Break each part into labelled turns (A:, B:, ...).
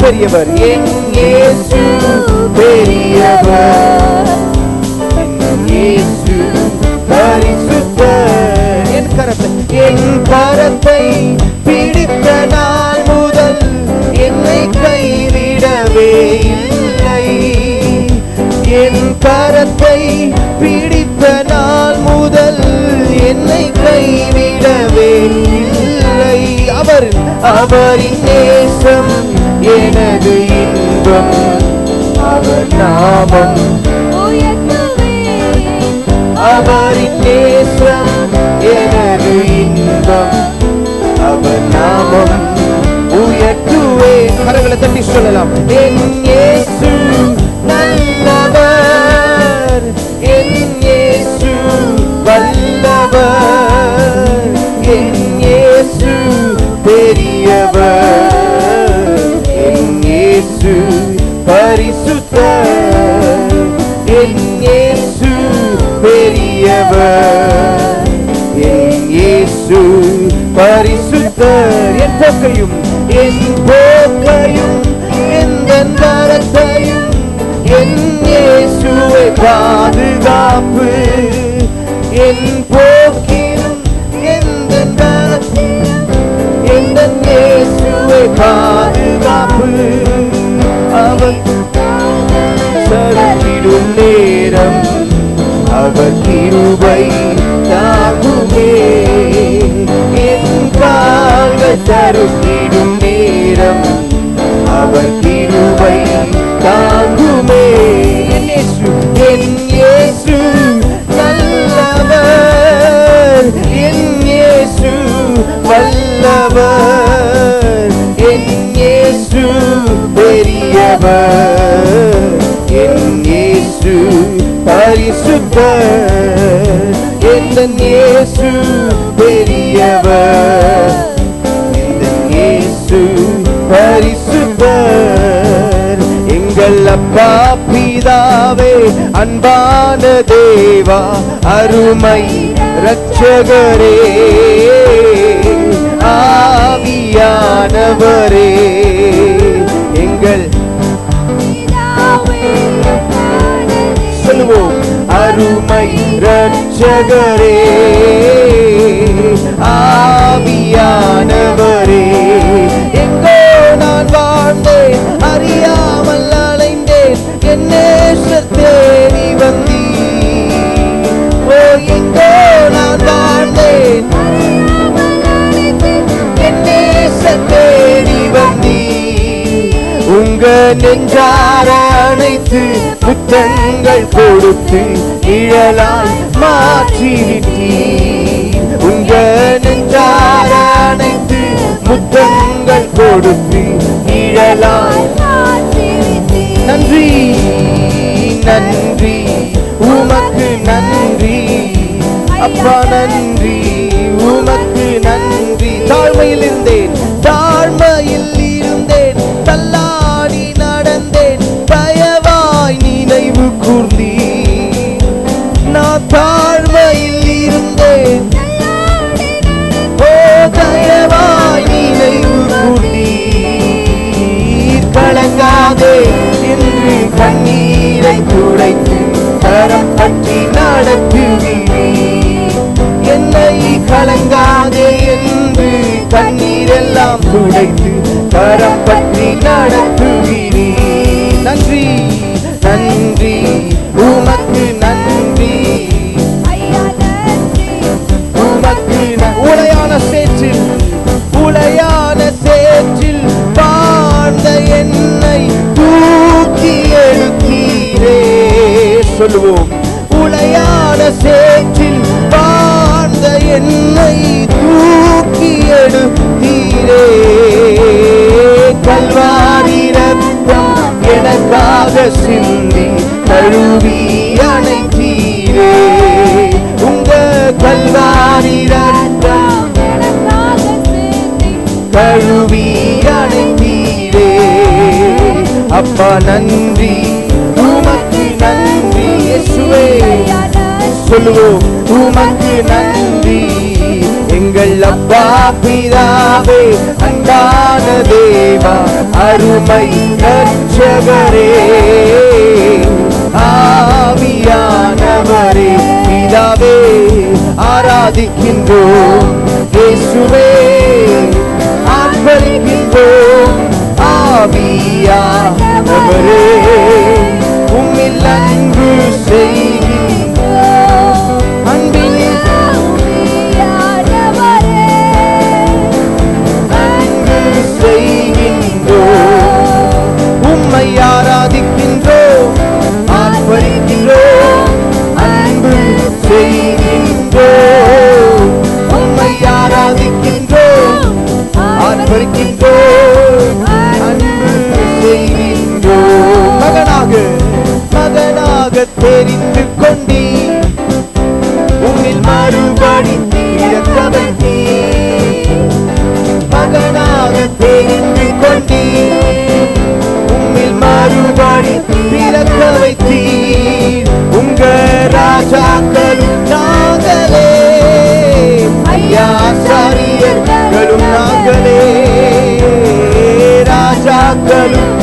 A: பெரியவர், என் இயேசு பெரியவர், என் இயேசு பரிசுத்தர். என் கரத்தை பிடித்த நாள் முதல் என்னை கைவிடவே இல்லை. என் கரத்தை பிடித்த நாள் முதல் என்னை கைவிடவே இல்லை. அவரின் நேசம் எனது இன்பம், அவர் நாமம் அவரின் நேசம் எனது இன்பம், அவர் நாமம் உயர்த்துவே. கரங்களை தட்டி சொல்லலாம். என் இயேசு நல்லவர், என் இயேசு வல்லவர், என் இயேசு பெரியவர், என் இயேசு பரிசுத்தர், என் இயேசு பெரியவர், என் இயேசு பரிசுத்தர். என் போக்கையும் எந்த நரத்தையும் என் இயேசுவே பாதுகாப்பு. என் போக்கிலும் எந்த நரத்தையும் எந்த இயேசுவே பாதுகாப்பு. அவர் சறுக்கிடும் நேரம் அவர் கிருபை தாங்குமே. என் கால்கள் சறுக்கிடும் நேரம் அவர் கிருபை தாங்குமே. என் இயேசு நல்லவர், என் இயேசு வல்லவர், என் இயேசு பெரியவர், என் இயேசு பரிசுத்தர், என் இயேசு பெரியவர், என் இயேசு பரிசுத்தர். எங்கள் அப்பா பிதாவே, அன்பான தேவா, அருமை இரட்சகரே, ஆவியானவரே, எங்கள் சொல்லுவோம். அருமை இரட்சகரே, ஆவியானவரே, எங்கோ நான் வாழ்ந்தேன், அறியாமல் அலைந்தேன், என் நேசர் தேடி வந்தீர். ஓ, எங்கோ நான் வாழ்ந்தேன், என் நேசர் தேடி வந்தீர். உங்க நெஞ்சார அணைத்து புத்தங்கள் கொடுத்து இழலாய் மாற்றிவிட்டீர். உங்க நெஞ்சார அணைத்து முத்தங்கள் கொடுத்து இழலாய். நன்றி நன்றி உமக்கு நன்றி அப்பா, நன்றி உமக்கு நன்றி. தாழ்மையில் இருந்தேன், தாழ்மையில் இருந்தேன், தள்ளாடி நடந்தேன், தயவாய் நினைவு கூர்ந்தீர். நான் தாழ்மையில் இருந்தேன், ஓ தயவாய் நினைவு கூர்ந்தீர். கலங்காதே என்று கண்ணீரை துடைத்து கரம் பற்றி நடத்துவீர். என்னை கலங்காதே என்று கண்ணீரெல்லாம் துடைத்து கரம் பற்றி நடத்துவீர். நன்றி நன்றி உமக்கு நன்றி, உமக்கு உளையான சேற்றில் வாழ்ந்த என்னை தூக்கி எடுத்தீரே. சொல்லுவோம். உளையான சேற்றில் வாழ்ந்த என்னை தூக்கி எடுத்தீரே. கல்வாரி ரத்தம் எனக்காக சிந்தி கழுவி அணைத்தீரே. உங்க கல்வாரி ரத்தம் கழுவி அணைத்தீரே. அப்பா நன்றி உமக்கு நன்றி இயேசுவே. சொல்லுவோம். உமக்கு நன்றி எங்கள் அப்பா பிதாவே. அன்பான தேவா அருமை இரட்சகரே ஆவியானவரே பிதாவே ஆராதிக்கின்றோம் இயேசுவே ஆர்ப்பரிக்கின்றோம் ஆவியானவரே உம்மில் அன்பு செய்கின்றோம் அன்பில் அன்பு செய்கின்றோம் உம்மை ஆராதிக்கின்றோம் ஆர்ப்பரிக்கின்றோம் அன்பு செய்கின்றோம் உம்மை ஆராதிக்கின்றோம் ஆர்ப்பரிக்கின்றோம் அன்பு செய்கின்றோம் மகனாக தெரிந்து கொண்டீ உம்மில் மறுபடி பிறக்க வைத்தீ மகனாக தெரிந்து கொண்டீ உம்மில் மறுபடி பிறக்க வைத்தீ உங்க ராஜாக்களும் நாங்களே ஐயா ஆசாரியர்களும் நாங்களே ராஜாக்களும்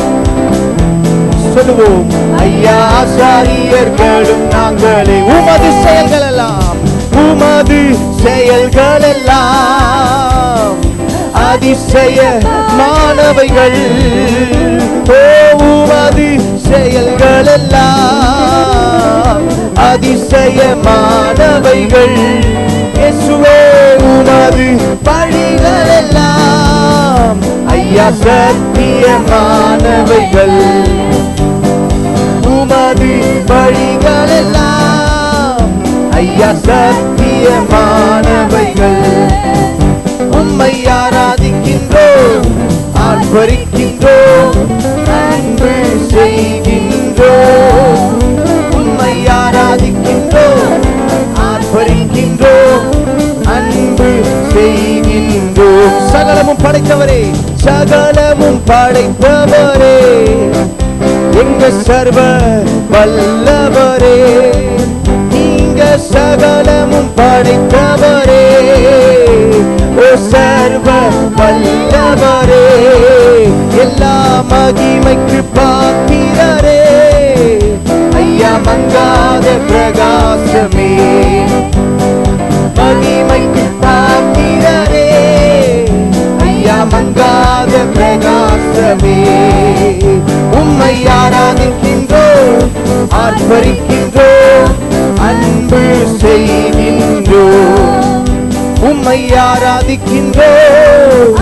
A: சொல்லுவோம் ஐயா ஆசாரியர்களும் நாங்களே உமது செயல்கள் எல்லாம் அதிசயமானவைகள் உமது செயல்கள் எல்லாம் அதிசயமானவைகள் இயேசுவே உமது வழிகள் எல்லாம் ஐயா சத்தியமானவைகள் உமது வழிகள் எல்லாம் ஐயா சத்தியமானவைகள் உம்மை ஆராதிக்கின்றோம் ஆர்ப்பரிக்கின்றோம் அன்பு செய்கின்றோம் உம்மை ஆராதிக்கின்றோம் ஆர்ப்பரிக்கின்றோம் அன்பு செய்கின்றோம் சகலமும் படைத்தவரே எங்க சர்வ வல்லவரே நீங்க சகலமும் படைத்தவரே ஓ சர்வ வல்லவரே எல்லா மகிமைக்கு பாத்திரரே ஐயா மங்காத பிரகாசமே மகிமைக்கு பாத்திரரே ஐயா மங்காத பிரகாசமே உம்மை ஆராதிக்கின்றோம் ஆர்ப்பரிக்கின்றோம் அன்பு செய்கின்றோம் உம்மை ஆராதிக்கின்றோம்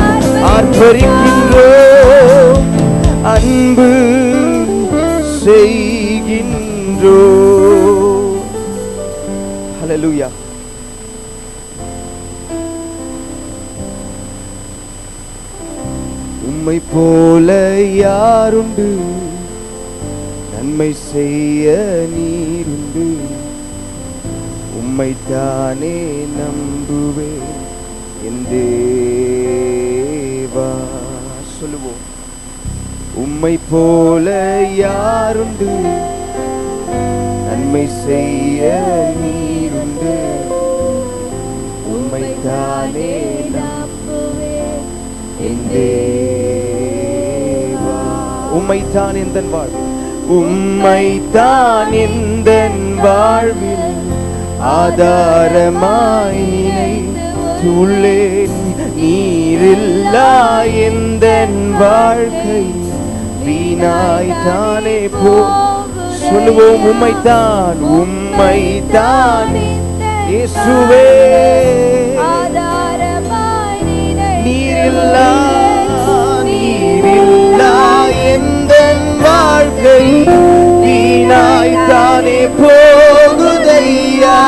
A: ஆர்ப்பரிக்கின்றோம் அன்பு செய்கின்றோம். ஹல்லேலூயா. உம்மை போல யாருண்டு நன்மை செய்ய நீருண்டு உம்மைத்தானே நம்புவேன் என் தேவா. சொல்லுவோம். உம்மை போல யாருண்டு நன்மை செய்ய நீருண்டு உம்மைத்தானே நம்புவேன் என் தேவா. உம்மைத்தான் எந்தன் வாழ்வில் உம்மைத்தான் எந்தன் வாழ்வில் ஆதாரமாய் நினைத்துள்ளேன். நீரில்லா எந்தன் வாழ்க்கை வீணாய்த்தானே போ. சொல்லுவோம். உம்மைத்தான் உம்மைத்தான் இயேசுவே நீரில்லா நீரில்லா எந்தன் வாழ்க்கை வீணாய்த்தானே போகுதையா.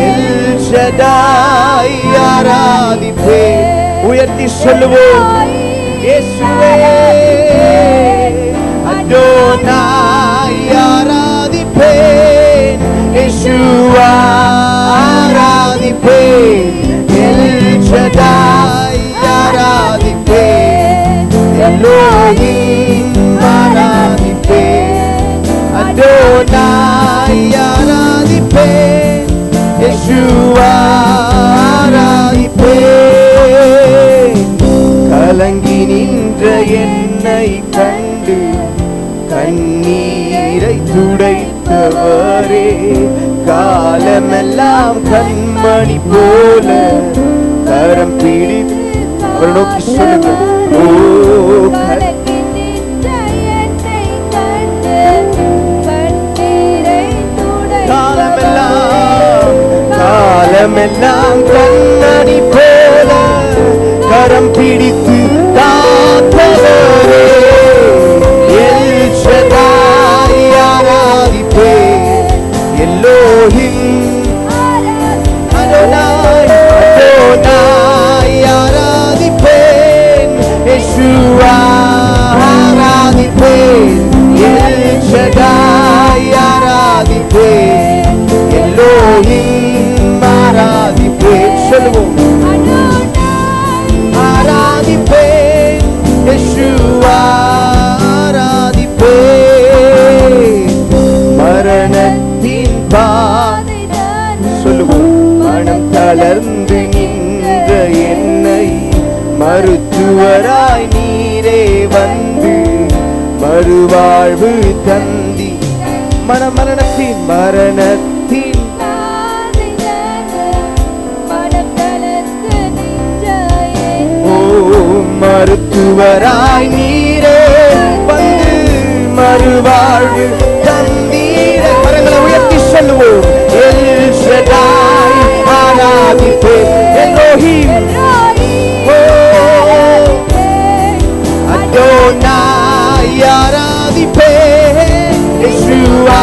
A: எல் ஷடாய் ஆராதிப்பேன். உயர்த்தி சொல்லுவோம். இயேசுவே அடோனாய் ஆராதிப்பேன். இயேசுவா ஆராதிப்பேன். எல் ஷடாய் ஆராதிப்பேன். எலோஹிம் ஆராதிப்பேன். அடோனாய் ஆராதிப்பேன். இயேசுவா ஆராதிப்பேன். கண்டு கண்ணீரை துடைத்தவரே, காலமெல்லாம் கண்மணி போல கரம் பிடித்து அவரை நோக்கி சொல்லுங்க. ஓ காலமெல்லாம் கண்ணணி போல கரம் பிடித்து காத்தவரே, எல் ஷடாய் ஆராதிப்பேன், எல்லோஹிம் அடோனாய் அடோனாய் ஆராதிப்பேன், யெஷுவா ஆராதிப்பேன், எல் ஷடாய் ஆராதிப்பேன், எல்லோஹிம் ஆராதிப்பேன். சொல்லுவோம். ஆராதிப்பேன், யெஷுவா ஆராதிப்பேன், மரணத்தின் பாதை சொல்லுவோம். மனம் தளர்ந்து நின்ற என்னை மருத்துவராய் நீரே வந்து மறுவாழ்வு தந்தி. மரணத்தின் மருத்துவராய் நீரே வந்து மறுவாழ்வு தந்தீரே. கரங்களை உயர்த்தி சொல்லுவோம். எல் ஷடாய் ஆராதிப்பேன், எல்லோஹிம் அடோனாய் ஆராதிப்பேன், யெஷுவா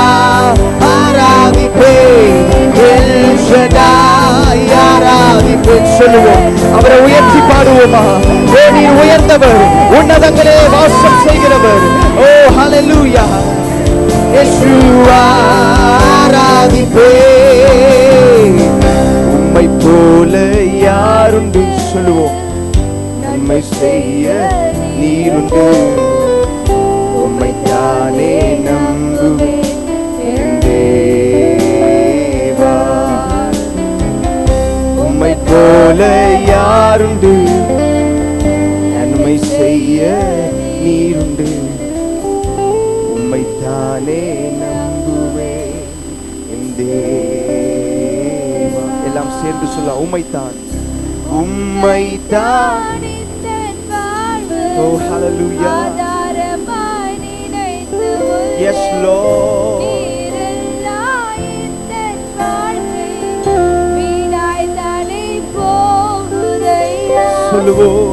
A: ஆராதிப்பேன், எல் ஷடாய் ஆராதிப்பேன். சொல்லுவோம். அவரை உயர்த்தி பாடுவோமா? நீ உயர்ந்தவர், உன்னதங்களே வாசம் செய்கிறவர். ஓ ஹல்லேலூயா. யெஷுவா ஆராதிப்பேன், உம்மை போல யாருண்டு? சொல்லுவோம். நன்மை செய்ய நீருண்டு, உம்மை தானே நம்புவேன் தேவா. உம்மை போல யாருண்டு? நன்மை செய்ய நீருண்டு, உம்மைத்தானே நம்புவேன் என் தேவா. எல்லாம் சேர்ந்து சொல்ல. உம்மைத்தான் உம்மைத்தான். ஓ ஹல்லேலூயா. Yes Lord. சொல்லுவோம்.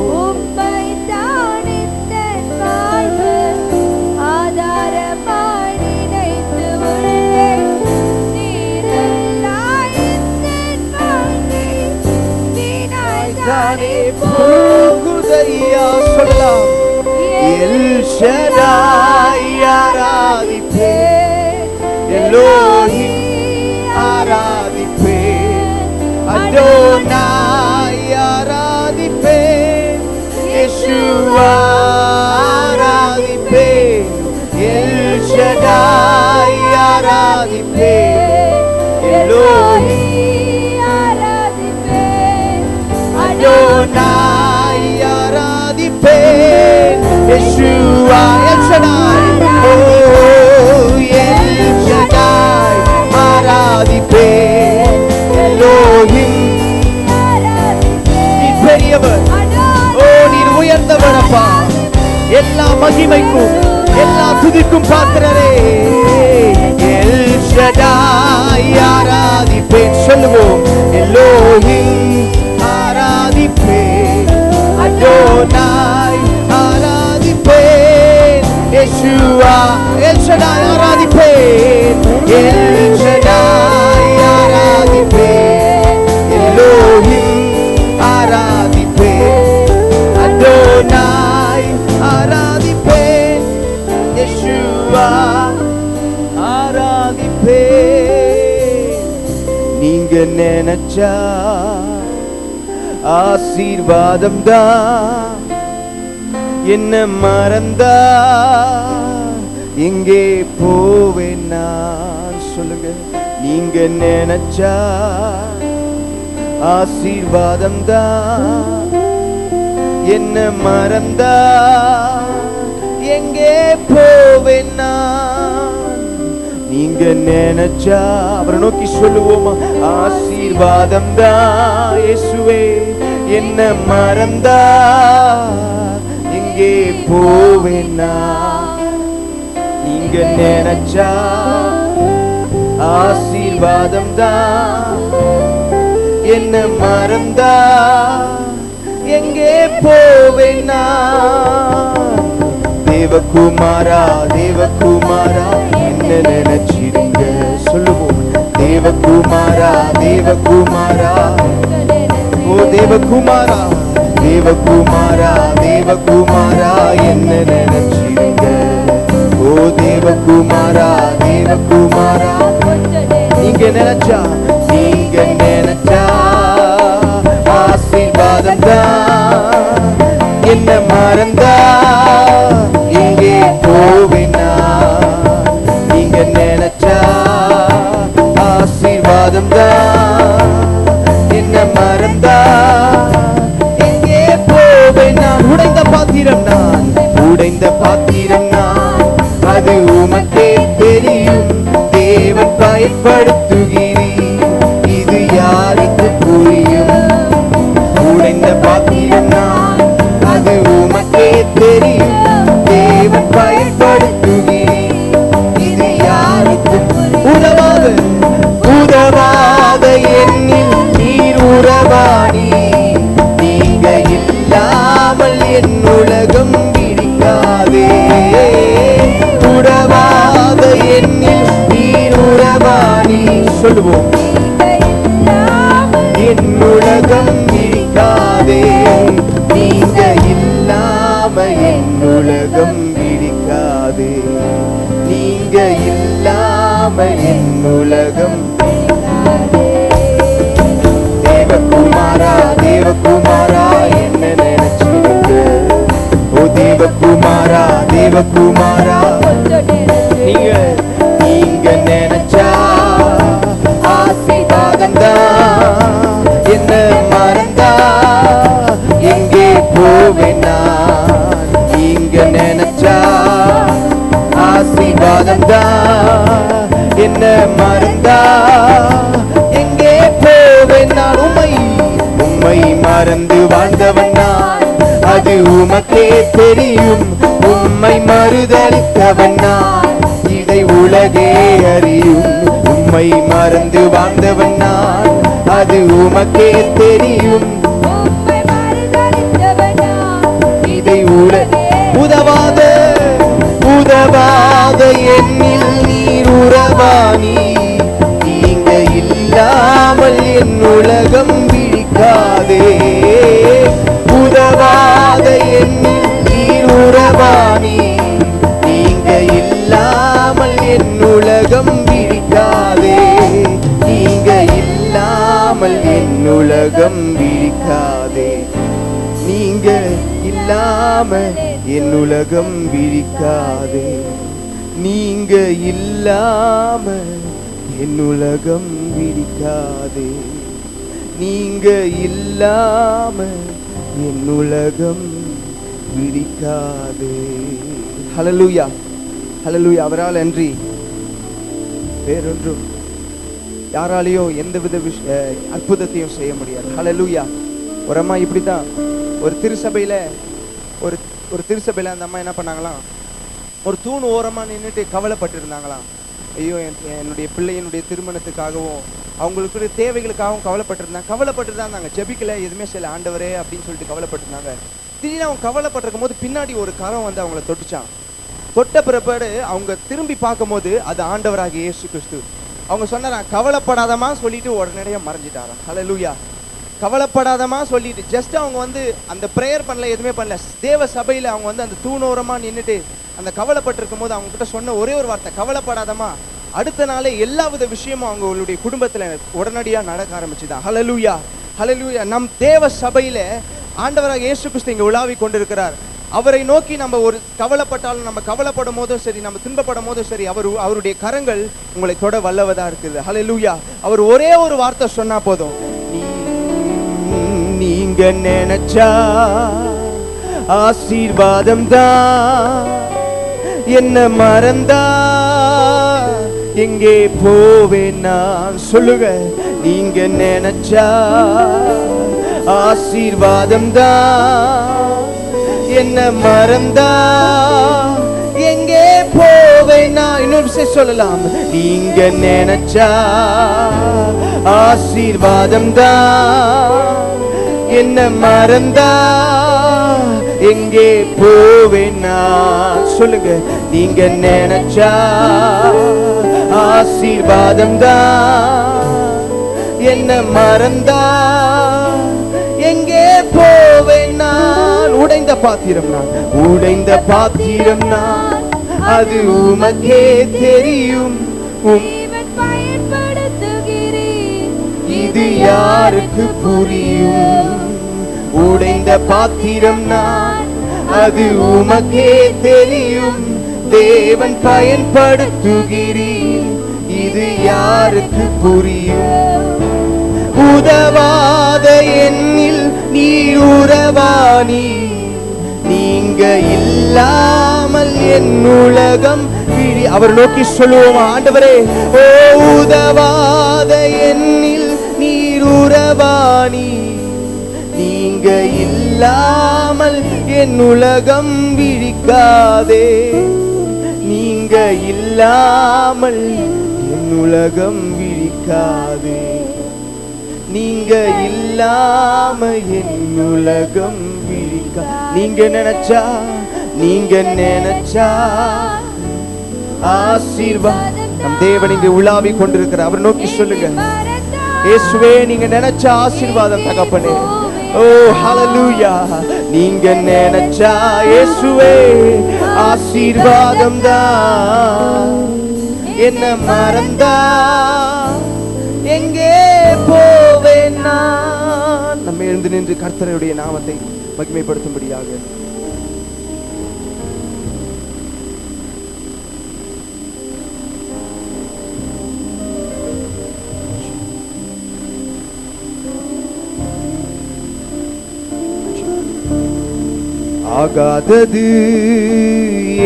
A: போகுதையா சொல்லலாம். எல் ஷடாய் ஆராதிப்பேன், எல்லோஹிம் ஆராதிப்பேன், அடோனாய் ஆராதிப்பேன், யெஷுவா ஆராதிப்பேன், எல் ஷடாய் ஆராதிப்பேன், எல்லோஹிம் அடோனாய் ஆராதிப்பேன், யெஷுவா எல் ஷடாய். ஓ எல் ஷடாய் ஆராதிப்பேன், எல்லோஹிம். நீர் பெரியவர். ஓ நீர் உயர்ந்தவர் அப்பா. எல்லா மகிமைக்கும் எல்லா துதிக்கும் பாத்திரரே. எல் ஷடாய் ஆராதிப்பேன். சொல்லுவோம். எல்லோஹிம் ஆராதிப்பேன், அடோனாய் ஆராதிப்பேன், யெஷுவா எல் ஷடாய் ஆராதிப்பேன், எல் ஷடாய் ஆராதிப்பேன், எல்லோஹிம் ஆராதிப்பேன், அடோனாய் ஆராதிப்பேன், யெஷுவா ஆராதிப்பேன். நீங்க நினைச்சா ஆசீர்வாதம் தான், என்ன மறந்தா எங்கே போவேன் நான்? சொல்லுங்க. நீங்க நினைச்சா ஆசீர்வாதம் தான், என்ன மறந்தா எங்கே போவேன் நான்? நீங்க நினைச்சா அவரை நோக்கி சொல்லுவோமா? ஆசீர்வாதம் தான் இயேசுவே, என்ன மறந்தா எங்கே போவேன் நான்? நீங்க நினைச்சா ஆசீர்வாதம் தான், என்ன மறந்தா எங்கே போவேன் நான்? தேவகுமாரா தேவகுமாரா என்ன நினைச்சிருங்க சொல்லுவோம். தேவகுமாரா தேவகுமாரா, ஓ தேவகுமாரா தேவகுமாரா தேவகுமாரா என்ன நினைச்சிருங்க. ஓ தேவகுமாரா தேவகுமாரா, நீங்க நினைச்சா ஆசீர்வாதம் தான், என்ன மறந்தா எங்கே போவேன் நான்? நீங்க நினைச்சா ஆசீர்வாதம் தான், என்ன மறந்தா எங்கே போவேன் நான்? உடைந்த பாத்திரம் நான், உடைந்த பாத்திரம் நான், அது உமக்கே தெரியும். தேவன் பயன்படுத்துகிறீர், இது யாருக்கு புரியும்? உடைந்த பாத்திரம் நான், அது உமக்கே தெரியும். தேவன் பயன்படுத்துகிறீர், இது யாருக்கு உதவாத உதவாத எண்ணில் நீர் உறவாணி. நீங்க இல்லாமல் என் உலகம் பிடிக்காதே. உறவாத எண்ணில் நீர் உறவாணி சொல்லுவோம். என் உலகம் பிடிக்காதே, நீங்க இல்லாம என் உலகம் பிடிக்காதே. நீங்க இல்லாம என் உலகம். தேவகுமாரா தேவகுமாரா என்ன நினைச்சிருக்க. ஓ தேவகுமாரா தேவகுமாரா, நீங்க நினைச்சா ஆசீர்வாதம் தான், என்ன மறந்தா எங்கே போவேன் நான்? நீங்க நினைச்சா ஆசீர்வாதம் தான், என்ன மறந்தா எங்கே போவேன் நான்? உம்மை மறந்து வாழ்ந்தவன் நான், அது உமக்கே தெரியும். உம்மை மறுதலித்தவன் நான், இதை உலகே அறியும். உம்மை மறந்து வாழ்ந்தவன் நான், அது உமக்கே தெரியும். இதை உதவாத உதவாத எண்ணில் நீர் உறவாணி. நீங்க இல்லாமல் என் உலகம் பிடிக்காதே. உதவாத எண்ணில் நீர் உறவாணி. நீங்க இல்லாமல் என் உலகம் பிடிக்காதே. நீங்க இல்லாமல் என் உலகம் பிடிக்காதே. நீங்க இல்லாம என் உலகம் பிடிக்காதே. நீங்க இல்லாம என் உலகம் பிடிக்காதே. நீங்க இல்லாம என் உலகம் பிடிக்காதே. ஹல்லேலூயா ஹல்லேலூயா. அவரால் அன்றி வேறொன்றும் யாராலையும் எந்தவித அற்புதத்தையும் செய்ய முடியாது. ஹல்லேலூயா. ஒரு அம்மா இப்படித்தான் ஒரு திருச்சபையில ஒரு திருச்சபையில அந்த அம்மா என்ன பண்ணாங்களாம், ஒரு தூண் ஓரமா நின்றுட்டு கவலைப்பட்டு இருந்தாங்களாம். ஐயோ என்னுடைய பிள்ளையினுடைய திருமணத்துக்காகவும் அவங்களுக்கு தேவைகளுக்காகவும் கவலைப்பட்டு தான் இருந்தாங்க. ஜெபிக்கல, எதுவுமே செய்யல, ஆண்டவரே அப்படின்னு சொல்லிட்டு கவலைப்பட்டிருந்தாங்க. திடீர்னு அவங்க கவலைப்பட்டிருக்கும் போது பின்னாடி ஒரு கரம் வந்து அவங்கள தொட்டுச்சான். தொட்ட பிறப்பாடு அவங்க திரும்பி பார்க்கும் போது அது ஆண்டவராகிய இயேசு கிறிஸ்து. அவங்க சொன்னாராம், கவலைப்படாதமா சொல்லிட்டு உடனடியாக மறைஞ்சிட்டாராம். ஹல்லேலூயா. கவலைப்படாதமா சொல்லிட்டு ஜஸ்ட் அவங்க வந்து அந்த ப்ரேயர் பண்ணல, எதுவுமே பண்ணல. தேவ சபையில் அவங்க வந்து அந்த தூணோரமா நின்றுட்டு அந்த கவலைப்பட்டிருக்கும் போது அவங்க கிட்ட சொன்ன ஒரே ஒரு வார்த்தை, கவலைப்படாதமா. அடுத்த நாளே எல்லா வித விஷயமும் அவங்களுடைய குடும்பத்தில் உடனடியாக நடக்க ஆரம்பிச்சுதான். ஹல்லேலூயா ஹல்லேலூயா. நம் தேவ சபையில ஆண்டவராக இயேசு கிறிஸ்து இங்கே உலாவி கொண்டிருக்கிறார். அவரை நோக்கி நம்ம ஒரு கவலைப்பட்டாலும், நம்ம கவலைப்படும் போதும் சரி, நம்ம துன்பப்படும் போதும் சரி, அவருடைய கரங்கள் உங்களை தொட வல்லவதா இருக்குது. ஹல்லேலூயா. அவர் ஒரே ஒரு வார்த்தை சொன்னா போதும், நீங்க நினைச்சா ஆசீர்வாதம் தான், என்ன மறந்தா எங்கே போவேன் நான்? சொல்லுங்க. நீங்க நினைச்சா ஆசீர்வாதம் தான். என்ன மறந்தா எங்கே போவேன் நான்? இன்னொரு விஷயம் சொல்லலாம். நீங்க நினைச்சா ஆசீர்வாதம் தான். என்ன மறந்தா எங்கே போவேன் நான்? சொல்லுங்க. நீங்க நினைச்சா ஆசீர்வாதம் தான். என்ன மறந்தா எங்கே போவேன் நான்? உடைந்த பாத்திரம் நான், உடைந்த பாத்திரம் நான், அது உமக்கே தெரியும். இது யாருக்கு புரியும்? உடைந்த பாத்திரம் நான், அது உமக்கே தெரியும். தேவன் பயன்படுத்துகிறீர், இது யாருக்கு புரியும்? உதவாத என்னில் நீர் உறவானி, நீங்க இல்லாமல் என் உலகம். அவர் நோக்கி சொல்லுவோம். ஆண்டவரே, ஓ உதவாத என்னில் நீர் உறவானி, நீங்க இல்லாமல் என் உலகம் விழிக்காதே. நீங்க இல்லாமல் என் உலகம் விழிக்காதே. நீங்க இல்லாம என் உலகம் விழிக்கா. நீங்க நினைச்சா, நீங்க நினைச்சா ஆசீர்வாதம். நம் தேவன் இங்கு உலாவி கொண்டிருக்கிற அவர் நோக்கி சொல்லுங்க. இயேசுவே, நீங்க நினைச்ச ஆசீர்வாதம் தகப்பனே. ஓ ஹல்லேலூயா. நீங்க நினைச்சா இயேசுவே ஆசீர்வாதம் தான். என்ன மறந்தா எங்கே போவேன் நான்? நம்ம எழுந்து நின்று கர்த்தருடைய நாமத்தை மகிமைப்படுத்தும்படியாக ஆகாதது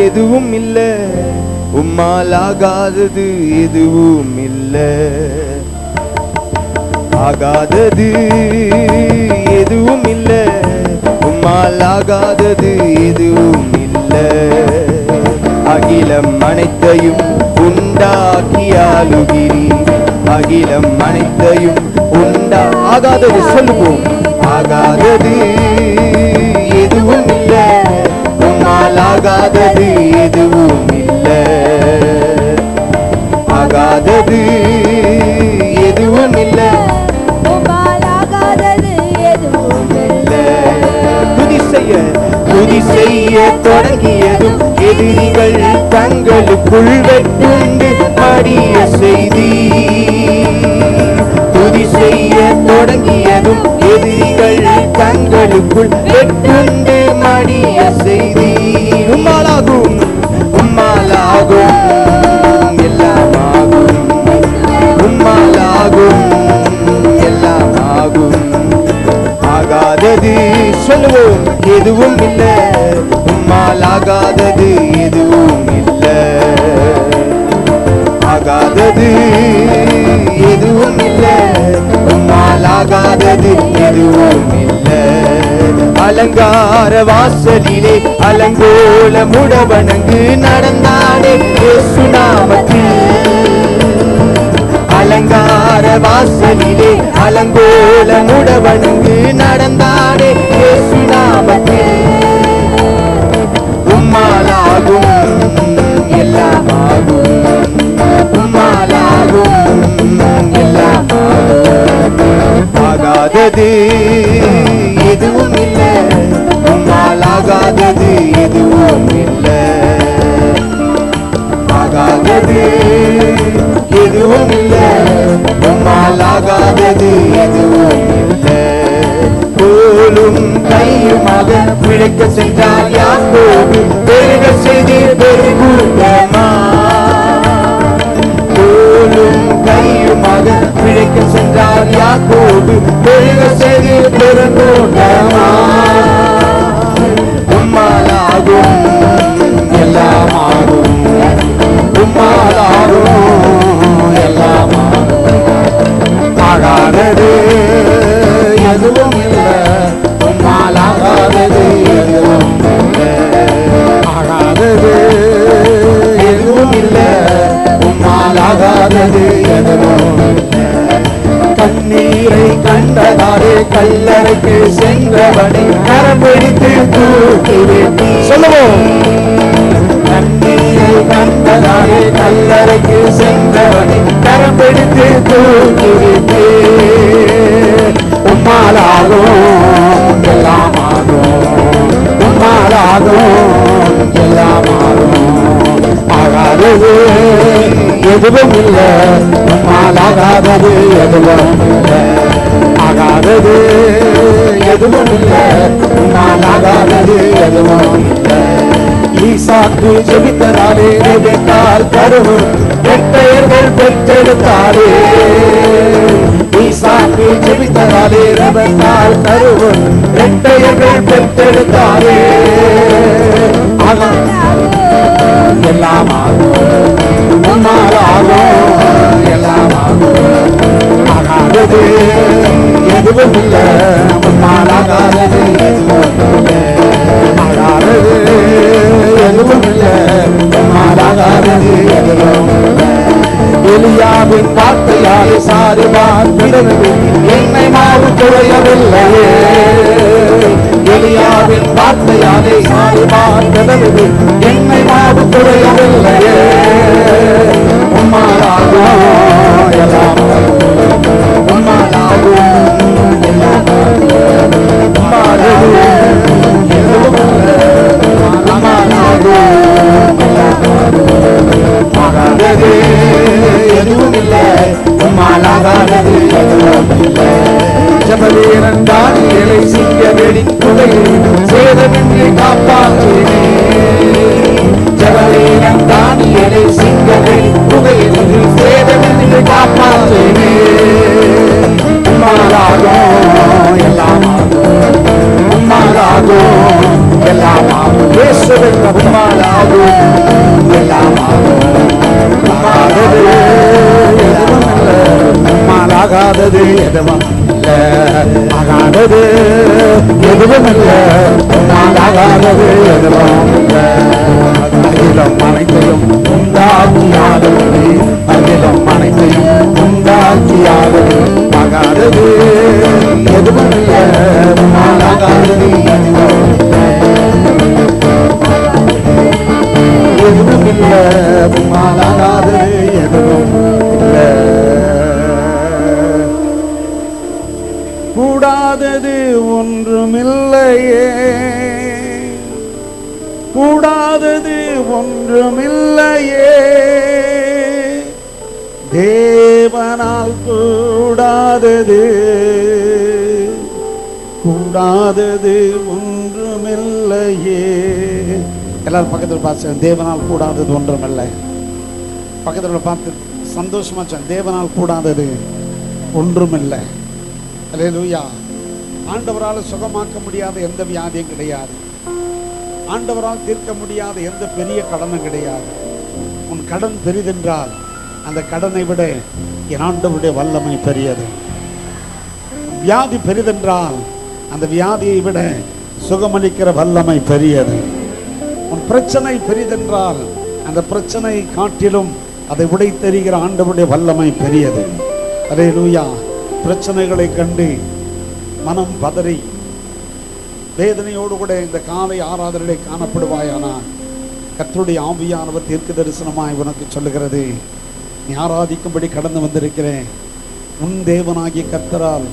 A: எதுவும் இல்ல, உம்மால் ஆகாதது எதுவும் இல்ல. ஆகாதது எதுவும் இல்ல, உம்மால் ஆகாதது எதுவும் இல்ல. அகிலம் அனைத்தையும் உண்டாக்கி ஆளுகிறீர், அகிலம் அனைத்தையும் ஆகாதது சொல்லுவோம். ஆகாதது எதுவும் இல்ல, உம்மால் ஆகாதது எதுவும் இல்ல. ஆகாதது எதுவும் இல்ல, உம்மால் ஆகாதது எதுவும் இல்ல. துதி செய்ய தொடங்கியதும் எதிரிகள் தங்களுக்குள் வெட்டுண்டு மடிய செய்தி. துதி செய்ய தொடங்கியதும் எதிரிகள் தங்களுக்குள் வெட்டுண்டு மடிய செய்தி. உம்மாலாகும், உம்மாலாகும், எல்லாமாகும். உம்மாலாகும், எல்லாமாகும். ஆகாதது சொல்லுவோம் எதுவும் இல்ல, உம்மால் ஆகாதது எதுவும் இல்ல. ஆகாதது எதுவும் இல்ல, உம்மால் ஆகாதது எதுவும் இல்ல. அலங்கார வாசலிலே அலங்கோல முடவணங்கு நடந்தானே இயேசு நாமத்தில். அலங்கார வாசலிலே அலங்கோல முடவணங்கு நடந்தானே இயேசு நாமத்தில். உம்மாலாகும், எல்லாமாகும். உம்மாலாகும், எல்லாமாகும். ஆகாதது எதுவும் இல்ல, உம்மால் ஆகாதது எதுவும் இல்ல. ஆகாதது எதுவும் இல்ல, உம்மால் ஆகாதது எதுவும் இல்ல. கோலும் கையுமாக பிழைக்க சென்றார் யாக்கோபு, பெருக செய்தி பெருகூட்டமா. கோலும் கையுமாக பிழைக்க சென்றார் யாக்கோபு, பெருக செய்தி பெருகூட்டமா. உம்மாலாகும், எல்லாமாகும்.
B: சென்றவனை கரம் பிடித்து தூக்கிவிட்டு சொல்லுவோம். கண்ணீரை கண்டதாலே கல்லறைக்கு சென்றவனை கரம் பிடித்து தூக்கிவிட்டு உம்மாலாகும் எல்லாமாகும், உம்மாலாகும் எல்லாமாகும். ஆகாதது எதுவும் இல்லை, உம்மாலாகாதது எதுவும் இல்லை. ஆகாதது எதுவும் இல்லை, உம்மாலாகாதது எதுவும் இல்லை. ஈசாக்கு ஜெபித்ததாலே ரெபெக்காள் கருவு இரட்டையர்கள் பெற்றெடுத்தாரே. ஈசாக்கு ஜெபித்ததாலே ரெபெக்காள் கருவு இரட்டையர்கள் பெற்றெடுத்தாரே. எல்லாமாகும், உம்மாலாகும் எல்லாமாகும். ஆகாதது எதுவும் இல்லை, உம்மாலாகாதது எதுவும் இல்லை. ஆகாதது எதுவும் இல்லை, உம்மாலாகாதது எதுவும் இல்லை. எலியாவின் வார்த்தையாலே சாரி பார்க்கிறது என்னை மாவு குறையவில்லையே. எலியாவின் வார்த்தையாலே சாரி பார்க்கிறது என்னை மாவு குறையவில்லையே. உம்மாலாகும் எல்லாமாகும், உம்மாலாகும் எல்லாமாகும். உம்மாலாகும் எதுவும் இல்லை, உம்மாலாகும் ஆகாதது எதுவும் இல்லை, உம்மாலாகாதது எதுவும் இல்லை. ஜெபவீரன் தானியேலை சிங்கங்களின் குகையில் சேதமின்றி காப்பாற்றினே. ஜெபவீரன் தானியேலை சிங்கங்களின் குகையில் சேதமின்றி காப்பாற்றினே. உம்மாலாகும் எல்லாமாகும், உம்மாலாகும் எல்லாமாகும். இயேசுவின் உம்மாலாகும் எல்லாமாகும். ஆகாதது எதுவும் இல்லை, உம்மாலாகாதது எதுவும் இல்லை. ஆகாதது எதுவும் இல்லை, உம்மாலாகாதது எதுவும் இல்லை. அகிலம் அனைத்தையும் உண்டாக்கியாதது, அகிலம் அனைத்தையும் உண்டாக்கியாதது. ஆகாதது எதுவும் இல்லை, உம்மாலாகாதது எதுவும் இல்லை. எதுவும் இல்லை, உம்மாலாகாதது எதுவும் இல்லை. கூடாதது ஒன்றுமில்லையே, கூடாதது ஒன்றுமில்லையே. தேவனால் கூடாதது, கூடாதது ஒன்றுமில்லையே. எல்லாரும் பக்கத்தில் பார்த்து தேவனால் கூடாதது ஒன்றுமில்லை. பக்கத்தில் பார்த்து சந்தோஷமா சொல், தேவனால் கூடாதது ஒன்றுமில்லை. அல்லேலூயா. ஆண்டவரால் சுகமாக்க முடியாத எந்த வியாதியும் கிடையாது. ஆண்டவரால் தீர்க்க முடியாத எந்த பெரிய கடனும் கிடையாது. உன் கடன் பெரிதென்றால் அந்த கடனை விட என் ஆண்டவருடைய வல்லமை பெரியது. வியாதி பெரிதென்றால் அந்த வியாதியை விட சுகமளிக்கிற வல்லமை பெரியது. உன் பிரச்சனை பெரிதென்றால் அந்த பிரச்சனை காட்டிலும் அதை உடைத்தெறிகிற ஆண்டவருடைய வல்லமை பெரியது. அல்லேலூயா. பிரச்சனைகளை கண்டு மனம் பதறி வேதனையோடு கூட இந்த காலை ஆராதனையிலே காணப்படுவாயானால் கர்த்தருடைய ஆவியானவர் தீர்க்க தரிசனமாய் உனக்கு சொல்லுகிறது, நீ ஆராதிக்கும்படி கடந்து வந்திருக்கிறேன். உன் தேவனாகிய கர்த்தரால்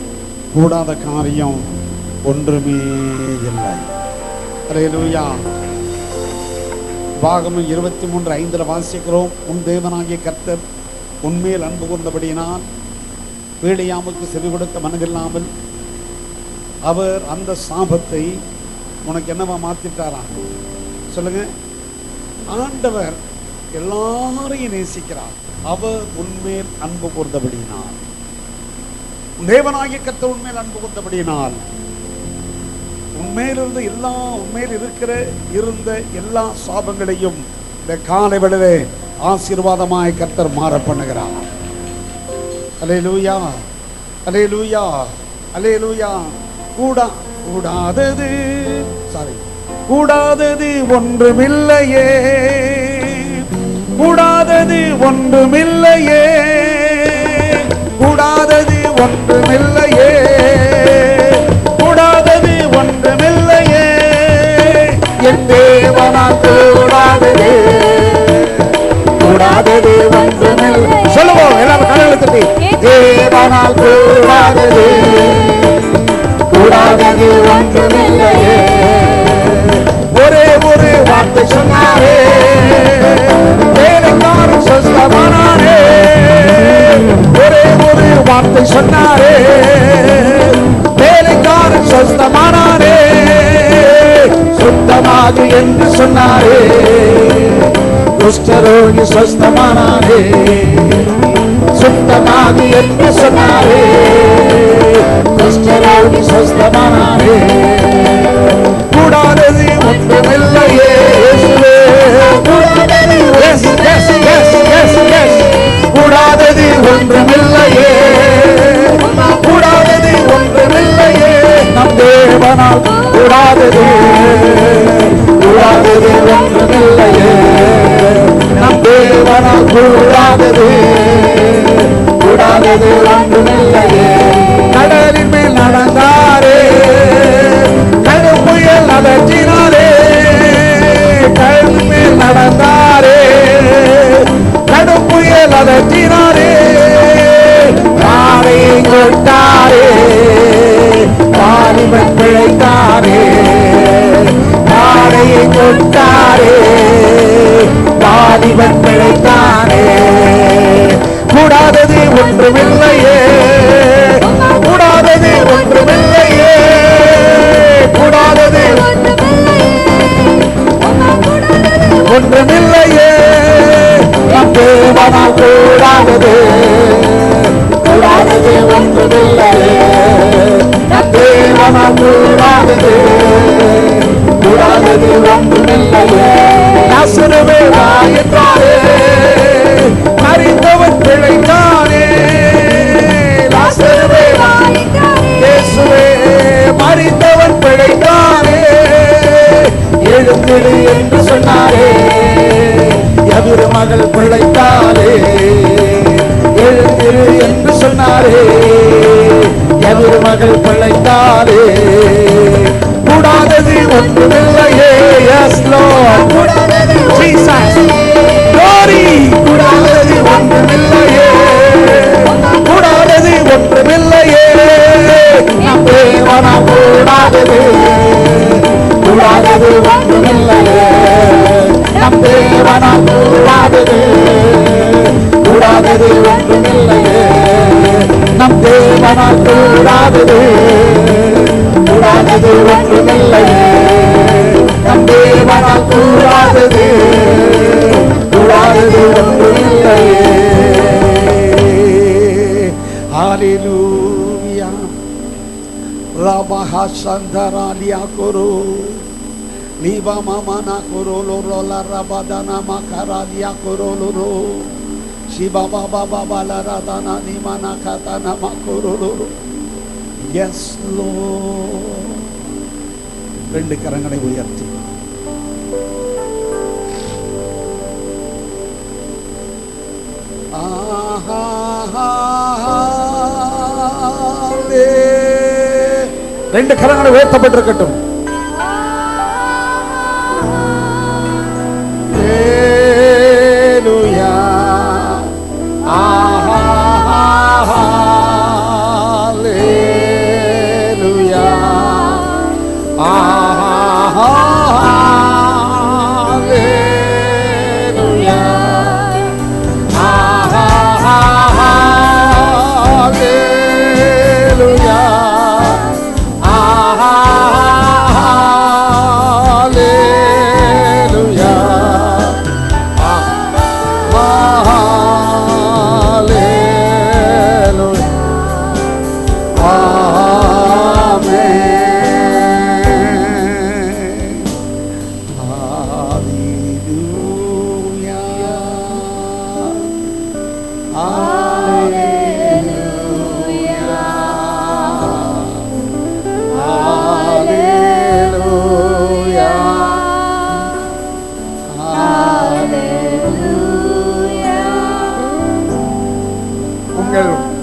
B: கூடாத காரியம் ஒன்றுமே இல்லை. அல்லேலூயா. பாகமம் 23:5 வாசிக்கிறோம், உன் தேவனாகிய கர்த்தர் உன்மேல் அன்பு கொண்டபடியினால் வேலையாமுக்கு செவி கொடுக்க மனதில்லாமல் அவர் அந்த சாபத்தை உனக்கு என்னவா மாத்திட்டாரா? சொல்லுங்க. ஆண்டவர் எல்லாரையும் நேசிக்கிறார். அவர் உன்மேல் அன்பு கூர்ந்தபடியினால், தேவனாகிய கர்த்தர் உன்மேல் அன்பு கூர்ந்தபடியினால் உன்மேலிருந்து உன்மேல் இருந்த எல்லா சாபங்களையும் இந்த காலை வேளையிலே ஆசீர்வாதமாய் கர்த்தர் மாற பண்ணுகிறார். அல்லேலூயா, அல்லேலூயா, அல்லேலூயா. கூடாதது ஒன்றுமில்லையே, கூடாதது ஒன்றுமில்லையே, கூடாதது ஒன்றுமில்லையே, கூடாதது ஒன்று கூடாதது ஒன்றுமில்லை. சொல்லுவோம் எல்லாரும் கரங்களை தட்டி. தேவனால் கூடாதது கூடாதது ஒன்றுமில்லையே. ஒரே ஒரு வார்த்தை சொன்னாரே, வேலைக்காரன் சொஸ்தமானாரே. ஒரே ஒரு வார்த்தை சொன்னாரே, வேலைக்காரன் சொஸ்தமானாரே. சுத்தமாகு என்று சொன்னாரே, குஷ்டரோகி சொஸ்தமானாரே. சுத்தமாகு என்று சொன்னாரே, குஷ்டரோகி சொஸ்தமானாரே. கூடாதது ஒன்றுமில்லையே இயேசுவே. Yes, yes, yes, yes, yes. கூடாதது ஒன்றுமில்லையே, கூடாதது ஒன்றுமில்லையே. நம் தேவனால் கூடாதது கூடாதது ஒன்றுமில்லையே. நம் தேவனால் கூடாதது கூடாதது ஒன்றுமில்லையே. கடலின் மேல் நடந்தாரே, கடும் புயல் அலற்றினாரே. கடலின் மேல் நடந்தாரே, கடும் புயல் அலற்றினாரே. பாறையை கொட்டாரே, வாலிபன் பிழைத்தாரே. பாறையை கொட்டாரே, வாலிபன் பிழைத்தாரே. கூடாதது ஒன்றுமில்லையே, கூடாதது ஒன்றுமில்லையே. கூடாதது ஒன்றுமில்லையே. நம் தேவனால் கூடாதது கூடாதது ஒன்றுமில்லையே. நம் தேவனால் கூடாதது கூடாதது ஒன்றுமில்லையே. லாசருவே வா என்றாரே, மரித்தவன் பிழைத்தானே. லாசருவே வா, இயேசுவே மரித்தவன் பிழைத்தானே. எழுந்திடு என்று சொன்னாரே, எதிர் மகள் பிழைத்தாரே. எழுந்திரு என்று சொன்னாரே, எதிர் மகள் பிழைத்தாரே. கூடாதது ஒன்றுமில்லையே. Yes Lord, கூடாதது Jesus glory. கூடாதது ஒன்றுமில்லையே, கூடாதது ஒன்றுமில்லையே. நம் தேவனால் கூடாதது கூடாதது ஒன்றுமில்லையே. நம் தேவனால் கூடாதது கூடாதது ஒன்றுமில்லையே. நம் தேவனால் கூடாதது கூடாதது ஒன்றுமில்லையே. நம் தேவனால் கூடாதது கூடாதது ஒன்றுமில்லையே. ஹalleluya. Rabaha Sandaralia Koro Liva Mamana Korolo Rola Rabadana Makaralia Korolo Shiba Baba Baba La Radana Nimana Katana Makorolo. Yes Lord. ரெண்டு கரங்களை உயர்த்தி ரெண்டு கரங்களை உயர்த்தப்பட்டிருக்கட்டும். ஹalleluya. ஹalleluya.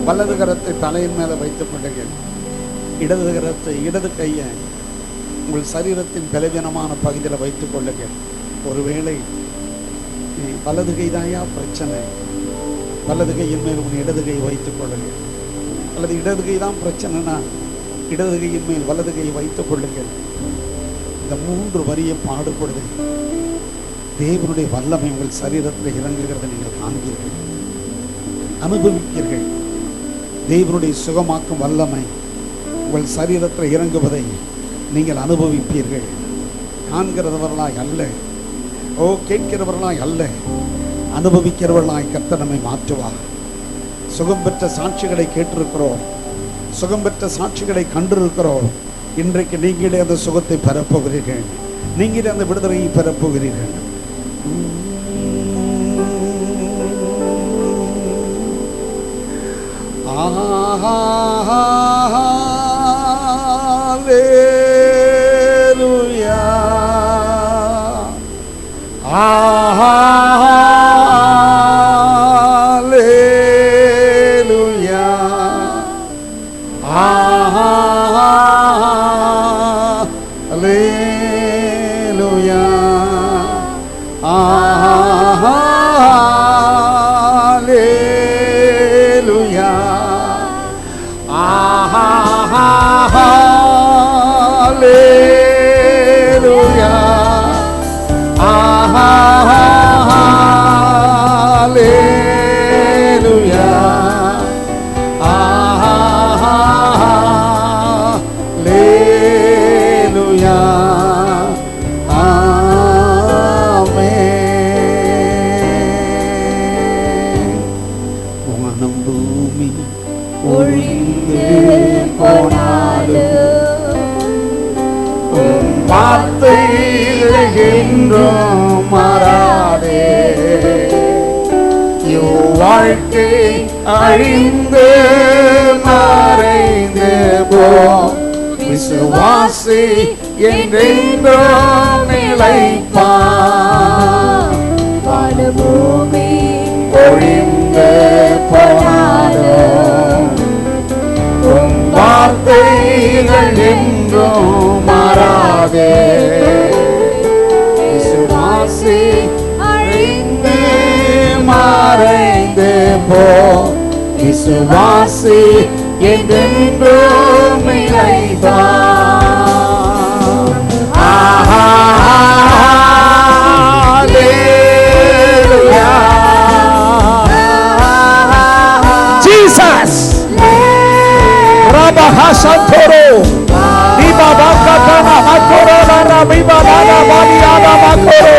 B: வலது கரத்தை தலையின் மேல வைத்துக் கொள்ளுங்கள். இடது கரத்தை இடது கையை உங்கள் சரீரத்தின் பலவீனமான பகுதியில் வைத்துக் கொள்ளுங்கள். ஒருவேளை வலது கை தாயா பிரச்சனை, வலது கையின் மேல் உன் இடது கை வைத்துக் கொள்ளுங்கள். அல்லது இடது கை தான் பிரச்சனைனா இடது கையின் மேல் வலது கையை வைத்துக் கொள்ளுங்கள். இந்த 3 வரியை பாடுபடுது தேவனுடைய வல்லமை உங்கள் சரீரத்தில் இறங்குகிறத நீங்கள் காண்பீர்கள், அனுபவிப்பீர்கள். தேவனுடைய சுகமாக்கும் வல்லமை உங்கள் சரீரத்தில் இறங்குவதை நீங்கள் அனுபவிப்பீர்கள். காண்கிறவர்களாய் அல்ல, கேட்கிறவர்களாய் அல்ல, அனுபவிக்கிறவர்களாய் கர்த்தர் நம்மை மாற்றுவார். சுகம் பெற்ற சாட்சிகளை கேட்டிருக்கிறோம், சுகம் பெற்ற சாட்சிகளை கண்டிருக்கிறோம். இன்றைக்கு நீங்களே அந்த சுகத்தை பெறப்போகிறீர்கள், நீங்களே அந்த விடுதலையை பெறப்போகிறீர்கள். வாழ்க்கை அழிந்து மறைந்து போ, விசுவாசி என்றென்றும் நிலைப்பார்.
C: வானபூமி ஒழிந்து போனாலும் உன் வார்த்தைகள் என்றும் மாறாதே. விசுவாசி அழிந்து மறைந்து போ, விசுவாசி என்றென்றும் நிலைப்பார்.
B: Jesus Rabaha Santoro Diba Bakatana Makoro Lara Biba Lara Bali Ada Makoro.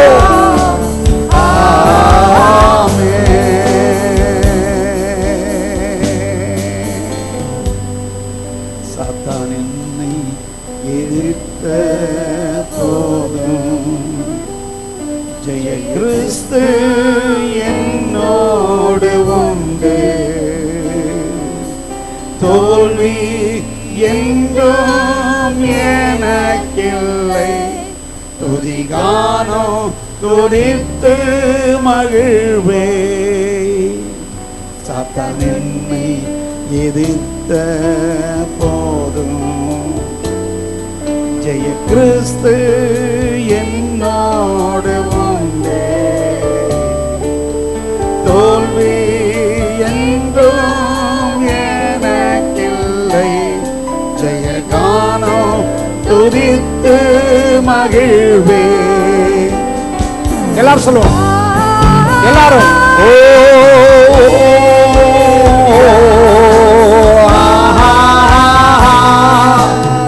B: Satan என்னை எதிர்த்த போதும் ஜெய கிறிஸ்து என்னோடு உண்டு. தோல்வி என்றும் எனக்கில்லை, துதிகானோ துதித்து மகிழ்வே. சாத்தான் என்னை எதிர்த்த போதும் ஜெய கிறிஸ்து என்னோடு உண்டு. தோல்வி என்றும் எனக்கில்லை, ஜெயகானோ துதித்து மகிழ்வே. எல்லாரும் சொல்லுவோம், எல்லாரும் ஓ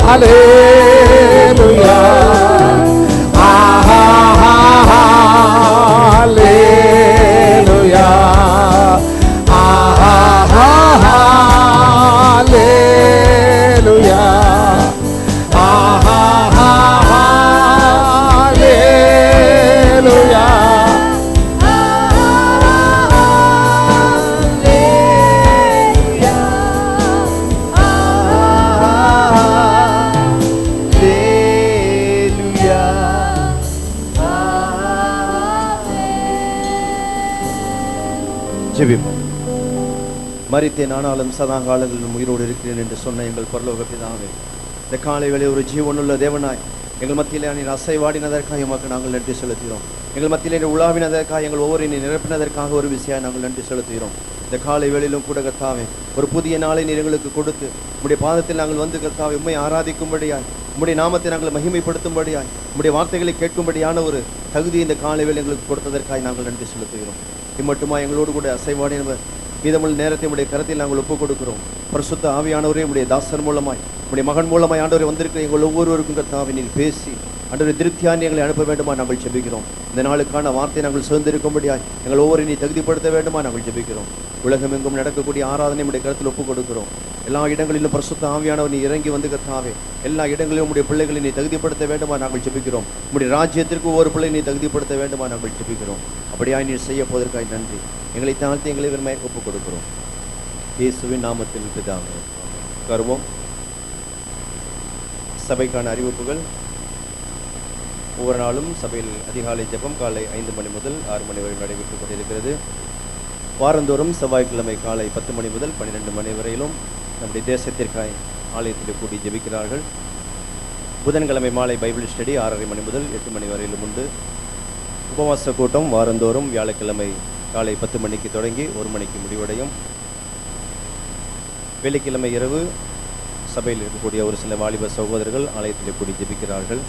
B: ஹல்லேலூயா, ஹல்லேலூயா, ஹல்லேலூயா, ஹல்லேலூயா.
A: ஜெபிப்போம். மரித்தேன் ஆனாலும் சதா காலங்களிலும் உயிரோடு இருக்கிறேன் என்று சொன்ன எங்கள் பரலோக பிதாவே, இந்த காலை வேளை ஒரு ஜீவனுள்ள தேவனாய்
D: எங்கள் மத்தியிலே நீர் அசைவாடினதற்காக உமக்கு நாங்கள் நன்றி செலுத்துகிறோம். எங்கள் மத்தியிலே உலாவினதற்காக எங்கள் ஒவ்வொரு நிரப்பினதற்காக ஒரு விஷயம் நாங்கள் நன்றி செலுத்துகிறோம். இந்த காலை வேளையிலும் கூட கர்த்தாவே ஒரு புதிய நாளை நீர் எங்களுக்கு கொடுத்து உம்முடைய பாதத்தில் நாங்கள் வந்து கர்த்தாவே உம்மை ஆராதிக்கும்படியாய், உம்முடைய நாமத்தை நாங்கள் மகிமைப்படுத்தும்படியாய், உம்முடைய வார்த்தைகளை கேட்கும்படியான ஒரு தகுதி இந்த காலை வேளை எங்களுக்கு கொடுத்ததற்காக நாங்கள் நன்றி செலுத்துகிறோம். இம்மட்டுமா எங்களோடு கூட அசைவாடினவர் மீதமுள்ள நேரத்தை உடைய கருத்தில் நாங்கள் ஒப்புக் கொடுக்கிறோம். பரிசுத்த ஆவியானவரே உடைய தாசர் மூலமாய் உடைய மகன் மூலமாய் ஆண்டவரை வந்திருக்கிற எங்கள் ஒவ்வொருவருக்கும் கர்த்தாவே நீர் பேசி ஆண்டவரை திருப்தியானி எங்களை அனுப்ப வேண்டுமா நாங்கள் ஜெபிக்கிறோம். இந்த நாளுக்கான வார்த்தை நாங்கள் சுதந்திருக்கும்படியாய் எங்கள் ஒவ்வொரு நீ தகுதிப்படுத்த வேண்டுமா நாங்கள் ஜெபிக்கிறோம். உலகமெங்கும் நடக்கக்கூடிய ஆராதனை உடைய கருத்தில் ஒப்புக் கொடுக்கிறோம். எல்லா இடங்களிலும் பரிசுத்த ஆவியானவர் நீ இறங்கி வந்து கர்த்தாவே எல்லா இடங்களிலும் உடைய பிள்ளைகளை நீ தகுதிப்படுத்த வேண்டுமா நாங்கள் ஜெபிக்கிறோம். உடைய ராஜ்யத்திற்கு ஒவ்வொரு பிள்ளை நீ தகுதிப்படுத்த வேண்டுமா நாங்கள் ஜெபிக்கிறோம். அப்படியாய் நீர் செய்ய போவதற்காய் நன்றி. எங்களை தாழ்த்தி எங்களை வெறுமையாக ஒப்புக் கொடுக்கிறோம். இயேசுவின் நாமத்தில் பிதாவே. கருவோம். சபைக்கான அறிவிப்புகள். ஒவ்வொரு நாளும் சபையில் அதிகாலை ஜெபம் காலை 5 மணி முதல் 6 மணி வரை நடைபெற்றுக் கொண்டிருக்கிறது. வாரந்தோறும் செவ்வாய்க்கிழமை காலை 10 மணி முதல் 12 மணி வரையிலும் நம்முடைய தேசத்திற்காய் ஆலயத்தில் கூடி ஜெபிக்கிறார்கள். புதன்கிழமை மாலை பைபிள் ஸ்டடி 6:30 மணி முதல் 8 மணி வரையிலும் உண்டு. உபவாச கூட்டம் வாரந்தோறும் வியாழக்கிழமை காலை 10 மணிக்கு தொடங்கி 1 மணிக்கு முடிவடையும். வெள்ளிக்கிழமை இரவு சபையில் இருக்கக்கூடிய ஒரு சில வாலிப சகோதரர்கள் ஆலயத்தில் கூடி ஜெபிக்கிறார்கள்.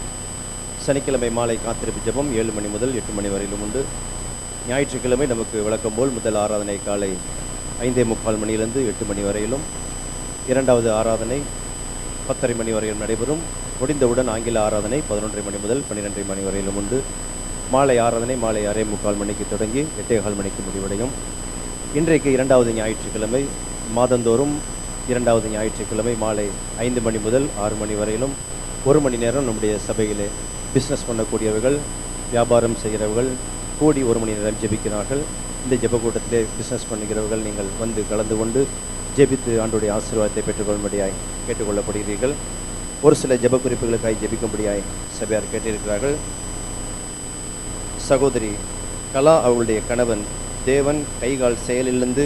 D: சனிக்கிழமை மாலை காத்திருப்பு ஜெபம் 7 மணி முதல் 8 மணி வரையிலும் உண்டு. ஞாயிற்றுக்கிழமை நமக்கு வழக்கம் போல் முதல் ஆராதனை காலை 5:45 மணியிலிருந்து 8 மணி வரையிலும், இரண்டாவது ஆராதனை 10:30 மணி வரையிலும் நடைபெறும். முடிந்தவுடன் ஆங்கில ஆராதனை 11:30 மணி முதல் 12:30 மணி வரையிலும் உண்டு. மாலை ஆராதனை மாலை 6:45 மணிக்கு தொடங்கி 8:15 மணிக்கு முடிவடையும். இன்றைக்கு இரண்டாவது ஞாயிற்றுக்கிழமை, மாதந்தோறும் இரண்டாவது ஞாயிற்றுக்கிழமை மாலை 5 மணி முதல் 6 மணி வரையிலும் 1 மணி நேரம் நம்முடைய சபையிலே பிஸ்னஸ் பண்ணக்கூடியவர்கள், வியாபாரம் செய்கிறவர்கள் கூடி 1 மணி நேரம் ஜெபிக்கிறார்கள். இந்த ஜெப கூட்டத்திலே பிஸ்னஸ் பண்ணுகிறவர்கள் நீங்கள் வந்து கலந்து கொண்டு ஜெபித்து ஆண்டோடைய ஆசீர்வாதத்தை பெற்றுக்கொள்ளும்படியாய் கேட்டுக்கொள்ளப்படுகிறீர்கள். ஒரு சில ஜெப குறிப்புகளுக்காய் ஜெபிக்கும்படியாய் சபையார் கேட்டிருக்கிறார்கள். சகோதரி கலா அவருடைய கணவன் தேவன் கைகால் செயலிலிருந்து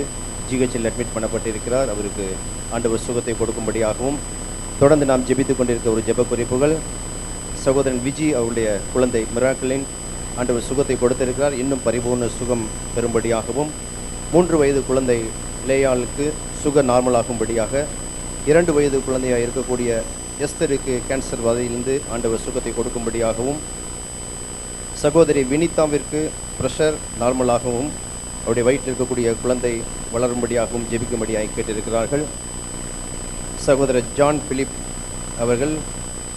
D: ஜிஹெச்சில் அட்மிட் பண்ணப்பட்டிருக்கிறார். அவருக்கு ஆண்டவர் சுகத்தை கொடுக்கும்படியாகவும் தொடர்ந்து நாம் ஜெபித்து கொண்டிருக்க ஒரு ஜெப குறிப்புகள். சகோதரன் விஜி அவருடைய குழந்தை மிராக்கிளின் ஆண்டவர் சுகத்தை கொடுத்திருக்கிறார். இன்னும் பரிபூர்ண சுகம் பெறும்படியாகவும் 3 வயது குழந்தை லேயாளுக்கு சுகர் நார்மலாகும்படியாக 2 வயது குழந்தையாக இருக்கக்கூடிய எஸ்தருக்கு கேன்சர் வதையிலிருந்து ஆண்டவர் சுகத்தை கொடுக்கும்படியாகவும், சகோதரி வினிதாவிற்கு ப்ரெஷர் நார்மலாகவும் அவருடைய வயிற்றில் இருக்கக்கூடிய குழந்தை வளரும்படியாகவும் ஜெபிக்கும்படியாக கேட்டிருக்கிறார்கள். சகோதரர் ஜான் பிலிப் அவர்கள்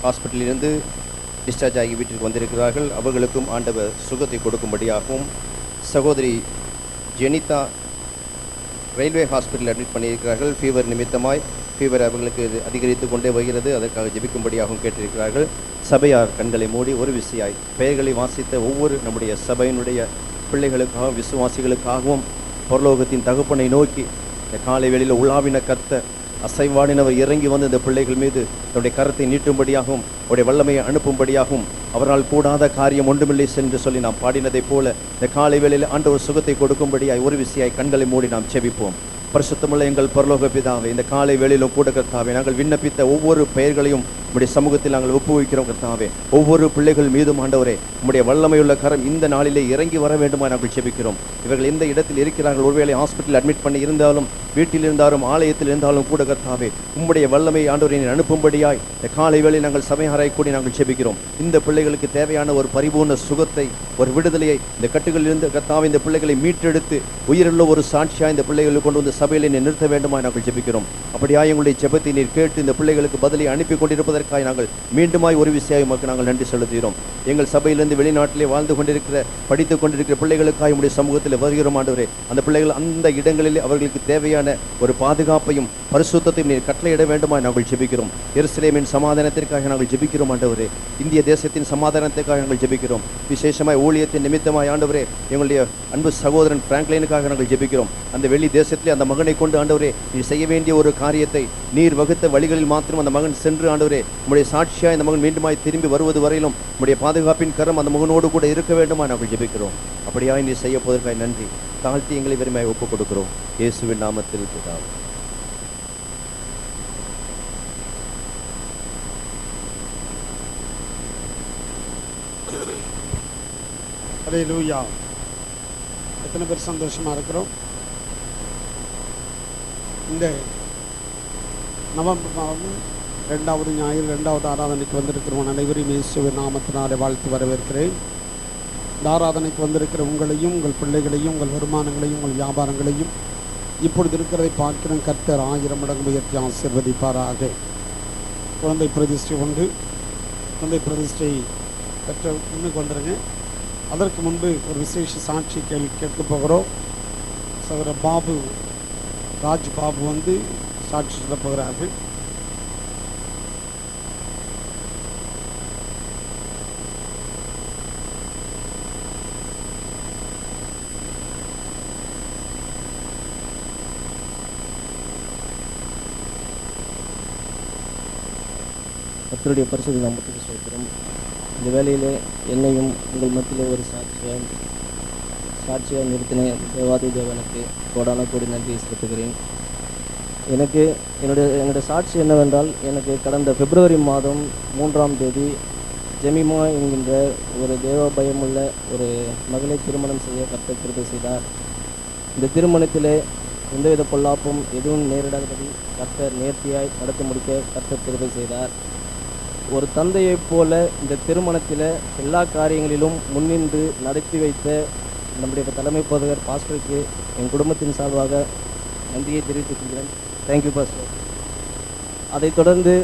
D: ஹாஸ்பிட்டலிலிருந்து டிஸ்சார்ஜ் ஆகி வீட்டிற்கு வந்திருக்கிறார்கள். அவர்களுக்கும் ஆண்டவர் சுகத்தை கொடுக்கும்படியாகவும், சகோதரி ஜெனிதா ரயில்வே ஹாஸ்பிட்டலில் அட்மிட் பண்ணியிருக்கிறார்கள். ஃபீவர் நிமித்தமாய் ஃபீவர் அவர்களுக்கு அதிகரித்து கொண்டே வருகிறது, அதற்காக ஜெபிக்கும்படியாகவும் கேட்டிருக்கிறார்கள். சபையார் கண்களை மூடி ஒரு விசையாய் பெயர்களை வாசித்த ஒவ்வொரு நம்முடைய சபையினுடைய பிள்ளைகளுக்காகவும் விசுவாசிகளுக்காகவும் பரலோகத்தின் தகப்பனை நோக்கி இந்த காலை வேளையில் உலாவின கர்த்தர் அசைவாடினவர் இறங்கி வந்து இந்த பிள்ளைகள் மீது தன்னுடைய கரத்தை நீட்டும்படியாகவும் அவருடைய வல்லமையை அனுப்பும்படியாகவும் அவரால் கூடாத காரியம் ஒன்றுமில்லை என்று சொல்லி நாம் பாடினதைப் போல இந்த காலை வேளையில் ஆண்டவர் சுகத்தை கொடுக்கும்படியாய் ஒரு விசையாய் கண்களை மூடி நாம் செபிப்போம். பரிசுத்தமுள்ள எங்கள் பரலோக பிதாவே, இந்த காலை வேளையிலும் கூட கர்த்தாவே நாங்கள் விண்ணப்பித்த ஒவ்வொரு பெயர்களையும் உம்முடைய சமூகத்தில் நாங்கள் ஒப்புவிக்கிறோம் கர்த்தாவே. ஒவ்வொரு பிள்ளைகள் மீதும் ஆண்டவரே உம்முடைய வல்லமையுள்ள கரம் இந்த நாளிலே இறங்கி வர வேண்டுமா நாங்கள் ஜெபிக்கிறோம். இவர்கள் எந்த இடத்தில் இருக்கிறார்கள், ஒருவேளை ஹாஸ்பிட்டல் அட்மிட் பண்ணி இருந்தாலும், வீட்டில் இருந்தாலும், ஆலயத்தில் இருந்தாலும் கூட கர்த்தாவே உம்முடைய வல்லமை ஆண்டவரை அனுப்பும்படியாய் இந்த காலை வேளையில் நாங்கள் சபையாராய் கூடி நாங்கள் ஜெபிக்கிறோம். இந்த பிள்ளைகளுக்கு தேவையான ஒரு பரிபூர்ண சுகத்தை, ஒரு விடுதலையை, இந்த கட்டுகளிலிருந்து கர்த்தாவே இந்த பிள்ளைகளை மீட்டெடுத்து உயிருள்ள ஒரு சாட்சியாக இந்த பிள்ளைகளை கொண்டு வந்து சபையில் நிறுத்த வேண்டுமா நாங்கள் ஜெபிக்கிறோம். அப்படியாய் எங்களுடைய ஜெபத்தை நீர் கேட்டு இந்த பிள்ளைகளுக்கு பதிலை அனுப்பி கொண்டிருப்பதற்காக நாங்கள் மீண்டுமாய் ஒரு விஷயம் மக்கள் நாங்கள் நன்றி செலுத்துகிறோம். எங்கள் சபையிலிருந்து வெளிநாட்டிலே வாழ்ந்து கொண்டிருக்கிற, படித்துக் கொண்டிருக்கிற பிள்ளைகளுக்காக உங்களுடைய சமூகத்தில் வருகிறோம் ஆண்டவரே. அந்த பிள்ளைகள் அந்த இடங்களிலே அவர்களுக்கு தேவையான ஒரு பாதுகாப்பையும் பரிசுத்தத்தையும் நீர் கட்டளையிட வேண்டுமா நாங்கள் ஜெபிக்கிறோம். எருசலேமின் சமாதானத்திற்காக நாங்கள் ஜெபிக்கிறோம் ஆண்டவரே. இந்திய தேசத்தின் சமாதானத்திற்காக நாங்கள் ஜெபிக்கிறோம். விசேஷமாய் ஊழியத்தின் நிமித்தமாய் ஆண்டவரே எங்களுடைய அன்பு சகோதரன் பிராங்க்லைனுக்காக நாங்கள் ஜெபிக்கிறோம். அந்த வெளி தேசத்திலே அந்த மகனை கொண்டு ஆண்டவரே நீர் செய்ய வேண்டிய ஒரு காரியத்தை நீர் வகுத்த வழிகளில் மாத்திரம் அந்த மகன் சென்று ஆண்டவரே உம்முடைய சாட்சியாய் அந்த மகன் மீண்டுமாய் திரும்பி வருவது வரையிலும் உம்முடைய பாதுகாப்பின் கரம் அந்த மகனோடு கூட இருக்க வேண்டுமா நாங்கள் ஜெபிக்கிறோம். அப்படியாய் நீர் செய்ய போவதற்காக நன்றி. தாழ்த்தி எங்களை வெறுமையாய் ஒப்புக் கொடுக்கிறோம். இயேசுவின் நாமத்தில் பிதாவே.
B: அல்லேலூயா. எத்தனை பேர் சந்தோஷமாக இருக்கிறோம்? இந்த நவம்பர் மாதம் 2வது ஞாயிறு 2வது ஆராதனைக்கு வந்திருக்கிறவன் அனைவரையும் இயேசுவின் நாமத்தினாலே வாழ்த்து வரவேற்கிறேன். இந்த ஆராதனைக்கு வந்திருக்கிற உங்களையும் உங்கள் பிள்ளைகளையும் உங்கள் வருமானங்களையும் உங்கள் வியாபாரங்களையும் இப்பொழுது இருக்கிறதை பார்க்கிற கர்த்தர் 1000 மடங்கு உயர்த்தி ஆசீர்வதிப்பாராக. குழந்தை பிரதிஷ்டை உண்டு. குழந்தை பிரதிஷ்டை பெற்ற முன்னுக்கு வந்துடுங்க. அதற்கு முன்பு ஒரு விசேஷ சாட்சி கேட்க போகிறோம். சகோதரர் பாபு, ராஜ் பாபு வந்து சாட்சி சொல்ல போகிறார்கள்.
E: கர்த்தருடைய பரிசுத்த நாமத்துக்கு ஸ்தோத்திரம். இந்த வேளையிலே என்னையும் உங்கள் மத்தியிலே ஒரு சாட்சியாக நிறுத்தின தேவாதி தேவனுக்கு கோடான கோடி நன்றியை செலுத்துகிறேன். என்னுடைய சாட்சி என்னவென்றால், எனக்கு கடந்த பிப்ரவரி மாதம் 3ஆம் தேதி ஜெமிமா என்கின்ற ஒரு தேவ பயமுள்ள ஒரு மகளை திருமணம் செய்ய கர்த்தர் கிருபை செய்தார். இந்த திருமணத்திலே எந்தவித பொல்லாப்பும் எதுவும் நேரிடாதபடி கர்த்தர் நேர்த்தியாய் நடத்தி முடிக்க கர்த்தர் கிருபை செய்தார். ஒரு தந்தையைப் போல இந்த திருமணத்தில் எல்லா காரியங்களிலும் முன்னின்று நடத்தி வைத்த நம்முடைய தலைமை போதகர் பாஸ்டருக்கு என் குடும்பத்தின் சார்பாக நன்றியை தெரிவித்துக் கொள்கிறேன். Thank you pastor. அதைத் தொடர்ந்து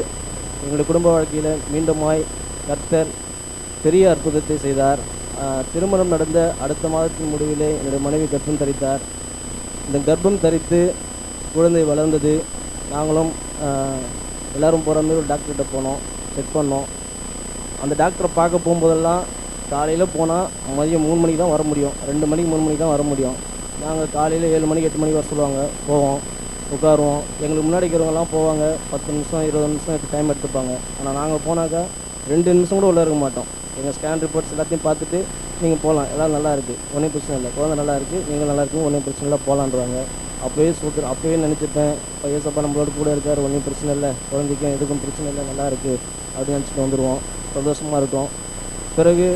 E: எங்களுடைய குடும்ப வாழ்க்கையில் மீண்டுமாய் கர்த்தர் பெரிய அற்புதத்தை செய்தார். திருமணம் நடந்த அடுத்த மாதத்தின் முடிவிலே என்னுடைய மனைவி கர்ப்பம் தரித்தார். இந்த கர்ப்பம் தரித்து குழந்தை வளர்ந்தது. நாங்களும் எல்லோரும் போகிற மாதிரி ஒரு டாக்டர்கிட்ட போனோம், செக் பண்ணோம். அந்த டாக்டரை பார்க்க போகும்போதெல்லாம் காலையில் போனால் மதியம் 3 மணிக்கு தான் வர முடியும், 2 மணிக்கு 3 மணிக்கு தான் வர முடியும். நாங்கள் காலையில் 7 மணிக்கு 8 மணிக்கு வர சொல்லுவாங்க. போவோம், உட்காருவோம். எங்களுக்கு முன்னாடி இருக்கிறவங்கலாம் போவாங்க, 10 நிமிஷம் 20 நிமிஷம் டைம் எடுத்துப்பாங்க. ஆனால் நாங்கள் போனாக்கா 2 நிமிஷம் கூட உள்ளே இருக்க மாட்டோம். எங்கள் ஸ்கேன் ரிப்போர்ட்ஸ் எல்லாத்தையும் பார்த்துட்டு நீங்கள் போகலாம், எல்லாம் நல்லா இருக்குது, ஒன்றும் பிரச்சனை இல்லை, குழந்தை நல்லா இருக்குது, நீங்கள் நல்லா இருக்குது, ஒன்றும் பிரச்சனை இல்லை, போகலான்றாங்க. அப்போவே நினச்சிப்பேன், இப்போ ஏசப்பா நம்மளோட கூட இருக்கார், ஒன்றும் பிரச்சனை இல்லை, குழந்தைக்கும் எதுக்கும் பிரச்சனை இல்லை, நல்லா இருக்குது அப்படின்னு நினச்சிட்டு வந்துடுவோம். சந்தோஷமாக இருக்கும். பிறகு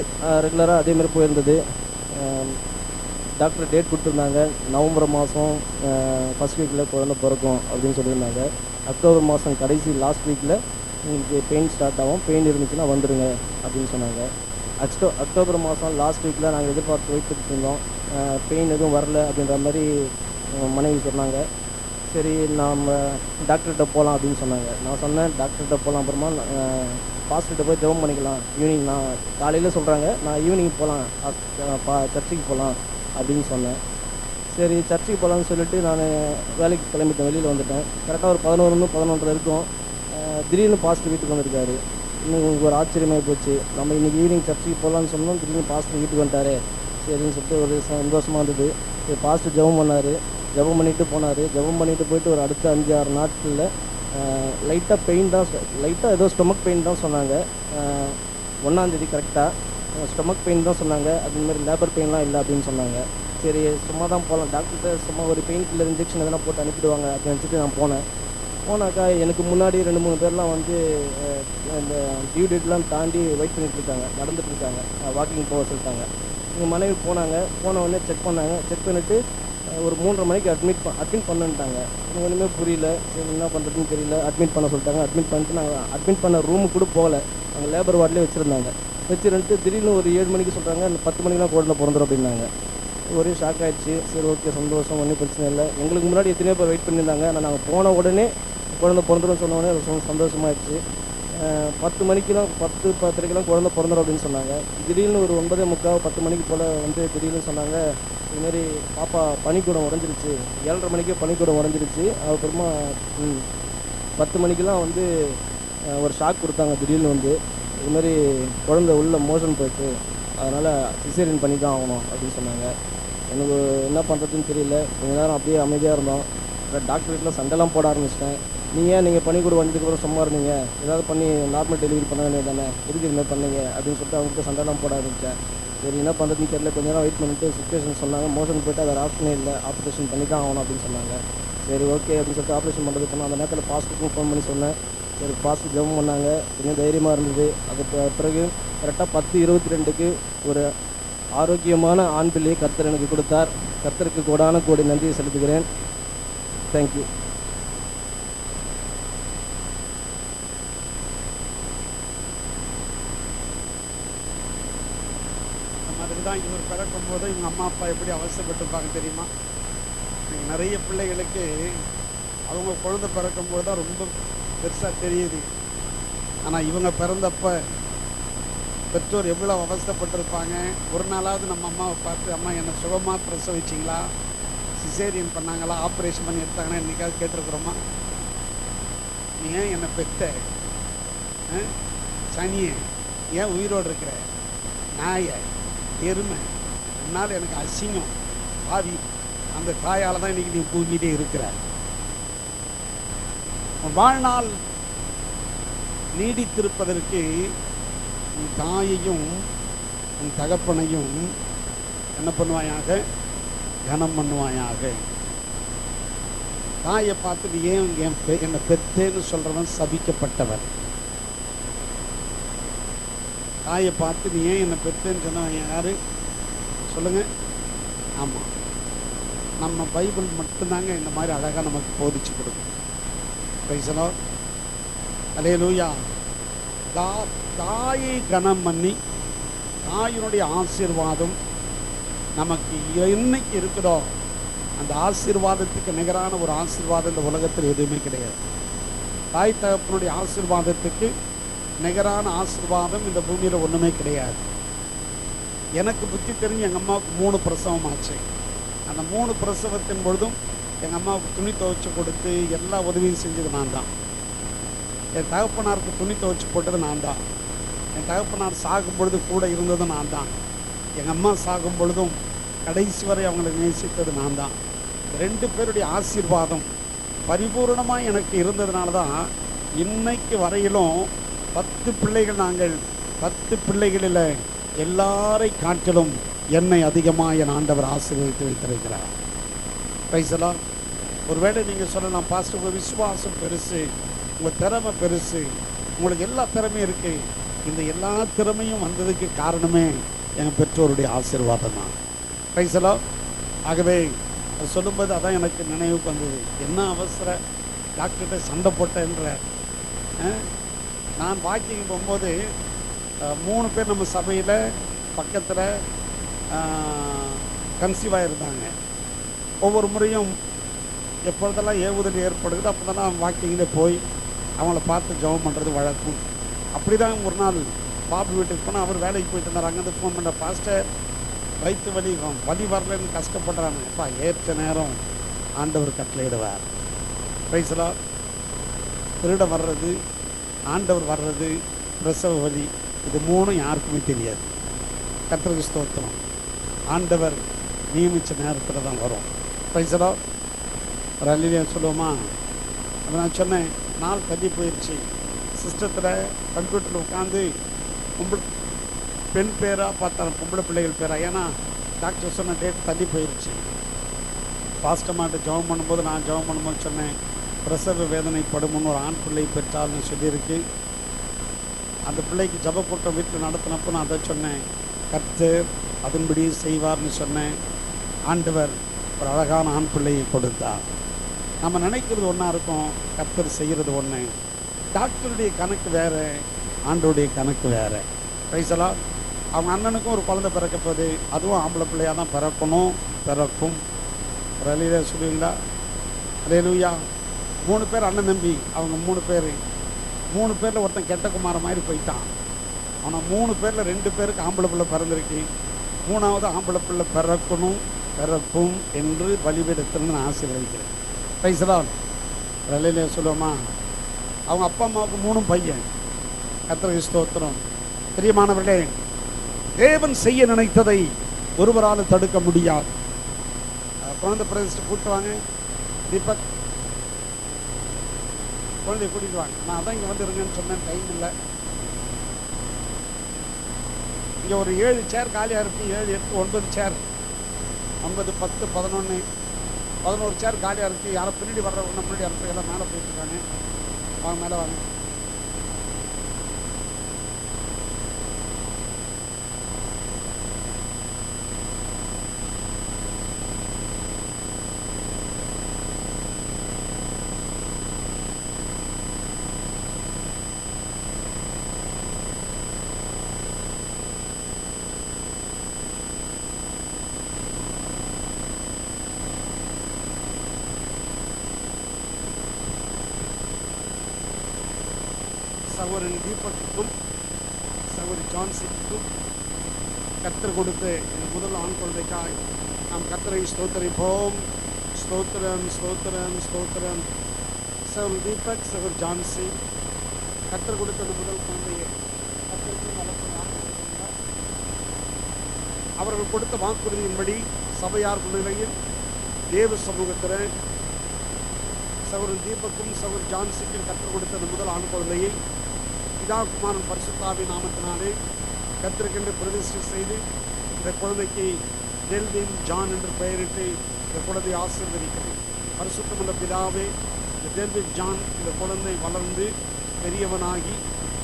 E: ரெகுலராக அதேமாதிரி போயிருந்தது. டாக்டர் டேட் கொடுத்துருந்தாங்க, நவம்பர் மாதம் ஃபஸ்ட் வீக்கில் குழந்தை பிறக்கும் அப்படின்னு சொல்லியிருந்தாங்க. அக்டோபர் மாதம் கடைசி லாஸ்ட் வீக்கில் உங்களுக்கு பெயின் ஸ்டார்ட் ஆகும், பெயின் இருந்துச்சுன்னா வந்துடுங்க அப்படின்னு சொன்னாங்க. அக்டோபர் மாதம் லாஸ்ட் வீக்கில் நாங்கள் எதிர்பார்த்து வைத்துட்டு இருந்தோம். பெயின் எதுவும் வரல அப்படின்ற மாதிரி மனைவி சொன்னாங்க. சரி, நாம் டாக்டர்கிட்ட போகலாம் அப்படின்னு சொன்னாங்க. நான் சொன்னேன், டாக்டர்கிட்ட போகலாம், அப்புறமா பாஸ்டர்கிட்ட போய் ஜெபம் பண்ணிக்கலாம். ஈவினிங் நான் காலையில் சொல்கிறாங்க, நான் ஈவினிங் போகலாம், சர்ச்சுக்கு போகலாம் அப்படின்னு சொன்னேன். சரி, சர்ச்சுக்கு போகலான்னு சொல்லிட்டு நான் வேலைக்கு கிளம்பிட்டேன், வெளியில் வந்துட்டேன். கரெக்டாக ஒரு 11:11 இருக்கும். திடீர்னு பாஸ்டர் வீட்டுக்கு வந்திருக்காரு. இன்னும் உங்களுக்கு ஒரு ஆச்சரியமாக போச்சு, நம்ம இன்றைக்கி ஈவினிங் சர்ச்சுக்கு போகலான்னு சொன்னோம், திடீர்னு பாஸ்டர் வீட்டுக்கு வந்துட்டாரு. சரின்னு சொல்லிட்டு ஒரு சந்தோஷமாக இருந்தது. சரி, பாஸ்டர் ஜெபம் பண்ணார், ஜெபம் பண்ணிவிட்டு போனார். ஜெபம் பண்ணிவிட்டு போயிட்டு ஒரு அடுத்த 5-6 நாட்களில் லைட்டாக பெயின் தான், லைட்டாக ஏதோ ஸ்டொமக் பெயின் தான் சொன்னாங்க. 1ஆம் தேதி கரெக்டாக ஸ்டொமக் பெயின் தான் சொன்னாங்க. அதுமாதிரி லேபர் பெயின்லாம் இல்லை அப்படின்னு சொன்னாங்க. சரி, சும்மா தான் போகலாம், டாக்டர்கிட்ட சும்மா ஒரு பெயின் கில்லர் இன்ஜெக்ஷன் எதனா போட்டு அனுப்பிடுவாங்க அப்படின்னு நினச்சிட்டு நான் போனாக்கா எனக்கு முன்னாடி 2-3 பேர்லாம் வந்து இந்த டியூ டேட்லாம் தாண்டி வெயிட் பண்ணிட்டுருக்காங்க, நடந்துட்டுருக்காங்க, வாக்கிங் போக சொல்லிட்டாங்க. எங்கள் மனைவி போனாங்க. போன உடனே செக் பண்ணாங்க. செக் பண்ணிவிட்டு ஒரு 3:30 மணிக்கு அட்மிட் பண்ணுன்ட்டாங்க. எனக்கு ஒன்றுமே புரியல. சரி, என்ன பண்ணுறதுன்னு தெரியல. அட்மிட் பண்ண சொல்லிட்டாங்க. அட்மிட் பண்ணிட்டு நாங்கள் அட்மிட் பண்ண ரூமுக்கு கூட போகலை, நாங்கள் லேபர் வார்டிலே வச்சுருந்தாங்க. வச்சுருந்துட்டு திடீர்னு ஒரு 7 மணிக்கு சொல்கிறாங்க, 10 மணிக்கெலாம் குழந்தை பிறந்துடும் அப்படின்னாங்க. ஒரே ஷாக் ஆகிடுச்சு. சரி, ஓகே, சந்தோஷம், ஒன்றும் பிரச்சனை இல்லை. எங்களுக்கு முன்னாடி எத்தனையோ பேர் வெயிட் பண்ணியிருந்தாங்க. ஆனால் நாங்கள் போன உடனே குழந்தை பிறந்துடும் சொன்ன உடனே சந்தோஷமாகிடுச்சு. 10 மணிக்கெலாம் 10:10:30 குழந்தை பிறந்துடும் அப்படின்னு சொன்னாங்க. திடீர்னு ஒரு 9:45 10 மணிக்கு போல் வந்து திடீர்னு சொன்னாங்க, இதுமாரி பாப்பா பனிக்கூடம் உடஞ்சிருச்சு, 7:30 மணிக்கே பனிக்கூடம் உடஞ்சிருச்சு. அதுக்கப்புறமா 10 மணிக்கெலாம் வந்து ஒரு ஷாக் கொடுத்தாங்க. திடீர்னு வந்து இதுமாரி குழந்தை உள்ள மோஷன் போயிட்டு, அதனால் சிசேரியன் பண்ணி தான் ஆகணும் அப்படின்னு சொன்னாங்க. எனக்கு என்ன பண்ணுறதுன்னு தெரியல. கொஞ்ச நேரம் அப்படியே அமைதியாக இருந்தோம். டாக்டர் வீட்டில் சண்டைலாம் போட ஆரம்பிச்சிட்டேன். நீங்கள் பனிக்கூட வந்ததுக்கப்புறம் சும்மா இருந்தீங்க, ஏதாவது பண்ணி நார்மல் டெலிவரி பண்ண வேண்டியது தானே, எதுக்கு இதுமாதிரி பண்ணீங்க அப்படின்னு சொல்லிட்டு அவங்ககிட்ட சண்டைலாம் போட ஆரம்பித்தேன். சரி, என்ன பண்ணுறதுன்னு தெரியல. கொஞ்ச நேரம் வெயிட் பண்ணிட்டு சுச்சுவேஷன் சொன்னாங்க. மோஷன் போய்ட்டு வேறு ஆப்ஷனே இல்லை, ஆப்ரேஷன் பண்ணி தான் ஆகணும் அப்படின்னு சொன்னாங்க. சரி, ஓகே அப்படின்னு சொல்லிட்டு ஆப்ரேஷன் பண்ணுறது போனோம். அந்த நேரத்தில் பாஸ்டருக்கும் ஃபோன் பண்ணி சொன்னேன். சரி, பாஸ்டர் ஜெபம் பண்ணாங்க, கொஞ்சம் தைரியமாக இருந்தது. அதுக்கு பிறகு கரெக்டாக 10:22க்கு ஒரு ஆரோக்கியமான ஆண் பிள்ளையை கர்த்தர் எனக்கு கொடுத்தார். கர்த்தருக்கு கோடான கோடி நன்றியை செலுத்துகிறேன். தேங்க்யூ.
B: அதுக்கு தான் இவர் பிறக்கும் போது இவங்க அம்மா அப்பா எப்படி அவசரப்பட்டிருப்பாங்க தெரியுமா? நிறைய பிள்ளைகளுக்கு அவங்க குழந்தை பிறக்கும்போது தான் ரொம்ப பெருசாக தெரியுது. ஆனால் இவங்க பிறந்தப்ப பெற்றோர் எவ்வளோ அவசரப்பட்டிருப்பாங்க. ஒரு நாளாவது நம்ம அம்மாவை பார்த்து, அம்மா என்னை சுகமாக பிரசவிச்சிங்களா, சிசேரியன் பண்ணாங்களா, ஆப்ரேஷன் பண்ணி எடுத்தாங்கன்னா என்றைக்காவது கேட்டிருக்கிறோமா? நீ ஏன் என்னை பெத்த சனியை, ஏன் உயிரோடு இருக்கிற நாயை, எருமை, என்னால் எனக்கு அசிங்கம் ஆவி, அந்த தாயால் தான் இன்னைக்கு நீ தூங்கிட்டே இருக்கிற. வாழ்நாள் நீடித்திருப்பதற்கு உன் தாயையும் உன் தகப்பனையும் என்ன பண்ணுவாயாக? கனம் பண்ணுவாயாக. தாயை பார்த்து நீ ஏன் என்னை பெத்தேன்னு சொல்றவன் சபிக்கப்பட்டவன். தாயை பார்த்து நீ ஏன் என்னை பெத்தேன்னு சொன்னவன் யாரு சொல்லுங்க? ஆமா, நம்ம பைபிள் மட்டும்தாங்க இந்த மாதிரி அழகா நமக்கு போதிச்சு கொடுக்கும். Praise the Lord. அல்லேலூயா. தாயை கனம் பண்ணி தாயினுடைய ஆசீர்வாதம் நமக்கு என்னைக்கு இருக்குதோ அந்த ஆசீர்வாதத்துக்கு நிகரான ஒரு ஆசீர்வாதம் இந்த உலகத்தில் எதுவுமே கிடையாது. தாய் தகப்பனுடைய ஆசீர்வாதத்துக்கு நிகரான ஆசீர்வாதம் இந்த பூமியில் ஒன்றுமே கிடையாது. எனக்கு புத்தி தெரிஞ்சு எங்கள் அம்மாவுக்கு 3 பிரசவம் ஆச்சு. அந்த 3 பிரசவத்தின் பொழுதும் எங்கள் அம்மாவுக்கு துணி துவைச்சி கொடுத்து எல்லா உதவியும் செஞ்சது நான் தான். என் தகப்பனாருக்கு துணி துவைச்சி போட்டது நான் தான். என் தகப்பனார் சாகும் பொழுது கூட இருந்தது நான் தான். எங்கள் அம்மா சாகும் பொழுதும் கடைசி வரை அவங்களை நேசித்தது நான் தான். 2 பேருடைய ஆசீர்வாதம் பரிபூர்ணமாக எனக்கு இருந்ததுனால தான் இன்னைக்கு வரையிலும் 10 பிள்ளைகள். நாங்கள் 10 பிள்ளைகளில் எல்லாரை காட்டிலும் என்னை அதிகமாக என் ஆண்டவர் ஆசீர்வதித்து வைத்திருக்கிறார். Price the Lord. ஒருவேளை நீங்கள் சொல்லலாம், பாஸ்டர் உங்கள் விசுவாசம் பெருசு, உங்கள் திறமை பெருசு, உங்களுக்கு எல்லா திறமையும் இருக்குது. இந்த எல்லா திறமையும் வந்ததுக்கு காரணமே எங்கள் பெற்றோருடைய ஆசீர்வாதம் தான். Price the Lord. ஆகவே அது சொல்லும்போது அதான் எனக்கு நினைவுக்கு வந்தது. என்ன அவசர டாக்டர்கிட்ட சண்டை போட்டேன்ற. நான் வாக்கிங் போகும்போது 3 பேர் நம்ம சபையில் பக்கத்தில் கன்சீவாக இருந்தாங்க. ஒவ்வொரு முறையும் எப்பொழுதெல்லாம் ஏவுதல் ஏற்படுது அப்போ தான் நான் வாக்கிங்கில் போய் அவங்கள பார்த்து ஜெபம் பண்ணுறது வழக்கம். அப்படி தான் ஒரு நாள் பாபு வீட்டுக்கு போனால் அவர் வேலைக்கு போயிட்டு இருந்தார். அங்கேருந்து ஃபோன் பண்ண, பாஸ்டர் வயிற்று வலி வரலன்னு கஷ்டப்படுறாங்க. அப்பா ஏற்ற நேரம் ஆண்டவர் கட்டளையிடுவார். Praise the Lord. திருட வர்றது, ஆண்டவர் வர்றது, பிரசவ வலி, இது 3 யாருக்குமே தெரியாது. கர்த்தருக்கு ஸ்தோத்திரம். ஆண்டவர் நியமித்த நேரத்தில் தான் வரும். Price the Lord. ஒரு அல்லேலூயா சொல்லுவோமா? அப்போ நான் சொன்னேன், நாள் தள்ளி போயிடுச்சு. சிஸ்டத்தில் கம்ப்யூட்டரில் உட்காந்து பெண் பேராக பார்த்தாங்க, பொம்பளை பிள்ளைகள் பேராக. ஏன்னா டாக்டர் சொன்ன டேட் தள்ளி போயிடுச்சு. பாஸ்டமாட்ட ஜெபம் பண்ணும்போது நான் ஜெபம் பண்ணும்போது சொன்னேன், பிரசவ வேதனைப்படும்னு ஒரு ஆண் பிள்ளை பெற்றால்னு சொல்லியிருக்கு. அந்த பிள்ளைக்கு ஜெப கூட்டம் வீட்டில் நடத்தினப்போ நான் அதை சொன்னேன், கர்த்தர் அதன்படி செய்வார்னு சொன்னேன். ஆண்டவர் ஒரு அழகான ஆண் பிள்ளையை கொடுத்தார். நம்ம நினைக்கிறது ஒன்றா இருக்கும், கர்த்தர் செய்கிறது ஒன்று. டாக்டருடைய கணக்கு வேறு, ஆண்டருடைய கணக்கு வேறு. Price the Lord. அவங்க அண்ணனுக்கும் ஒரு குழந்தை பிறக்க போகுது, அதுவும் ஆம்பளை பிள்ளையாக தான் பிறக்கும். ஒரு அல்லேலூயா சொல்லுவீங்களா? அல்லேலூயா. 3 பேர் அண்ணன் தம்பி, அவங்க 3 பேரில் ஒருத்தன் கெட்ட குமார மாதிரி போயிட்டான். ஆனால் 3 பேரில் 2 பேருக்கு ஆம்பளை பிள்ளை பிறந்திருக்கு. 3ஆவது ஆம்பளை பிள்ளை பிறக்கும் என்று பலிபீடத்திலிருந்து நான் ஆசீர்வதிக்கிறேன். Price the Lord. ஒரு அல்லேலூயா சொல்லுவோமா? அவங்க அப்பா அம்மாவுக்கு 3 பையன். கர்த்தருக்கு ஸ்தோத்திரம். பிரியமானவர்களே, தேவன் செய்ய நினைத்ததை ஒருவரால் தடுக்க முடியாது. குழந்தை பிரதிஷ்டை கூப்பிட்டு வாங்க. தீபக், குழந்தைய கூட்டிட்டு வாங்க. நான் அதான் இங்கே வந்து இருங்கன்னு சொன்னேன், டைம் இல்லை. இங்கே ஒரு 7 சேர் காலியாக இருக்குது. 7, 8, 9 சேர். 9, 10, 11, 11 சேர் காலியாக இருக்குது. யாரை பின்னாடி வர்றவங்க முன்னாடி அனுப்புறதெல்லாம் மேலே போயிட்டுருக்காங்க. வாங்க, மேலே வாங்க. சகோதரன் தீபக்குக்கும் சகோதரி ஜான்சிக்கும் கர்த்தர் கொடுத்த இந்த முதல் ஆண் குழந்தைக்காய் நாம் கர்த்தரை ஸ்தோத்தரிப்போம். ஸ்தோத்திரம் ஸ்தோத்திரம் ஸ்தோத்திரம். சகோதரன் தீபக், சகோதரி ஜான்சி, கர்த்தர் கொடுத்த இந்த முதல் குழந்தையை கர்த்தருக்கு வளர்த்து வாக்குறுதினார். அவர்கள் கொடுத்த வாக்குறுதியின்படி சபையார் முன்னிலையில் தேவ சமூகத்தில் சகோதரன் தீபக்கும் சகோதரி ஜான்சிக்கும் கர்த்தர் கொடுத்த இந்த முதல் ஆண் குழந்தையை பிதா குமாரன் பரிசுத்தாவின் நாமத்தினாலே கர்த்தருக்கென்று பிரதிஷ்டை செய்து இந்த குழந்தைக்கு டெல்வின் ஜான் என்று பெயரிட்டு இந்த குழந்தையை ஆசீர்வதிக்கிறேன். பரிசுத்தமுள்ள பிதாவே, இந்த டெல்வின் ஜான் இந்த குழந்தை வளர்ந்து பெரியவனாகி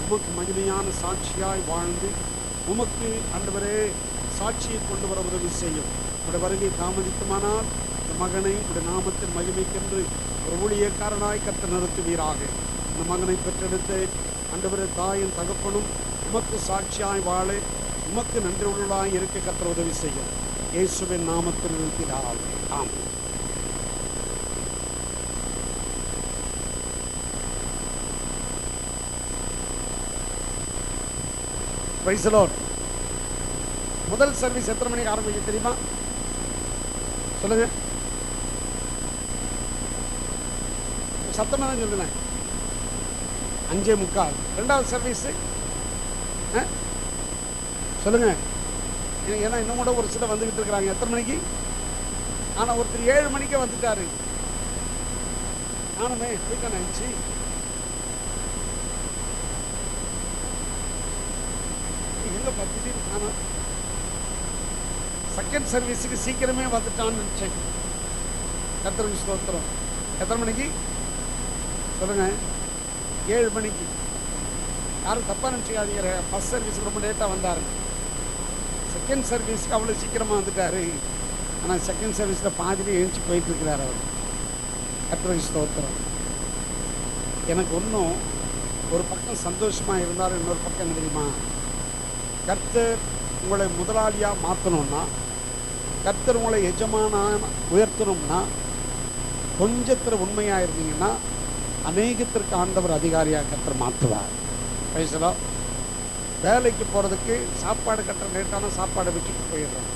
B: உமக்கு மகிமையான சாட்சியாய் வாழ்ந்து உமக்கு ஆண்டவரே சாட்சியை கொண்டு வர உதவி செய்யும். உடைய வருகை தாமதிக்குமானால் இந்த மகனை உடைய நாமத்தின் மகிமைக்கென்று ஒரு ஊழியக்காரனாய் கர்த்தர் நிறுத்துவீராக. இந்த மகனை பெற்றெடுத்து ஆண்டவரே தாயின் தகப்பனும் உமக்கு சாட்சியாய் வாழ உமக்கு நன்றி உள்ளாய் இருக்க கர்த்தர் உதவி செய்யும். இயேசுவின் நாமத்தில் நிறுத்தினார். ஆமென். Praise the Lord. முதல் சர்வீஸ் எத்தனை மணிக்கு ஆரம்பிக்கும் தெரியுமா? சொல்லுங்க. சத்தமாக தான் சொல்லுங்க. 5:45. ரெண்டாவது சர்வீஸு சொல்லுங்க. ஏன்னா இன்னும் கூட ஒரு சில வந்துக்கிட்டு இருக்கிறாங்க. எத்தனை மணிக்கு? ஆனால் ஒருத்தர் 7 மணிக்கே வந்துட்டாரு. நானுமே வீட்டான ஆயிடுச்சு. எங்கே பார்த்துட்டு ஆனால் செகண்ட் சர்வீஸுக்கு சீக்கிரமே வந்துட்டான்னு நினச்சேன். கர்த்தருக்கு ஸ்தோத்திரம். எத்தனை மணிக்கு சொல்லுங்க? 7 மணிக்கு. யாரும் தப்பாக நினச்சிக்காதீங்க. ஃபஸ்ட் சர்வீஸுக்கு ரொம்ப லேட்டாக வந்தார். செகண்ட் சர்வீஸுக்கு அவ்வளோ சீக்கிரமாக வந்துட்டார். ஆனால் செகண்ட் சர்வீஸில் பாதிலே எழுந்துச்சு போயிட்டுருக்கிறார் அவர். கர்த்தருக்கு ஸ்தோத்திரம். எனக்கு ஒன்றும் ஒரு பக்கம் சந்தோஷமாக இருந்தார், இன்னொரு பக்கம் என்ன தெரியுமா? கர்த்தர் உங்களை முதலாளியாக மாற்றணும்னா, கர்த்தர் உங்களை எஜமானாக உயர்த்தணும்னா, கொஞ்சத்தில் உண்மையாக இருந்தீங்கன்னா அநேகத்திற்கு ஆண்டவர் அதிகாரியாக கர்த்தர் மாற்றுவார். பேசலாம். வேலைக்கு போகிறதுக்கு சாப்பாடு கட்டுற லேட்டான சாப்பாடை விட்டுட்டு போயிடுறோம்.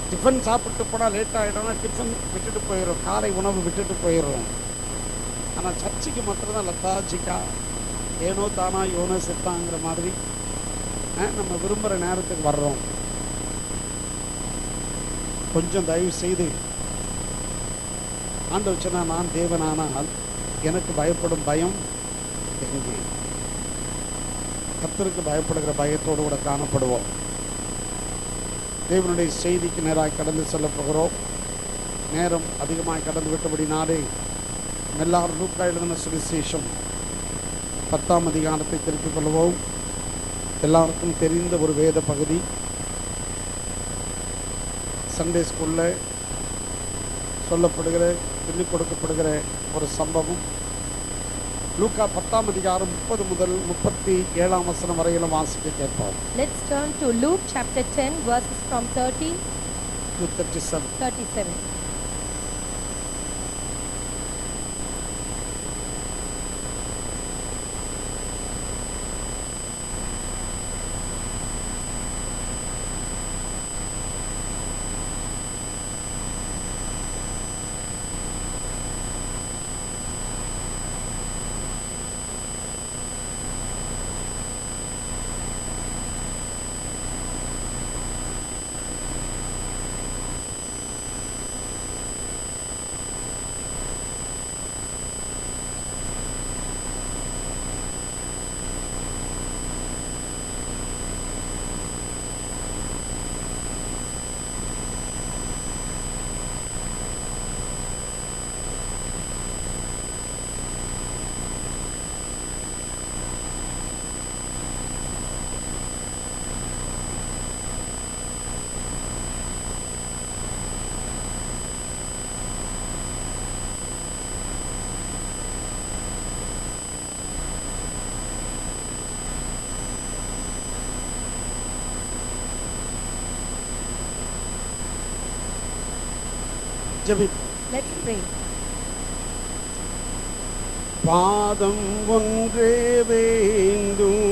B: டிஃபன் சாப்பிட்டு போனால் லேட் ஆகிட்டோம்னா டிஃபன் விட்டுட்டு போயிடும், காலை உணவு விட்டுட்டு போயிடுறோம். ஆனால் சர்ச்சுக்கு மாத்திரம்தான் லத்தாஜிக்கா ஏனோ தானா யோனோ செத்தாங்கிற மாதிரி நம்ம விரும்புகிற நேரத்துக்கு வர்றோம். கொஞ்சம் தயவு செய்து ஆண்டவர் சொன்னா, நான் தேவனானால் எனக்கு பயப்படும் பயம் எங்கே? கர்த்தருக்கு பயப்படுகிற பயத்தோடு கூட காணப்படுவோம். தேவனுடைய செய்திக்கு நேராக கடந்து செல்ல போகிறோம். நேரம் அதிகமாக கடந்து விட்டபடினாலே எல்லாரும் லூக்கா எழுதின சுவிசேஷம் 10ஆம் அதிகாரத்தை திருப்பிக் கொள்வோம். எல்லாருக்கும் தெரிந்த ஒரு வேத பகுதி. சண்டே ஸ்கூலில் சொல்லப்படுகிற சொல்லிக் கொடுக்கப்படுகிற ஒரு சம்பவம். லூக்கா 10ஆம் அதிகாரம் 30 முதல் 37ஆம் வசனம் வரையிலும் வாசிக்க கேட்போம்.
C: Let's turn to Luke chapter 10 verses from 30
B: to 37.
C: Let's pray.
B: பாதம் ஒன்றே வேண்டும்.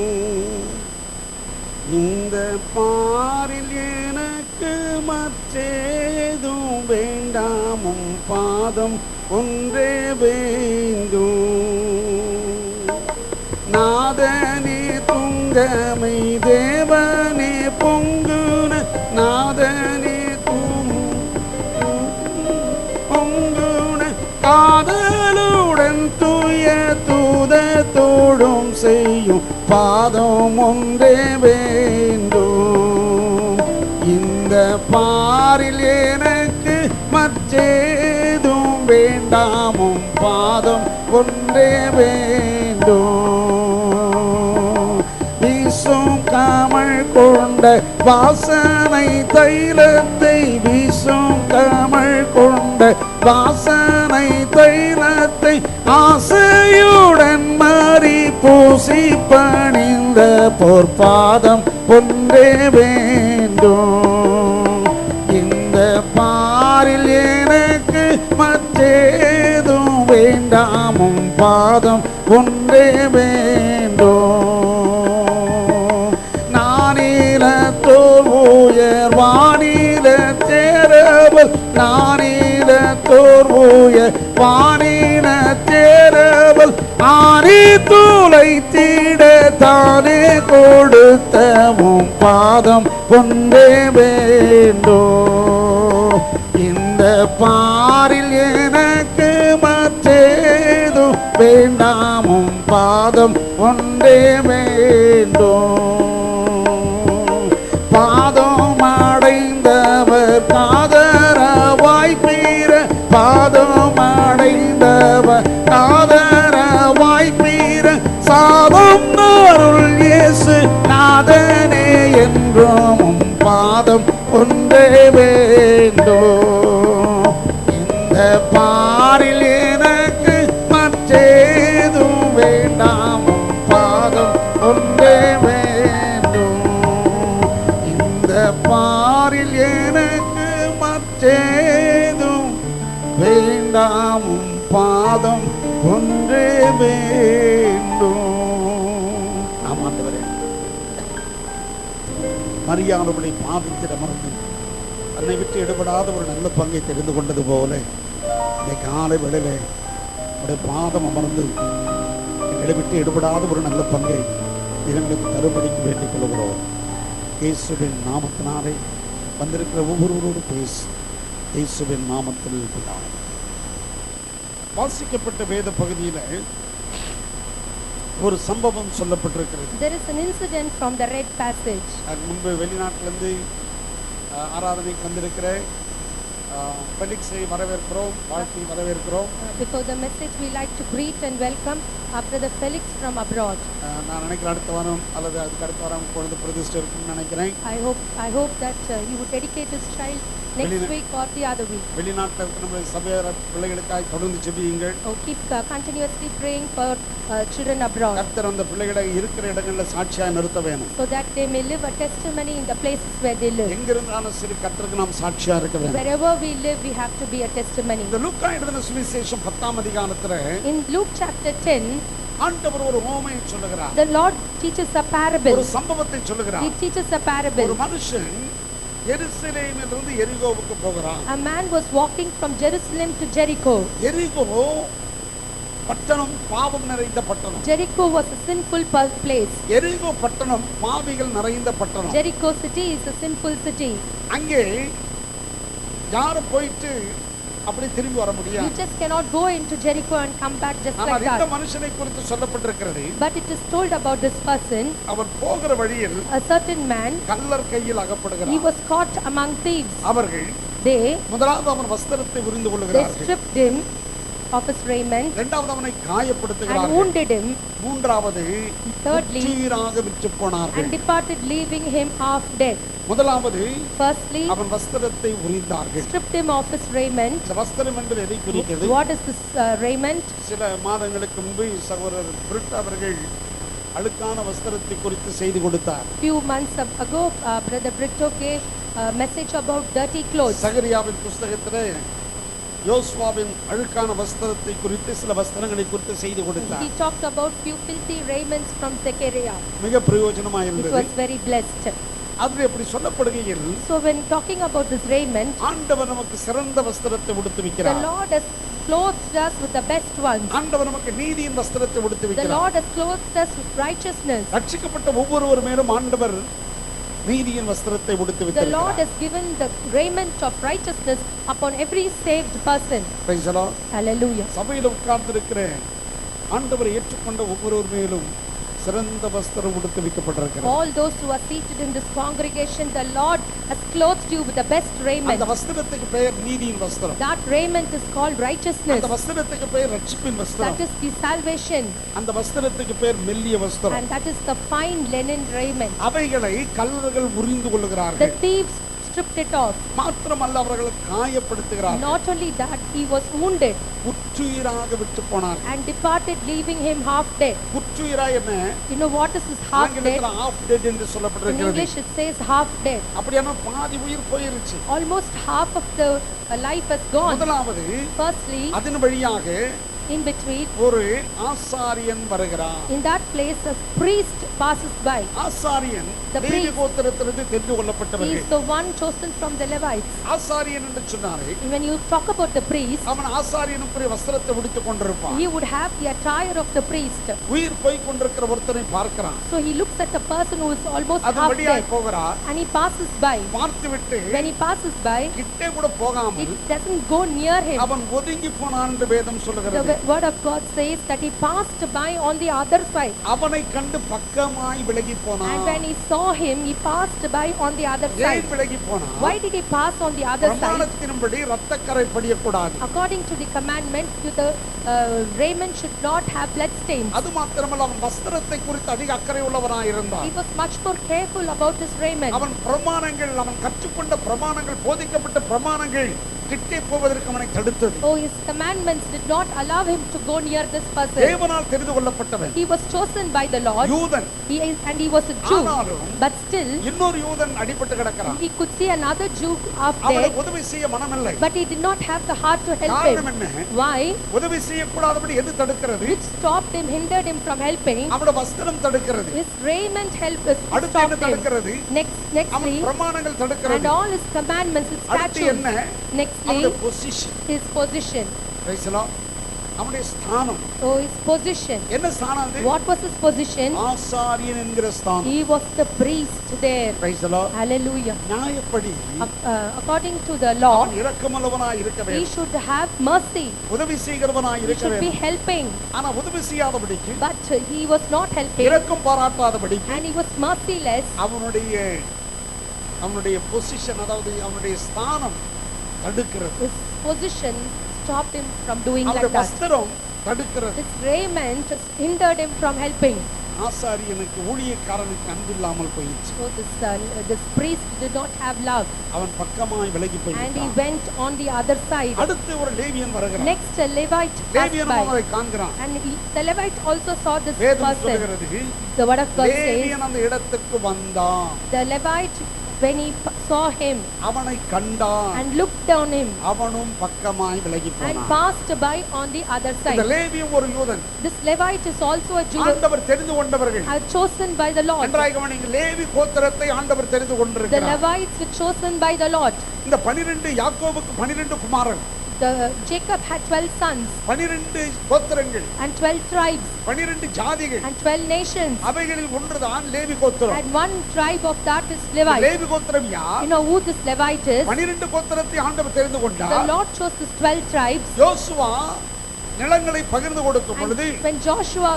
B: இந்த பாரில் எனக்கு மற்றேதும் வேண்டாமும் பாதம் ஒன்றே வேண்டும். நாதனே துங்கமை தேவனே பொங்குன நாதனே பொங்குன காதலுடன் தூய தூதத்தோடும் செய்யும் பாதம் ஒன்றே வேண்டும். இந்த பாரில் எனக்கு மற்றேதும் வேண்டாமும் பாதம் ஒன்றே வேண்டும். வீசும் கமழ் கொண்ட வாசனை தைலத்தை வீசும் கமழ் கொண்ட வாசனை தைலத்தை ஆசையுடன் மாறி பூசி பணிந்த பொற்பாதம் ஒன்றே வேண்டும். இந்த பாரில் எனக்கு மற்றேதும் வேண்டாமும் பாதம் ஒன்றே வேண்டும். நானில தோல் உயர் வானில சேரவல் நானில தோல் உயர் வானில சேரவல் ஆரி தூளை தீட தானே கொடுத்தவும் பாதம் ஒன்றே வேண்டும். இந்த பாரில் எனக்கு மற்றேதும் வேண்டாமும் பாதம் ஒன்றே வேண்டும். பாதம் அடைந்தவர் காதரவாய் பீர பாதம் அடைந்தவர் காதரவாய் பீர சாதம் நாருள் இயேசு நாதனே என்றும் பாதம் ஒன்றே வேண்டும். இந்த பாரில் எனக்கு மற்றேதும் வேண்டாமும் பாதம் ஒன்றே வேண்டும். இந்த பாரில் எனக்கு மற்றேதும் வேண்டாமும் பாதம் ஒன்றே வேண்டும். ஆம் ஆண்டவரே, மரியாதையுடைய பாதத்தில் அமர்ந்து தன்னை விட்டு எடுபடாத ஒரு நல்ல பங்கை தெரிந்து கொண்டது போல இந்த காலை வேளையிலே உடைய பாதம் அமர்ந்து எங்களை விட்டு எடுபடாத ஒரு நல்ல பங்கை எங்களுக்கு தருபடிக்கு வேண்டிக் கொள்கிறோம். இயேசுவின் நாமத்தினாலே வந்திருக்கிற ஒவ்வொருவரோடு பேசு. இயேசுவின் நாமத்தில் பிதாவே. வாசிக்கப்பட்ட வேத பகுதியில் ஒரு சம்பவம் சொல்லப்பட்டிருக்கிறது.
C: There is an incident from the read passage.
B: முன்பு வெளிநாட்டிலிருந்து ஆராதனைக்கு வந்திருக்கிற ஃபெலிக்ஸை வரவேற்கிறோம், வாழ்த்தி வரவேற்கிறோம்.
C: Before the message, we like to greet and welcome our brother Felix from abroad.
B: நான் நினைக்கிறேன் அடுத்த வாரம் அல்லது அதுக்கு அடுத்த வாரம் பொழுது பிரதிஷ்டை இருக்குன்னு நினைக்கிறேன்.
C: I hope that he would dedicate his child next week or the other week.
B: வெளிநாட்டில் இருக்கிற நம்முடைய சபையார் பிள்ளைகளுக்காக தொடர்ந்து ஜெபியுங்கள்.
C: Keep continuously praying for children abroad.
B: கர்த்தர் அந்த பிள்ளைகளை இருக்கிற இடங்களில் சாட்சியாக நிறுத்த வேணும்.
C: So that they may live a testimony in the places where they live.
B: எங்கிருந்தாலும் சரி கர்த்தருக்கு நாம் சாட்சியாக இருக்க வேண்டும்.
C: Wherever we live, we have to be a testimony.
B: இந்த லூக்கா எழுதின சுவிசேஷம் 10ஆம் அதிகாரத்தில்
C: In Luke chapter 10,
B: ஆண்டவர் ஒரு உவமையை சொல்லுகிறார்.
C: the Lord teaches a parable.
B: ஒரு சம்பவத்தை சொல்லுகிறார்.
C: He teaches a parable.
B: ஒரு மனுஷன் எருசலேமிலிருந்து எரிகோவுக்கு போகிறான்.
C: A man was walking from Jerusalem to Jericho.
B: எரிகோ பட்டணம் பாவம் நிறைந்த பட்டணம்.
C: Jericho was a sinful place.
B: எரிகோ பட்டணம் பாவிகள் நிறைந்த பட்டணம்.
C: Jericho city is a sinful city.
B: அங்கே யாரும் போயிட்டு அப்படி திரும்பி வர முடியாது.
C: You just cannot go into Jericho and come back just like
B: ஆனால் இந்த
C: that.
B: மனுஷனை குறித்து சொல்லப்பட்டிருக்கிறது.
C: But it is told about this person.
B: அவன் போகிற வழியில்
C: A certain man,
B: கள்ளர் கையில்
C: he
B: அகப்படுகிறான்.
C: was caught among thieves.
B: அவர்கள்
C: They
B: முதலாவது அவன் வஸ்திரத்தை உரிந்து கொள்ளுகிறார்கள்.
C: stripped him of his raiment
B: இரண்டாவது அவனை
C: and
B: காயப்படுத்துகிறார்கள்.
C: wounded him.
B: மூன்றாவது
C: Thirdly,
B: உச்சீராக விற்று
C: and
B: போனார்கள்.
C: departed, leaving him half dead.
B: முதலாவது
C: Firstly,
B: அவன் வஸ்திரத்தை உரிந்தார்கள்.
C: stripped him of his raiment.
B: இந்த வஸ்திரம் என்பது எதை குறிக்கிறது?
C: What is this raiment?
B: சில மாதங்களுக்கு முன்பு சகோதரர் பிரிட் அவர்கள் அழுக்கான வஸ்திரத்தை குறித்து செய்தி கொடுத்தார்.
C: Few months ago, Brother Brito gave a message about dirty clothes.
B: சகரியாவின் புஸ்தகத்திலே யோசுவாவின் அழுக்கான வஸ்திரத்தை குறித்து சில வஸ்திரங்களை குறித்து செய்து கொடுத்தார்.
C: He talked about few filthy raiments from Zechariah.
B: மிக பிரயோஜனமாக
C: It
B: இருந்தது.
C: was very blessed.
B: அது எப்படி சொல்லப்படுகையில்
C: So when talking about this raiment,
B: ஆண்டவர் நமக்கு சிறந்த வஸ்திரத்தை உடுத்து
C: the
B: வைக்கிறார்.
C: Lord has clothed us with the best ones.
B: ஆண்டவர் நமக்கு நீதியின் வஸ்திரத்தை உடுத்து
C: The
B: வைக்கிறார்.
C: Lord has clothed us with righteousness.
B: ரட்சிக்கப்பட்ட ஒவ்வொருவர் மேலும் ஆண்டவர் நீதியின் வஸ்திரத்தை உடுத்து
C: The Lord
B: வைத்திருக்கிறார்.
C: has given the raiment of righteousness upon every saved person.
B: Praise the Lord.
C: Hallelujah.
B: சபையில் உட்கார்ந்திருக்கிற ஆண்டவரை ஏற்றுக்கொண்ட ஒவ்வொருவர் மேலும் சிறந்த வஸ்திரம் உடுத்து வைக்கப்பட்டிருக்கிறது.
C: All those who are seated in this congregation, the Lord has clothed you with the best raiment.
B: அந்த வஸ்திரத்துக்கு பெயர் நீதியின் வஸ்திரம்.
C: That raiment is called righteousness.
B: அந்த வஸ்திரத்துக்கு பெயர் ரட்சிப்பின் வஸ்திரம்.
C: That is the salvation.
B: அந்த வஸ்திரத்துக்கு பெயர் மெல்லிய வஸ்திரம்.
C: And that is the fine linen raiment.
B: அவைகளை கல்லர்கள் உரிந்து
C: The
B: கொள்கிறார்கள்.
C: thieves stripped it off.
B: மாத்திரமல்ல அவர்களை காயப்படுத்துகிறார்கள்.
C: Not only that, he was wounded
B: குற்றுயிராக விட்டு போனார்கள்.
C: and departed, leaving him half dead.
B: குற்றுயிரா என்ன?
C: You know what is this half dead?
B: ஆங்கிலத்தில் half dead என்று
C: In
B: சொல்லப்பட்டிருக்கிறது.
C: English it says half dead.
B: அப்படியான பாதி உயிர் போயிருச்சு.
C: Almost half of the life has gone.
B: முதலாவது
C: Firstly,
B: அதன் வழியாக
C: in between,
B: ஒரு ஆசாரியன் வருகிறார்.
C: in that place a priest passes by.
B: ஆசாரியன்
C: The
B: லேவி
C: priest.
B: கோத்திரத்திலிருந்து தெரிந்து
C: He
B: கொள்ளப்பட்டவர்கள்.
C: is the one chosen from the Levites.
B: ஆசாரியன் என்று சொன்னாரே
C: When you talk about the priest,
B: அவன் ஆசாரியனுக்குரிய வஸ்திரத்தை உடுத்திக் கொண்டிருப்பான்.
C: he would have the attire of the priest.
B: உயிர் போய் கொண்டிருக்கிற ஒருத்தனை பார்க்கிறான்.
C: So he looks at the person who is almost
B: அது
C: half
B: வழியாய்
C: dead
B: போகிறார்.
C: and he passes by.
B: பார்த்துவிட்டு
C: When he passes by,
B: கிட்டே கூட போகாமல்
C: it doesn't go near him.
B: அவன் ஒதுங்கி போனான் என்று வேதம்
C: The
B: சொல்லுகிறது.
C: word of God says that he passed by on the other side.
B: அவனை கண்டு பக்கமாய் விலகி போனான்.
C: And when he saw him, he passed by on the other
B: ஏன்
C: side.
B: விலகி போனான்?
C: Why did he pass on the other side?
B: பிரமாணத்தின்படி இரத்தக்கறை படியக்கூடாது.
C: According to the commandment, the raiment should not have blood stains.
B: அது மாத்திரமல்ல அவன் வஸ்திரத்தை குறித்து அதிக அக்கறை உள்ளவனாய் இருந்தான்.
C: He was much more careful about his raiment.
B: அவன் பிரமாணங்கள் அவன் கற்றுக்கொண்ட பிரமாணங்கள் போதிக்கப்பட்ட பிரமாணங்கள் கிட்டே போவதற்கு அவனை தடுத்தது.
C: Oh, his commandments did not allow him to go near this person.
B: தேவனால் தெரிந்து கொள்ளப்பட்டவன்.
C: He was chosen by the Lord.
B: யூதன்.
C: And he was a Jew.
B: ஆனாலும்
C: But still,
B: இன்னொரு யூதன் அடிபட்டு கிடக்கிறான்.
C: he could see another Jew half
B: அவனுக்கு
C: dead,
B: உதவி செய்ய மனமில்லை.
C: but he did not have the heart to help
B: காரணம்
C: him.
B: என்ன?
C: Why?
B: உதவி செய்யக்கூடாதபடி எது தடுக்கிறது?
C: Which stopped him, hindered him from helping.
B: அவனோட வஸ்திரம் தடுக்கிறது.
C: His raiment
B: அடுத்து என்ன
C: stopped him.
B: தடுக்கிறது?
C: Nextly,
B: அவன் பிரமாணங்கள்
C: and
B: தடுக்கிறது.
C: all his commandments, his
B: அடுத்து
C: statutes.
B: என்ன?
C: Nextly,
B: அவனுடைய position.
C: his position.
B: Praise the Lord. அவனுடைய ஸ்தானம்.
C: Oh, his position.
B: என்ன ஸ்தானம் அது?
C: What was his position?
B: ஆசாரியன் என்கிற ஸ்தானம்.
C: He was the priest there.
B: Praise the Lord.
C: Hallelujah.
B: நியாயப்படி
C: According to the law,
B: அவன் இரக்கமுள்ளவனாய் இருக்க
C: he
B: வேண்டும்.
C: should have mercy.
B: உதவி செய்கிறவனாய்
C: He
B: இருக்க
C: should be
B: வேண்டும்.
C: helping.
B: ஆனா உதவி செய்யாதபடிக்கு
C: But he was not helping,
B: இரக்கம் பாராட்டாதபடிக்கு
C: and he was merciless.
B: அவனுடைய பொசிஷன் அதாவது அவனுடைய ஸ்தானம் தடுக்கிறது.
C: His position stopped him from doing
B: அவனுடைய
C: like that.
B: வஸ்திரம் தடுக்கிறது.
C: His raiment hindered him from helping.
B: ஆசாரியனுக்கு ஊழியக்காரனுக்கு அன்பில்லாமல் போயிடுச்சு.
C: So this priest did not have love,
B: அவன் பக்கமாய் விலகி
C: and he
B: போயிட்டான்.
C: went on the other side.
B: அடுத்து ஒரு லேவியன் வருகிறான்.
C: Next, a Levite passed
B: லேவியனும்
C: by,
B: அவனை காண்கிறான்.
C: and the Levite also saw this
B: வேதம்
C: person.
B: சொல்லுகிறது
C: The word of God says,
B: லேவியன் அந்த இடத்துக்கு வந்தான்.
C: the Levite, when he saw him
B: அவனை கண்டான்.
C: and looked on him
B: அவனும் பக்கமாய் விலகி
C: and
B: போனான்.
C: passed by on the other
B: இந்த
C: side.
B: லேவியன் ஒரு யூதன்.
C: This Levite is also a Jew,
B: ஆண்டவர் தெரிந்து கொண்டவர்கள்.
C: chosen by the Lord.
B: நன்றாய் கவனிங்க, லேவி கோத்திரத்தை ஆண்டவர் தெரிந்து
C: The
B: கொண்டிருக்கிறார்.
C: Levites were chosen by the Lord.
B: இந்த 12 யாக்கோபுக்கு 12 குமாரன்,
C: Jacob had 12 sons
B: 12 கோத்திரங்கள்,
C: and 12 tribes
B: 12 ஜாதிகள்.
C: and 12 nations,
B: அவைகளில் ஒன்றுதான் லேவி கோத்திரம்.
C: and one tribe of that is
B: இந்த
C: Levite.
B: லேவி கோத்திரம் யார்?
C: You know who this Levite is?
B: 12 கோத்திரத்தை ஆண்டவர் தெரிந்து
C: The
B: கொண்டார்.
C: Lord chose these 12 tribes.
B: யோசுவா நிலங்களை பகிர்ந்து கொடுக்கும்
C: And
B: பொழுது
C: when Joshua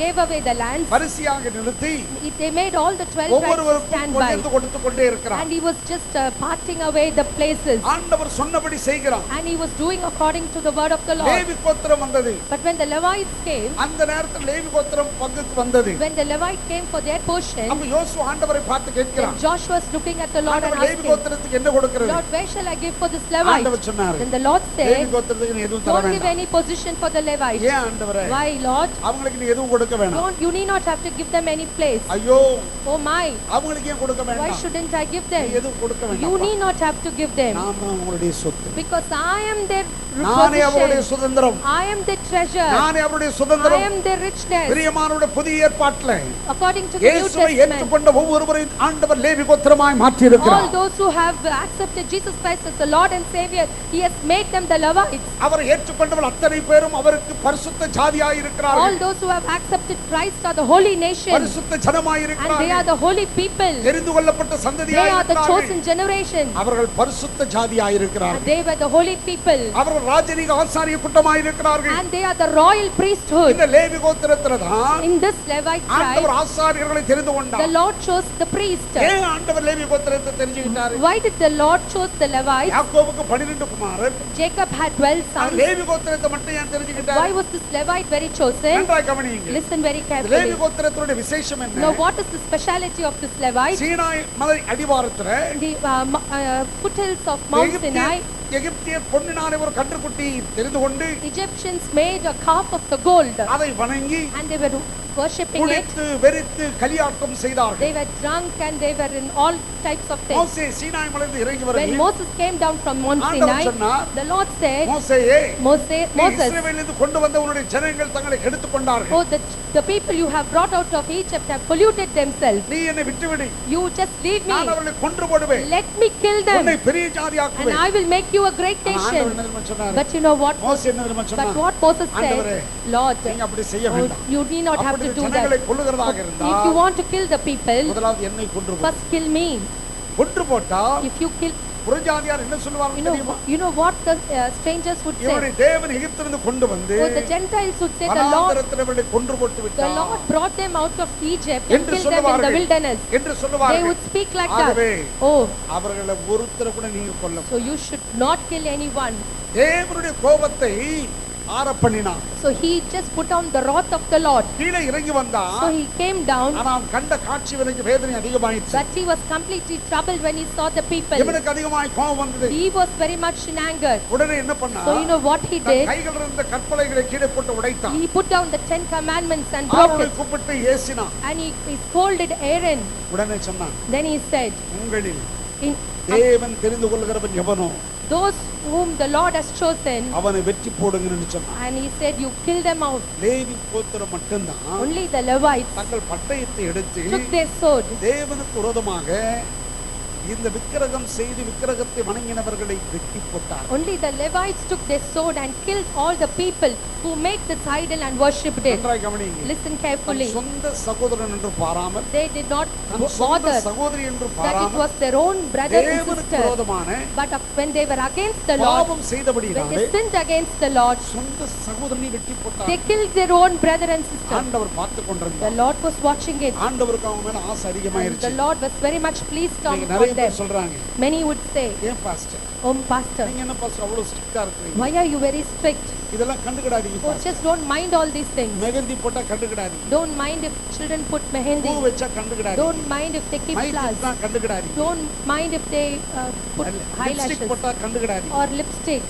C: gave away the lands,
B: வரிசையாக நிறுத்தி
C: they made all the 12 tribes to
B: ஒவ்வொருவருக்கும்
C: stand by,
B: கொஞ்சம் கொடுத்து கொண்டே இருக்கிறார்.
C: and he was just parting away the places,
B: ஆண்டவர் சொன்னபடி செய்கிறான்.
C: and he was doing according to the word of the Lord.
B: Levi கோத்திரம் வந்தது.
C: But when the Levites came,
B: அந்த நேரத்தில் லேவி கோத்திரம் பங்குக்கு வந்தது.
C: when the Levite came for their portion,
B: அப்ப யோசுவா ஆண்டவரை பார்த்து
C: then
B: கேட்கிறான்.
C: Joshua was looking at the Lord and
B: ஆண்டவர் லேவி
C: asking,
B: கோத்திரத்துக்கு என்ன கொடுக்கிறது?
C: Lord, where shall I give for this Levite?
B: ஆண்டவர் சொன்னாரு,
C: Then the Lord
B: Levi
C: said,
B: கோத்திரத்துக்கு நீ எதுவும் தர
C: don't give give any position for the Levites.
B: ஏன் ஆண்டவரே?
C: Why, Lord?
B: அவங்களுக்கு நீ எதுவும் கொடுக்க வேண்டாம்.
C: You need not have to give them any place.
B: ஐயோ,
C: Oh my,
B: அவங்களுக்கு ஏன் கொடுக்க
C: why
B: வேண்டாம்?
C: shouldn't I give
B: நீ
C: them?
B: எதுவும் கொடுக்க
C: You
B: வேண்டாம்.
C: need not have to give them.
B: நான் தான் உங்களுடைய சொத்து.
C: Because I am their
B: நானே அவருடைய
C: possession.
B: சுதந்திரம்.
C: I am their treasure.
B: நானே அவருடைய
C: I
B: சுதந்திரம்.
C: am their richness.
B: பிரியமானவருடைய புதிய ஏற்பாட்டிலே
C: According to the New
B: இயேசுவை
C: Testament,
B: ஏற்றுக்கொண்ட ஒவ்வொருவரையும் ஆண்டவர் லேவி கோத்திரமாய் மாற்றி இருக்கிறார்.
C: all those who have accepted Jesus Christ as the Lord and Savior, He has made them the Levites.
B: அவரை ஏற்றுக்கொண்டவர் அத்தனை பேரும் அவருக்கு பரிசுத்த ஜாதியாய்
C: All
B: இருக்கிறார்கள்.
C: those who have accepted Christ are the holy nation,
B: பரிசுத்த ஜனமாய்
C: and they are
B: இருக்கிறார்கள்.
C: the holy people.
B: தெரிந்து கொள்ளப்பட்ட
C: They
B: சந்ததியாய்
C: are the chosen
B: இருக்கிறார்கள்.
C: generation,
B: அவர்கள் பரிசுத்த ஜாதியாய்
C: and
B: இருக்கிறார்கள்.
C: they were the holy people,
B: அவர்கள் ராஜரீக ஆசாரிய கூட்டமாய் இருக்கிறார்கள்.
C: and they are the royal priesthood.
B: இந்த லேவி கோத்திரத்தில தான்
C: In this Levite
B: ஆண்டவர்
C: tribe,
B: ஆசாரியர்களை தெரிந்து
C: the
B: கொண்டார்.
C: Lord chose the priest.
B: ஏன் ஆண்டவர் லேவி கோத்திரத்தை தெரிஞ்சுக்கிட்டாரு?
C: Why did the Lord chose the Levites?
B: யாக்கோபுக்கு 12 குமாரர்.
C: Jacob had 12
B: our
C: sons.
B: Levi கோத்திரத்தை மட்டும் ஏன் தெரிஞ்சுக்கிட்டாரு?
C: Why was this Levite very chosen?
B: நன்றாய் கவனியுங்கள்.
C: Listen very
B: Levi
C: carefully.
B: கோத்திரத்தினுடைய விசேஷம் என்ன?
C: Now, what is the speciality of this Levite?
B: Sinai மலை அடிவாரத்துல
C: The foothills of Mount Sinai,
B: எகிப்தியர் பொன்னினாலே ஒரு கன்றுக்குட்டி தெரிந்து கொண்டு
C: Egyptians made a calf of the gold,
B: அதை வணங்கி
C: and they were worshipping it.
B: குடித்து வெறித்து கலியாட்டம் செய்தார்கள்.
C: They were drunk and they were in all types of things.
B: மோசே சீனாய் மலையிலிருந்து இறங்கி
C: When
B: வருகிறார்.
C: Moses came down from Mount
B: ஆண்டவர்
C: Sinai,
B: சொன்னார்,
C: the Lord said,
B: மோசேயே,
C: Moses,
B: நீ இஸ்ரவேலிலிருந்து கொண்டு வந்த உன்னுடைய ஜனங்கள் தங்களை கெடுத்துக் கொண்டார்கள்.
C: oh, the people you have brought out of Egypt have polluted themselves.
B: நீ என்னை விட்டுவிடு.
C: You just leave me.
B: நான் அவர்களை கொன்று போடுவேன்.
C: Let me kill
B: உன்னை
C: them,
B: பெரிய
C: and
B: ஜாதியாக்குவேன்.
C: I will make you a great
B: ஆனா ஆண்டவர்
C: nation.
B: என்ன தெரியுமா சொன்னார்?
C: But you know what?
B: மோசே என்ன தெரியுமா
C: But
B: சொன்னார்?
C: what Moses
B: ஆண்டவரே,
C: said, Lord,
B: நீங்க அப்படி செய்ய
C: oh,
B: வேண்டாம்.
C: you need not have
B: அப்படி
C: to do
B: ஜனங்களை
C: that.
B: கொல்லுகிறதாக
C: If
B: இருந்தால்
C: you want to kill the people,
B: முதலாவது என்னை கொன்று போடு.
C: first kill me.
B: கொன்று போட்டா
C: If you kill,
B: புறஜாதியார் என்ன சொல்லுவாங்க தெரியுமா?
C: you know what the strangers would
B: இவருடைய
C: say?
B: தேவன் எகிப்திலிருந்து கொண்டு வந்து
C: Oh, the Gentiles would say, the Lord,
B: வனாந்தரத்தில் இவர்களை கொன்று போட்டு
C: the
B: விட்டார்
C: Lord brought them out of Egypt and
B: என்று
C: killed them in the
B: சொல்லுவார்கள்.
C: wilderness.
B: என்று
C: They
B: சொல்லுவார்கள்.
C: would speak like that.
B: ஆகவே
C: Oh,
B: அவர்களை ஒருத்தரை கூட நீங்க கொல்ல.
C: so you should not kill anyone.
B: தேவனுடைய கோபத்தை ஆற பண்ணினான்.
C: So he just put on the wrath of the Lord.
B: கீழே இறங்கி வந்தான்.
C: So he came down,
B: ஆனா அவன் கண்ட காட்சி இவனுக்கு வேதனை அதிகமாயிடுச்சு.
C: but he was completely troubled when he saw the people.
B: இவனுக்கு அதிகமாய் கோபம் வந்தது.
C: He was very much in anger.
B: உடனே என்ன பண்ணா?
C: So you know what he
B: than
C: did?
B: கையில் இருந்த கற்பலைகளை கீழே போட்டு உடைத்தான்.
C: He put down the 10 commandments and broke
B: ஆரோனை
C: it.
B: கூப்பிட்டு ஏசினான்.
C: And he scolded Aaron.
B: உடனே சொன்னான்,
C: Then he said,
B: உங்களில்
C: in
B: தேவன் தெரிந்து கொள்கிறவன் எவனோ
C: those whom the Lord has chosen,
B: அவனை வெற்றி போடுங்கன்னு சொன்னான்.
C: and he said, you kill them out.
B: Levi கோத்திரம் மட்டும்தான்
C: Only the Levites
B: தங்கள் பட்டயத்தை எடுத்து
C: took their sword.
B: தேவனுக்கு விரோதமாக இந்த விக்கிரகம் செய்து விக்கிரகத்தை வணங்கினவர்களை வெட்டி போட்டார்.
C: Only the Levites took their sword and killed all the people who made this idol and worshipped it.
B: நன்றாய் கவனியுங்கள்.
C: Listen
B: தன்
C: carefully.
B: சொந்த சகோதரன் என்று பாராமல்
C: They did not
B: தன் சொந்த
C: bother
B: சகோதரி என்று
C: that it
B: பாராமல்
C: was their own brother and
B: தேவனுக்கு
C: sister.
B: விரோதமான
C: But when they were against the Lord,
B: பாவம்
C: when
B: செய்தபடியினாலே
C: they sinned against the Lord,
B: சொந்த சகோதரனை வெட்டி போட்டார்.
C: they killed their own brother and sister.
B: ஆண்டவர் பார்த்து
C: The
B: கொண்டிருந்தார்.
C: Lord was watching it.
B: ஆண்டவருக்கு அவங்க மேல ஆசை
C: And
B: அதிகமாயிருச்சு.
C: the Lord was very much pleased on
B: இன்னைக்கு நிறைய
C: them.
B: பேர் சொல்றாங்க,
C: Many would say,
B: ஏன் பாஸ்டர்
C: oh pastor,
B: நீங்க என்ன பாஸ்டர் அவ்வளவு ஸ்ட்ரிக்ட்டா இருக்கீங்க?
C: why are you very strict?
B: இதெல்லாம் கண்டுக்கிடாதீங்க
C: Oh,
B: pastor.
C: just don't mind all these things.
B: Mehndi போட்டா கண்டுக்கிடாதீங்க.
C: Don't mind if children put
B: பூ
C: mehendi.
B: வச்சா கண்டுக்கிடாதீங்க.
C: Don't mind if they keep
B: mike
C: flowers.
B: தான் கண்டுக்கிடாதீங்க.
C: Don't mind if they put
B: lipstick
C: eyelashes
B: போட்டா கண்டுக்கிடாதீங்க.
C: or lipstick.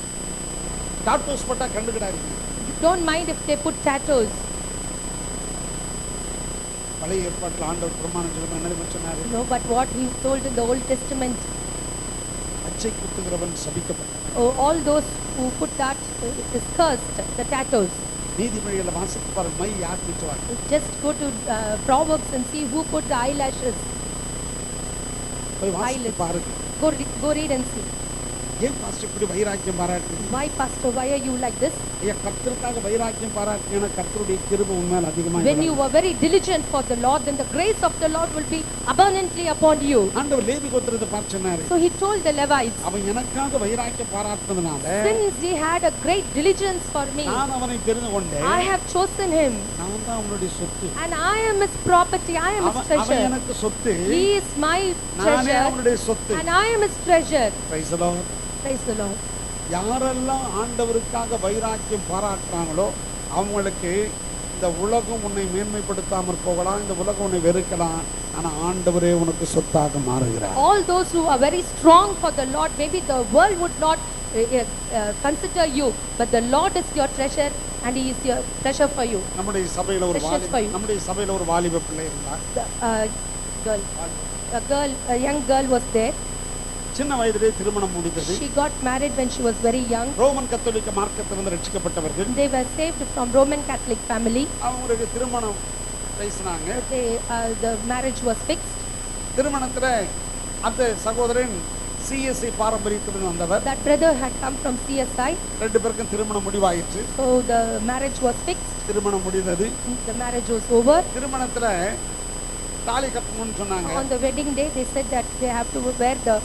B: Tattoos போட்டா கண்டுக்கிடாதீங்க.
C: Don't mind if they put tattoos.
B: பழைய ஏற்பாட்டில் ஆண்டவர் பிரமாணம் சொல்லும்போது என்ன தெரியுமா சொன்னாரு?
C: No, but what he told in the Old Testament,
B: அச்சை குத்துகிறவன் சபிக்கப்பட்டான்.
C: oh, all those who put that is cursed, the tattoos.
B: நீதிமொழிகளை வாசித்து பாருங்க, மை யார் பிச்சுவாங்க.
C: Just go to Proverbs and see who put the eyelashes.
B: போய் வாசித்து
C: eyelids.
B: பாருங்க.
C: Go read and see.
B: ஏன் pastor இப்படி வைராக்கியம் பாராட்டுறீங்க?
C: Why, pastor, why are you like this?
B: ஐயா, கர்த்தருக்காக வைராக்கியம் பாராட்டினா கர்த்தருடைய கிருபை உண்மையில அதிகமா
C: When you
B: இருக்கும்.
C: were very diligent for the Lord, then the grace of the Lord will be abundantly upon you.
B: ஆண்டவர் லேவி கோத்திரத்தை பார்த்து சொன்னாரு,
C: So he told the Levites,
B: அவன் எனக்காக வைராக்கியம் பாராட்டினதுனால
C: since he had a great diligence for me,
B: நான் அவனை தெரிந்து கொண்டேன்.
C: I have chosen him,
B: நான் தான் அவனுடைய சொத்து.
C: and I am his property, I am his
B: அவன்
C: treasure.
B: எனக்கு சொத்து.
C: He is my
B: நானே
C: treasure,
B: அவனுடைய சொத்து.
C: and I am his treasure.
B: Praise the Lord.
C: Praise the Lord.
B: யாரெல்லாம் ஆண்டவருக்காக வைராக்கியம் பாராட்டுறாங்களோ அவங்களுக்கு இந்த உலகம் உன்னை மேன்மைப்படுத்தாமற் போகலாம், இந்த உலகம் உன்னை வெறுக்கலாம், ஆனா ஆண்டவரே உனக்கு சொத்தாக மாறுகிறார்.
C: All those who are very strong for the Lord, maybe the world would not consider you, but the Lord is your treasure and he is your treasure for you.
B: நம்முடைய சபையில ஒரு
C: Precious for you.
B: நம்முடைய சபையில ஒரு வாலிப பிள்ளை இருந்தார்.
C: A young girl was there.
B: சின்ன வயதிலே திருமணம் முடிந்தது.
C: She got married when she was very young.
B: Roman கத்தோலிக்க மார்க்கத்திலிருந்து ரட்சிக்கப்பட்டவர்கள்.
C: They were saved from Roman Catholic family.
B: அவங்களுக்கு திருமணம் பேசினாங்க.
C: The marriage was fixed.
B: திருமணத்துல அந்த சகோதரன் CSI பாரம்பரியத்திலிருந்து வந்தவர்.
C: That brother had come from CSI.
B: ரெண்டு பேருக்கும் திருமணம் முடிவாயிற்று.
C: So the marriage was fixed.
B: திருமணம் முடிந்தது.
C: The marriage was over.
B: திருமணத்துல தாலி கட்டணும்னு சொன்னாங்க.
C: On the wedding day they said that they have to wear the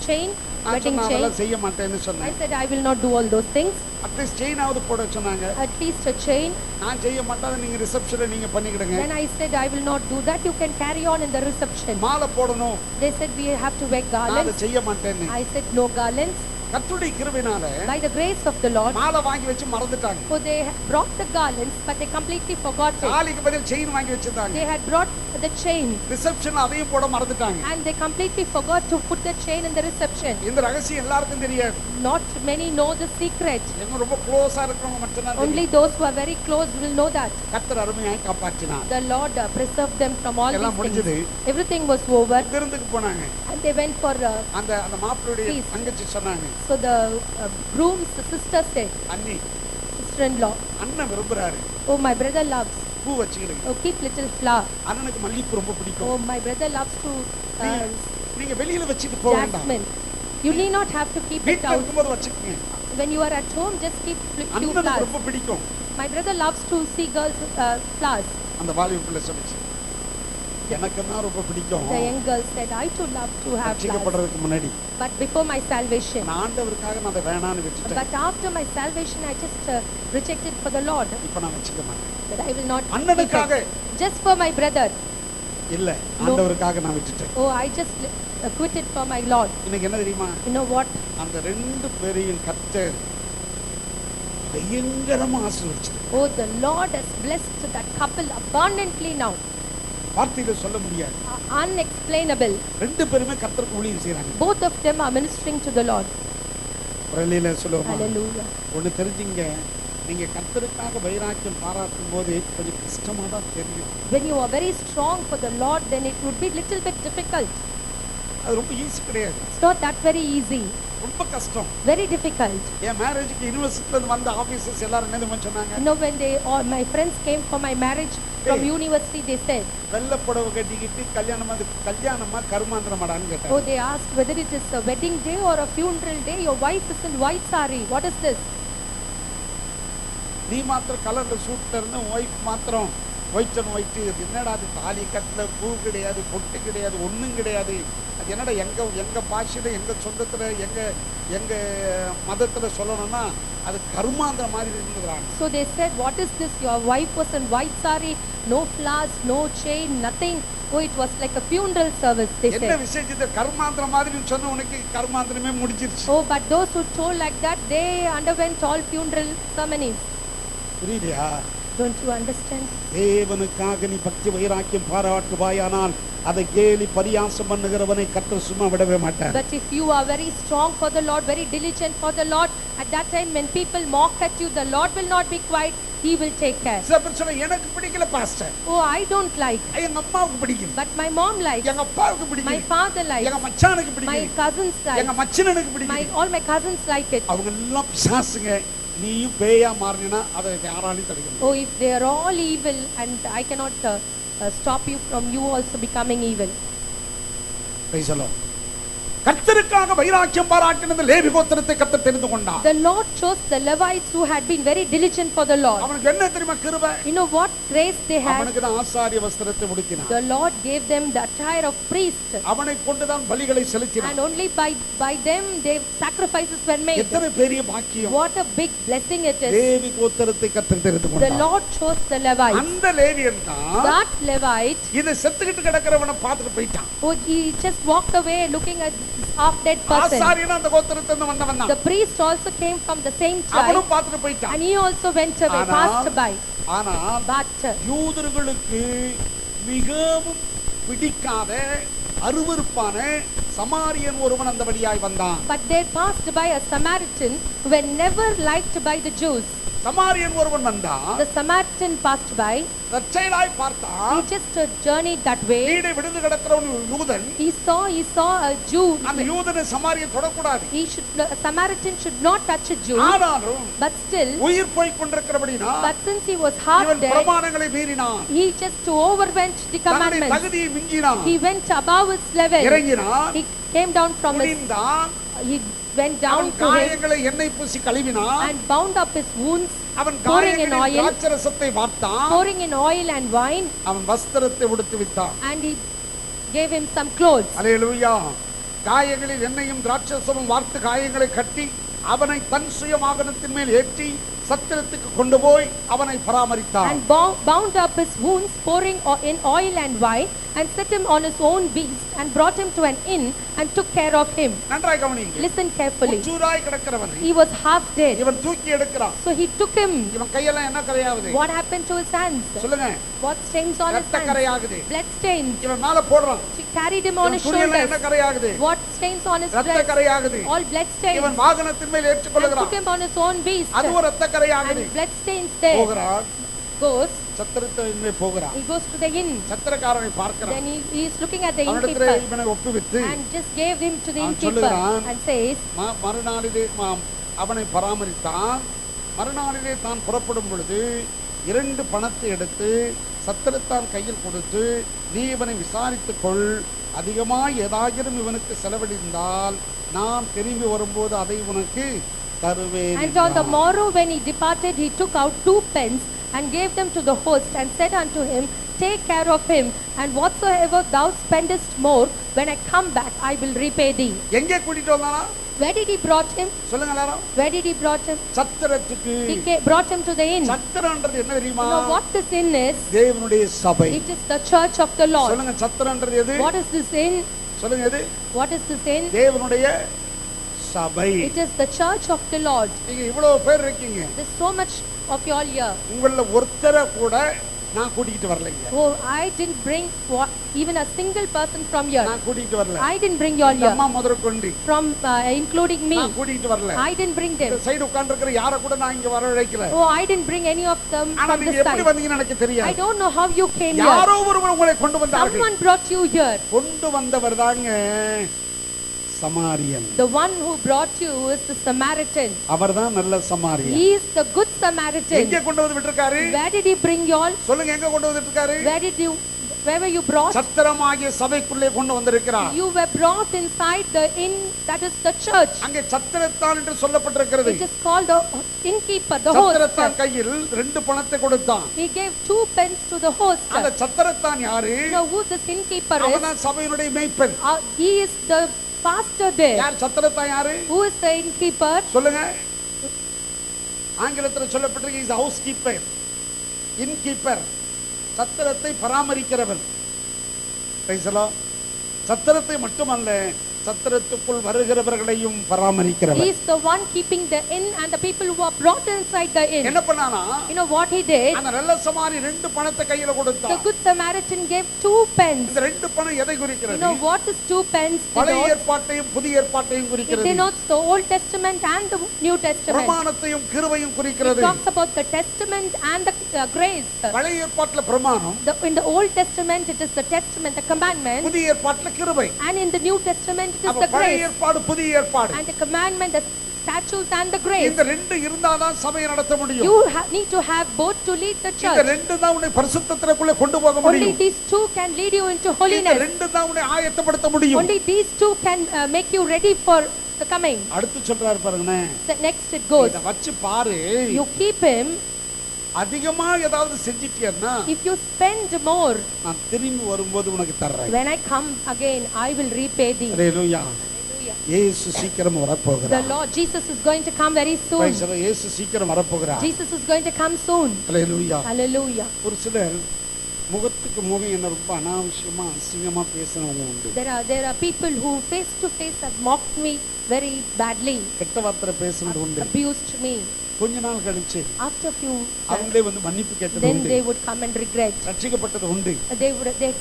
C: chain, wedding chain.
B: நான் செய்ய மாட்டேன்னு சொன்னேன்.
C: I said I will not do all those things.
B: At least chain ஆவது போட சொன்னாங்க.
C: At least a chain.
B: நான் செய்ய மாட்டேன், நீங்க ரிசப்ஷன்ல நீங்க பண்ணிடுங்க.
C: Then I said I will not do that, you can carry on in the reception.
B: மாலை போடணும்.
C: They said we have to wear garlands.
B: நான் செய்ய மாட்டேன்னு.
C: I said no garlands.
B: கர்த்தருடைய கிருபையினால
C: By the grace of the Lord,
B: மாலை வாங்கி வச்சு மறந்துட்டாங்க.
C: so they brought the garlands but they completely forgot it.
B: தாலிக்கு பதில் செயின் வாங்கி வச்சிருந்தாங்க.
C: They had brought the chain
B: reception அதையும் போட மறந்துட்டாங்க.
C: and they completely forgot to put the chain in the reception.
B: இந்த ரகசியம் எல்லாருக்கும் தெரியாது.
C: Not many know the secret.
B: எங்க ரொம்ப க்ளோஸா இருக்கவங்க மட்டும் தான்
C: Only those who are very close will know that.
B: கர்த்தர் அருமையாய் காப்பாற்றினார்.
C: The Lord preserved them from all
B: எல்லாம்
C: these
B: முடிஞ்சது.
C: things. Everything was over
B: விருந்துக்கு போனாங்க.
C: and they went for
B: அந்த மாப்பிள்ளையுடைய
C: feast.
B: தங்கச்சி சொன்னாங்க.
C: So the groom's sister said,
B: அண்ணி
C: sister-in-law,
B: அண்ணன் விரும்புறாரு.
C: oh my brother loves,
B: பூ வச்சிடுங்க.
C: oh keep little flower.
B: அண்ணனுக்கு மல்லிப்பூ ரொம்ப பிடிக்கும்.
C: Oh my brother loves to
B: நீங்க வெளியில வச்சிட்டு போக வேண்டாம்.
C: jasmine. You need not have to keep it
B: வீட்ல
C: out.
B: இருக்கும்போது வச்சுக்கங்க.
C: When you are at home, just keep few
B: அண்ணனுக்கு
C: flowers.
B: ரொம்ப பிடிக்கும்.
C: My brother loves to see girls flowers.
B: அந்த வாலிப பிள்ளை சொல்லுச்சு, எனக்கு தான் ரொம்ப பிடிக்கும்.
C: The young girl said, I too love to have flowers.
B: ரட்சிக்கப்படுறதுக்கு முன்னாடி
C: But before my salvation.
B: நான் ஆண்டவருக்காக நான் அதை வேணான்னு விட்டுட்டேன்.
C: But after my salvation, I just rejected for the Lord.
B: இப்போ நான் வச்சுக்க மாட்டேன்.
C: But I will not.
B: அண்ணனுக்காக
C: Just for my brother.
B: இல்ல, ஆண்டவருக்காக நான் விட்டுட்டேன்.
C: Oh, I just quitted for my Lord.
B: இன்னைக்கு என்ன தெரியுமா?
C: You know what?
B: அந்த ரெண்டு பேரையும் கர்த்தர் பயங்கரமா ஆசீர்வதிச்சார்.
C: Oh, the Lord has blessed that couple abundantly now.
B: வார்த்தையில சொல்ல முடியாது.
C: Unexplainable.
B: ரெண்டு பேருமே கர்த்தருக்கு ஊழியம் செய்றாங்க.
C: Both of them are ministering to the Lord.
B: பிரலையில சொல்லுவோம்.
C: Hallelujah.
B: ஒன்னு தெரிஞ்சுங்க, நீங்க கர்த்தருக்காக வைராக்கியம் பாராட்டும் போது கொஞ்சம் கஷ்டமா தான் தெரியும்.
C: When you are very strong for the Lord, then it would be little bit difficult.
B: அது ரொம்ப ஈஸி கிடையாது.
C: It's not that very easy.
B: ரொம்ப கஷ்டம்.
C: Very difficult.
B: என் மேரேஜுக்கு யூனிவர்சிட்டில இருந்து வந்த ஆபீசர்ஸ் எல்லாரும் என்ன தெரியுமா சொன்னாங்க?
C: You know, when all my friends came for my marriage from university, they said,
B: வெள்ளை புடவை கட்டிக்கிட்டு கல்யாணமா கருமாந்திரமாடான்னு கேட்டாங்க.
C: oh, they asked whether it is a wedding day or a funeral day. Your wife is in white saree. What is this?
B: நீ மாத்திரம் கலர்ல சூட்ல இருந்து wife மாத்திரம் ஒயிட் அண்ட் ஒயிட். என்னடா அது, தாலி கட்டல, பூ கிடையாது, பொட்டு கிடையாது, ஒண்ணும் கிடையாது. அது என்னடா எங்க பாஷையில, எங்க சொந்தத்துல, எங்க மதத்துல சொல்லணும்னா அது கருமாந்திர மாதிரி இருந்துறாங்க.
C: So they said, what is this? Your wife was in white saree, no flowers, no chain, nothing. Oh, it was like a funeral service, they
B: என்ன
C: said.
B: விசேஷத்தை கருமாந்திர மாதிரி சொன்ன உனக்கு கருமாந்திரமே முடிஞ்சிருச்சு.
C: Oh, but those who told like that, they underwent all funeral ceremonies.
B: புரியலையா?
C: Don't you understand?
B: தேவனுக்காக நீ பக்தி வைராக்கியம் பாராட்டுவாயானால் அதை கேலி பரியாசம் பண்ணுகிறவனை கர்த்தர் சும்மா விடவே மாட்டார்.
C: But if you are very strong for the Lord, very diligent for the Lord, at that time when people mock at you, the Lord will not be quiet. He will take care.
B: சில பேர் சொல்ல, எனக்கு பிடிக்கல pastor.
C: Oh, I don't like.
B: எங்க அம்மாவுக்கு பிடிக்கும்.
C: But my mom likes.
B: எங்க அப்பாவுக்கு பிடிக்கும்.
C: My father likes.
B: எங்க மச்சானுக்கு
C: My
B: பிடிக்கும்.
C: cousins like.
B: எங்க மச்சினனுக்கு பிடிக்கும்.
C: All my cousins like it.
B: அவங்க எல்லாம் பிசாசுங்க. நீயும் பேயா மாறினா அதை யாராலையும் தடுக்க முடியாது.
C: Oh, if they are all evil and I cannot stop you from you also becoming evil.
B: Praise the Lord. கர்த்தருக்காக வைராக்கியம் பாராட்டினது லேவி கோத்திரத்தை கர்த்தர் தெரிந்து கொண்டார்.
C: The Lord chose the Levites who had been very diligent for the Lord.
B: அவனுக்கு என்ன தெரியுமா கிருபை?
C: You know what grace they had?
B: அவனுக்கு தான் ஆசாரிய வஸ்திரத்தை உடுத்தினார்.
C: The Lord gave them the attire of priest.
B: அவனை கொண்டு தான் பலிகளை செலுத்தினார்.
C: And only by them they sacrifices were made.
B: எத்தனை பெரிய பாக்கியம்.
C: What a big blessing it is.
B: Levi கோத்திரத்தை கர்த்தர் தெரிந்து
C: The
B: கொண்டார்.
C: Lord chose the Levites.
B: அந்த லேவியன் தான்
C: That Levite,
B: இத செத்துக்கிட்டு கிடக்கிறவனை பார்த்துட்டு போயிட்டான்.
C: oh, he just walked away looking at this half dead person.
B: ஆசாரியனா அந்த கோத்திரத்திலிருந்து வந்தவன் தான்.
C: The priest also came from the same
B: அவனும்
C: tribe
B: பார்த்துட்டு போயிட்டான்.
C: and he also went away, passed by.
B: ஆனால்
C: But
B: யூதர்களுக்கு மிகவும் பிடிக்காத அருவருப்பான சமாரியன் ஒருவன் அந்த வழியாய் வந்தான்.
C: But there passed by a Samaritan who were never liked by the Jews.
B: சமாரியன் ஒருவன் வந்தான்.
C: The Samaritan passed by.
B: தற்செயலாய் பார்த்தான்.
C: He just journeyed that way.
B: வீடை விடுந்து கிடக்கிறவன் ஒரு யூதன்.
C: He saw a Jew.
B: அந்த யூதனை சமாரியன் தொடக்கூடாது.
C: A Samaritan should not touch a Jew.
B: ஆனாலும்
C: But still,
B: உயிர் போய் கொண்டிருக்கிறபடினா
C: but since he was half
B: இவன்
C: dead,
B: பிரமாணங்களை மீறினான்.
C: he just overwent the
B: தன்னுடைய
C: commandments.
B: தகுதியை மிஞ்சினான்.
C: He went above his level.
B: இறங்கினான்.
C: He came down from his.
B: குனிந்தான்.
C: He went down
B: அவன்
C: to him
B: காயங்களை எண்ணெய் பூசி கழுவினான்.
C: and bound up his wounds,
B: அவன்
C: pouring in
B: காயங்களில்
C: oil,
B: திராட்சரசத்தை வார்த்தான்.
C: pouring in oil and wine,
B: அவன் வஸ்திரத்தை உடுத்து விட்டான்.
C: and he gave him some clothes.
B: அல்லேலூயா. காயங்களில் எண்ணெயும் திராட்சரசமும் வார்த்து காயங்களை கட்டி அவனை தன் சுய வாகனத்தின் மேல் ஏற்றி சத்திரத்துக்கு கொண்டு போய் அவனை பராமரித்தான்.
C: And bound up his wounds, pouring in oil and wine, and set him on his own beast, and brought him to an inn, and took care of him.
B: நன்றாய் கவனிங்க.
C: Listen carefully.
B: சூராய் கிடக்கிறவனை
C: He was half dead.
B: இவன் தூக்கி எடுக்கிறான்.
C: So he took him.
B: இவன் கையெல்லாம் என்ன கரையாகுது?
C: What happened to his hands?
B: சொல்லுங்க.
C: What stains on his
B: ரத்த
C: hands?
B: கரையாகுது.
C: Blood stains.
B: இவன் மேல போடுறான்.
C: She carried him on
B: இவன்
C: his
B: துணியெல்லாம் என்ன
C: shoulders.
B: கரையாகுது?
C: What stains on his
B: ரத்த
C: breast?
B: கரையாகுது.
C: All blood stains.
B: இவன் வாகனத்தின் மேல்
C: And
B: ஏற்றுக்கொள்கிறான்.
C: took him on his own beast.
B: அதுவும் ரத்த கரையாகுது.
C: And blood stains there.
B: போகிறான்.
C: Goes.
B: சத்திரத்தை போகிறான்.
C: He goes to the inn.
B: சத்திரக்காரனை பார்க்கிறான்.
C: Then he is looking at the
B: அவனிடத்திலே
C: innkeeper
B: இவனை ஒப்புவித்து
C: and just gave him to the
B: அவன்
C: innkeeper
B: சொல்லுகிறான்,
C: and says,
B: மறுநாளிலே அவனை பராமரித்தான். மறுநாளிலே தான் புறப்படும் பொழுது 2 பணத்தை எடுத்து சத்திரத்தான் கையில் கொடுத்து, நீ இவனை விசாரித்துக் கொள், அதிகமாய் ஏதாகிலும் இவனுக்கு செலவழிந்தால் நான் திரும்பி வரும்போது அதை உனக்கு தருவேன்.
C: And on the morrow when he departed, he took out 2 pence and gave them to the host and said unto him, take care of him, and whatsoever thou spendest more, when I come back, I will repay thee.
B: எங்கே கூட்டிட்டு வந்தானா?
C: Where did he brought him?
B: சொல்லுங்க எல்லாரும்.
C: Where did he brought him?
B: சத்திரத்துக்கு.
C: He brought him to the inn.
B: சத்திரம்ன்றது என்ன தெரியுமா?
C: You know what this inn is?
B: தேவனுடைய சபை.
C: It is the church of the Lord.
B: சொல்லுங்க, சத்திரம்ன்றது எது?
C: What is this inn?
B: சொல்லுங்க, எது?
C: What is this inn?
B: தேவனுடைய சபை.
C: It is the church of the Lord.
B: நீங்க இவ்வளவு பேர் இருக்கீங்க.
C: There's so much of you all here.
B: உங்கள ஒருத்தரை கூட நான் கூட்டிட்டு வரலைங்க.
C: Oh, I didn't bring even a single person from here.
B: நான் கூட்டிட்டு வரல.
C: I didn't bring you all here.
B: அம்மா முதற்கொண்டு
C: From including me.
B: நான் கூட்டிட்டு வரல.
C: I didn't bring them.
B: இந்த சைடு உட்கார்ந்திருக்கிற யாரை கூட நான் இங்க வர வைக்கல.
C: Oh, I didn't bring any of them
B: ஆனா
C: from
B: நீங்க
C: this
B: எப்படி
C: side.
B: வந்தீங்கன்னு எனக்கு
C: I
B: தெரியாது.
C: don't know how you came here.
B: யாரோ ஒருவர் உங்களை கொண்டு வந்தார்கள்.
C: Someone brought you here.
B: கொண்டு வந்தவர் தாங்க சமாரியன்.
C: The one who brought you is the Samaritan.
B: அவர்தான் நல்ல சமாரியன்.
C: He is the good Samaritan.
B: எங்க கொண்டு வந்து விட்டுருக்காரு?
C: Where did he bring you all?
B: சொல்லுங்க, எங்க கொண்டு வந்து விட்டுருக்காரு?
C: Where were you brought?
B: சத்திரமாகிய சபைக்குள்ளே கொண்டு வந்திருக்கிறார்.
C: You were brought inside the inn, that is the church.
B: அங்கே சத்திரத்தான் என்று சொல்லப்பட்டிருக்கிறது.
C: It is called the innkeeper, the host.
B: சத்திரத்தான் கையில் 2 பணத்தை கொடுத்தான்.
C: He gave 2 pence to the host.
B: அந்த சத்திரத்தான் யாரு?
C: You know who this innkeeper is?
B: அவன்தான் சபையினுடைய மேய்ப்பன்.
C: He is the pastor there.
B: யார் சத்திரத்தான் யாரு?
C: Who is the innkeeper?
B: சொல்லுங்க. ஆங்கிலத்தில் சொல்லப்பட்டிருக்கு இஸ் ஹவுஸ் கீப்பர், இன்கீப்பர், சத்திரத்தை பராமரிக்கிறவன். Praise the Lord. சத்திரத்தை மட்டுமல்ல, சத்திரத்துக்குள் வருகிறவர்களையும் பராமரிக்கிறவர்.
C: He is the one keeping the inn and the people who are brought inside the inn.
B: என்ன பண்ணானா?
C: You know what he did?
B: அந்த நல்ல சமாரி 2 பணத்தை கையில கொடுத்தான்.
C: The good Samaritan gave 2 pence.
B: இந்த 2 பணம் எதை குறிக்கிறது?
C: You know what is 2 pence?
B: பழைய ஏற்பாட்டையும் புதிய ஏற்பாட்டையும்
C: It
B: குறிக்கிறது.
C: denotes the Old Testament and the New Testament.
B: பிரமாணத்தையும் கிருபையும்
C: It
B: குறிக்கிறது.
C: talks about the Testament and the grace.
B: பழைய ஏற்பாட்டுல பிரமாணம்,
C: In the Old Testament it is the Testament, the commandment,
B: புதிய ஏற்பாட்டுல கிருபை.
C: and in the New Testament it is
B: அப்ப
C: the
B: பழைய
C: grace.
B: ஏற்பாடு புதிய ஏற்பாடு.
C: And the commandment, the statutes and the grace.
B: இந்த 2 இருந்தாதான் சபையை நடத்த முடியும்.
C: You need to have both to lead the
B: இந்த
C: church.
B: 2 தான் உன்னை பரிசுத்தத்திற்குள்ள கொண்டு போக
C: Only
B: முடியும்.
C: these 2 can lead you into
B: இந்த
C: holiness.
B: 2 தான் உன்னை ஆயத்தப்படுத்த முடியும்.
C: Only these 2 can make you ready for the coming.
B: அடுத்து சொல்றாரு பாருங்க.
C: Next it goes.
B: இத வச்சு பாரு.
C: You keep him.
B: அதிகமா ஏதாவது செஞ்சிட்டியன்னா,
C: If you spend more,
B: நான் திரும்பி வரும்போது உனக்கு தர்றேன்.
C: when I come again, I will repay thee.
B: Hallelujah.
C: Hallelujah.
B: இயேசு சீக்கிரம் வர
C: The
B: போகிறார்.
C: Lord Jesus is going to come very soon.
B: Price the Lord. இயேசு சீக்கிரம் வர போகிறார்.
C: Jesus is going to come soon.
B: Hallelujah.
C: Hallelujah.
B: ஒரு சிலர் முகத்துக்கு முகம் என்ன ரொம்ப அனாவசியமா அசிங்கமா பேசுறவங்க உண்டு.
C: There are people who face to face have mocked me very badly,
B: கெட்ட வார்த்தை பேசுறது உண்டு.
C: abused me.
B: கொஞ்ச நாள் கழிச்சு
C: After few
B: அவங்களே வந்து மன்னிப்பு கேட்டது
C: then
B: உண்டு,
C: they would come and regret.
B: ரட்சிக்கப்பட்டது உண்டு,
C: They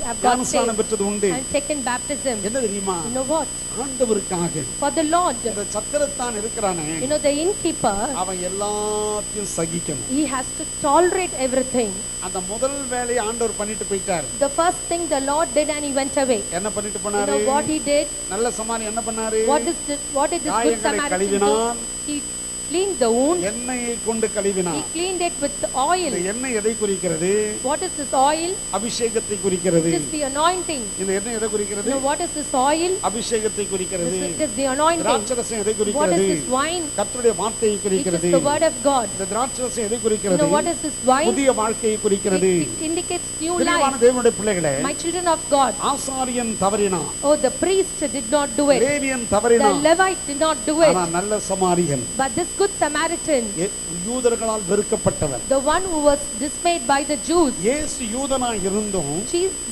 C: have got
B: ஞானஸ்நானம்
C: saved
B: பெற்றது உண்டு.
C: and taken baptism.
B: என்ன தெரியுமா,
C: You know what?
B: ஆண்டவருக்காக
C: For the Lord,
B: இந்த சத்திரத்தான் இருக்கிறானே,
C: you know, the innkeeper,
B: அவன் எல்லாத்தையும் சகிக்கணும்.
C: he has to tolerate everything.
B: அந்த முதல் வேலையை ஆண்டவர் பண்ணிட்டு போயிட்டார்.
C: The first thing the Lord did, and he went away.
B: என்ன பண்ணிட்டு
C: You
B: போனாரு?
C: know what he did?
B: நல்ல சமாரி என்ன பண்ணாரு?
C: What did this good
B: காயங்களை
C: Samaritan
B: கழுவினான்.
C: do? He cleaned the wound.
B: எண்ணெயை கொண்டு கழுவினான்.
C: He cleaned it with oil.
B: இந்த எண்ணெய் எதை குறிக்கிறது?
C: What is this oil?
B: அபிஷேகத்தை குறிக்கிறது.
C: It is the anointing.
B: இந்த எண்ணெய் எதை குறிக்கிறது?
C: You know what is this oil?
B: அபிஷேகத்தை குறிக்கிறது.
C: It is the anointing.
B: திராட்சரசம் எதை
C: What
B: குறிக்கிறது?
C: is this wine?
B: கர்த்தருடைய வார்த்தையை
C: It
B: குறிக்கிறது.
C: is the word of God.
B: இந்த திராட்சரசம் எதை
C: You
B: குறிக்கிறது?
C: know what is this wine?
B: புதிய வாழ்க்கையை குறிக்கிறது.
C: It indicates new
B: பிரியமான
C: life.
B: தேவனுடைய பிள்ளைகளே,
C: My children of God.
B: ஆசாரியன் தவறினான்,
C: Oh, the priest did not do it.
B: லேவியன்
C: The
B: தவறினான்,
C: Levite did not do
B: ஆனா
C: it.
B: நல்ல சமாரியன்,
C: But this good Samaritan,
B: யூதர்களால் வெறுக்கப்பட்டவன்.
C: the one who was dismayed by the Jews,
B: இயேசு யூதனாய் இருந்தும்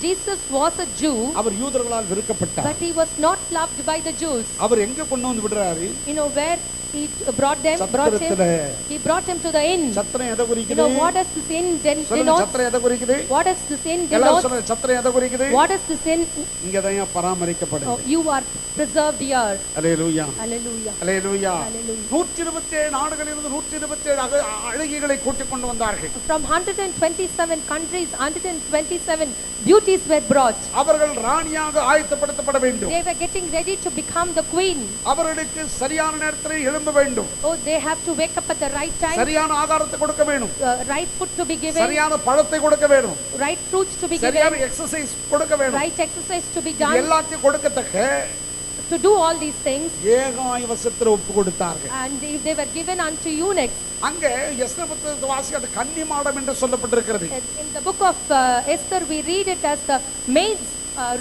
C: Jesus was a Jew,
B: our யூதர்களால் வெறுக்கப்பட்டார்.
C: but he was not loved by the Jews.
B: அவர் எங்க கொண்டு வந்து விடுறாரு?
C: You know where he brought him?
B: சத்திரத்துல.
C: He brought him to the inn.
B: சத்திரம் எதை
C: You
B: குறிக்குது?
C: know what does this inn
B: சொல்லுங்க,
C: denote?
B: சத்திரம் எதை குறிக்குது?
C: What does this inn
B: எல்லாரும்
C: denote?
B: சொல்லுங்க, சத்திரம் எதை குறிக்குது?
C: What does this inn?
B: இங்கதான் பராமரிக்கப்படுது.
C: Oh, you are preserved here.
B: Hallelujah,
C: Hallelujah.
B: Hallelujah.
C: Hallelujah.
B: 127 நாடுகளிலிருந்து 127 அழகிகளை கூட்டிக் கொண்டு வந்தார்கள்.
C: From 127 countries, 127 beauties were brought.
B: அவர்கள் ராணியாக ஆயத்தப்படுத்தப்பட வேண்டும்.
C: They were getting ready to become the queen.
B: அவர்களுக்கு சரியான நேரத்தில் எழும்ப வேண்டும்.
C: Oh, they have to wake up at the right time.
B: சரியான ஆகாரத்தை கொடுக்க வேண்டும்.
C: Right food to be given.
B: சரியான பழத்தை கொடுக்க வேண்டும்.
C: Right fruits to be
B: சரியான
C: given.
B: எக்சர்சைஸ் கொடுக்க வேண்டும்.
C: Right exercise to be
B: இது
C: done.
B: எல்லாத்தையும் கொடுக்கத்தக்க
C: To do all these things.
B: ஏகாய் வசத்தில் ஒப்பு கொடுத்தார்கள்.
C: And if they were given unto eunuchs.
B: அங்க எஸ்தர் புத்தகத்தை வாசி, அது கன்னி மாடம் என்று சொல்லப்பட்டிருக்கிறது.
C: In the book of Esther, we read it as the maid's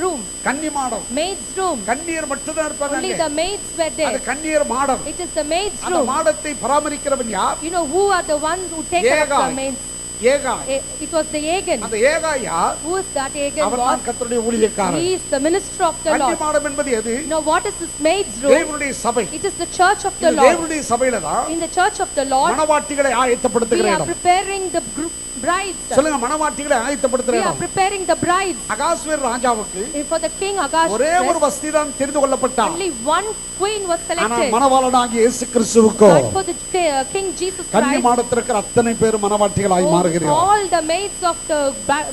C: room.
B: கன்னி மாடம்.
C: Maid's room.
B: கன்னியர் மட்டும் தான் இருப்பாங்க.
C: Only the maids were
B: அது
C: there.
B: கன்னியர் மாடம்.
C: It is the maid's
B: அந்த
C: room.
B: மாடத்தை பராமரிக்கிறவன் யார்?
C: You know who are the ones who take care of the
B: ஏகாய்.
C: maids?
B: ஏகாய்.
C: It was the Agan.
B: அந்த ஏகாய் யார்?
C: Who is that Agan?
B: அவர்தான் கர்த்தருடைய ஊழியக்காரன்.
C: He is the minister of the
B: கன்னி
C: Lord.
B: மாடம் என்பது எது?
C: Now what is this maid's room?
B: தேவனுடைய சபை.
C: It is the church of the
B: இந்த
C: Lord.
B: தேவனுடைய சபையில தான்
C: In the church of the Lord,
B: மணவாட்டிகளை
C: we
B: ஆயத்தப்படுத்துகிற
C: are
B: இடம்.
C: preparing the brides.
B: சொல்லுங்க, மணவாட்டிகளை ஆயத்தப்படுத்துகிற
C: We are
B: இடம்.
C: preparing the brides.
B: அகாஸ்வேர் ராஜாவுக்கு
C: For the king Agash,
B: ஒரே ஒரு வஸ்தி தான் தெரிந்து கொள்ளப்பட்டார்.
C: only one queen was
B: ஆனா
C: selected.
B: மணவாளனாகிய இயேசு கிறிஸ்துவுக்கோ
C: But for the king Jesus
B: கன்னி
C: Christ,
B: மாடத்தில் இருக்கிற அத்தனை பேர் மணவாட்டிகளாய் மாறுகிறார்கள்.
C: all the maids of the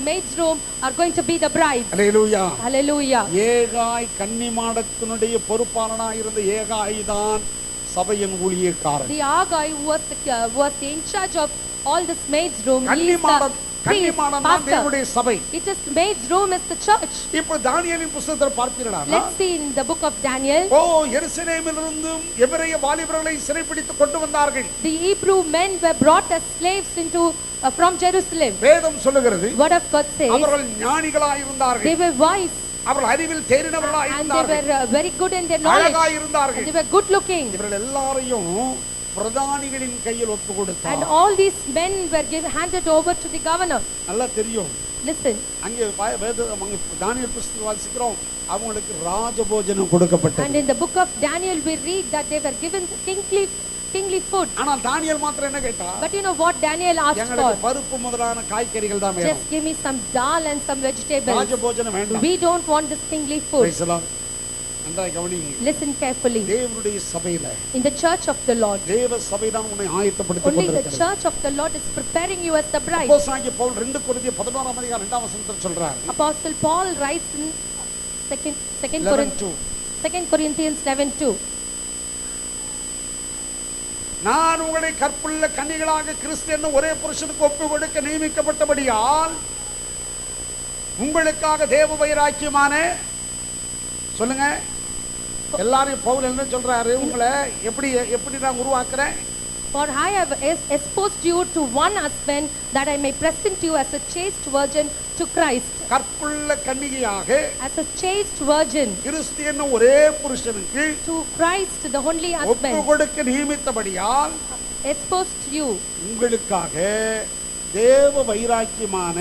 C: maid's room are going to be the brides.
B: Hallelujah.
C: Hallelujah.
B: ஏகாய் கன்னி மாடத்தினுடைய பொறுப்பாளனாய் இருந்த ஏகாய் தான் சபையின் ஊழியக்காரன்.
C: The Agai who was the in charge of all this maid's room. He
B: கன்னி
C: is
B: மாடம்
C: the
B: கன்னி
C: priest,
B: மாடம் தான்
C: pastor.
B: தேவனுடைய சபை.
C: It is maid's room is the church.
B: இப்போ தானியேலின் புத்தகத்தில் பார்த்தீர்களா?
C: Let's see in the book of Daniel.
B: ஓ, எருசலேமிலிருந்தும் எபிரேய வாலிபர்களை சிறைப்பிடித்து கொண்டு வந்தார்கள்.
C: The Hebrew men were brought as slaves into from Jerusalem.
B: வேதம் சொல்லுகிறது,
C: Word of God says
B: அவர்கள் ஞானிகளாய் இருந்தார்கள்.
C: they were wise
B: அவர்கள் அறிவில் தேறினவர்களாய்
C: and they
B: இருந்தார்கள்.
C: were very good in their knowledge.
B: அழகாய்
C: And
B: இருந்தார்கள்.
C: they were good looking.
B: இவர்கள் எல்லாரையும் பிரதானிகளின் கையில் ஒப்பு
C: And
B: கொடுத்தார்.
C: all these men were handed over to the governor.
B: நல்லா தெரியும்.
C: Listen.
B: அங்கே தானியேல் புத்தகத்தில் வாசிக்கிறோம், அவங்களுக்கு ராஜபோஜனம் கொடுக்கப்பட்டது.
C: And in the book of Daniel we read that they were given the kingly food.
B: ஆனா தானியேல் மாத்திரம் என்ன கேட்டா?
C: But you know what Daniel asked
B: எங்களுக்கு
C: for?
B: பருப்பு முதலான காய்கறிகள் தான் வேணும்.
C: Just give me some dal and some vegetables.
B: ராஜபோஜனம் வேண்டாம்.
C: We don't want this kingly food.
B: Praise the Lord. நன்றாய் கவனிங்க.
C: Listen carefully.
B: தேவனுடைய சபையில,
C: In the church of the Lord,
B: தேவ சபைதான் உன்னை ஆயத்தப்படுத்திக்
C: only the
B: கொண்டிருக்கிறது.
C: church of the Lord is preparing you as the bride.
B: அப்போஸ்தலனாகிய பவுல் 2 கொரிந்தியர் 11ஆம் அதிகாரம் 2ஆம் வசனத்தில் சொல்றார்.
C: Apostle Paul writes in 2 Corinthians 11:2.
B: நான் உங்களை கற்புள்ள கன்னிகளாக கிறிஸ்து என்னும் ஒரே புருஷனுக்கு ஒப்பு கொடுக்க நியமிக்கப்பட்டபடியால் உங்களுக்காக தேவ வைராக்கியமான, சொல்லுங்க எல்லாரும் பவுல் என்ன சொல்றாரு, உங்களை எப்படி நான் உருவாக்குறேன்?
C: For I have espoused you to one husband, that I may present you as a chaste virgin to Christ.
B: கற்புள்ள கன்னிகையாக,
C: As a chaste virgin
B: கிறிஸ்து என்னும் ஒரே புருஷனுக்கு
C: to Christ, the only
B: ஒப்பு
C: husband,
B: கொடுக்க நியமித்தபடியால்
C: espoused you.
B: உங்களுக்காக தேவ வைராக்கியமான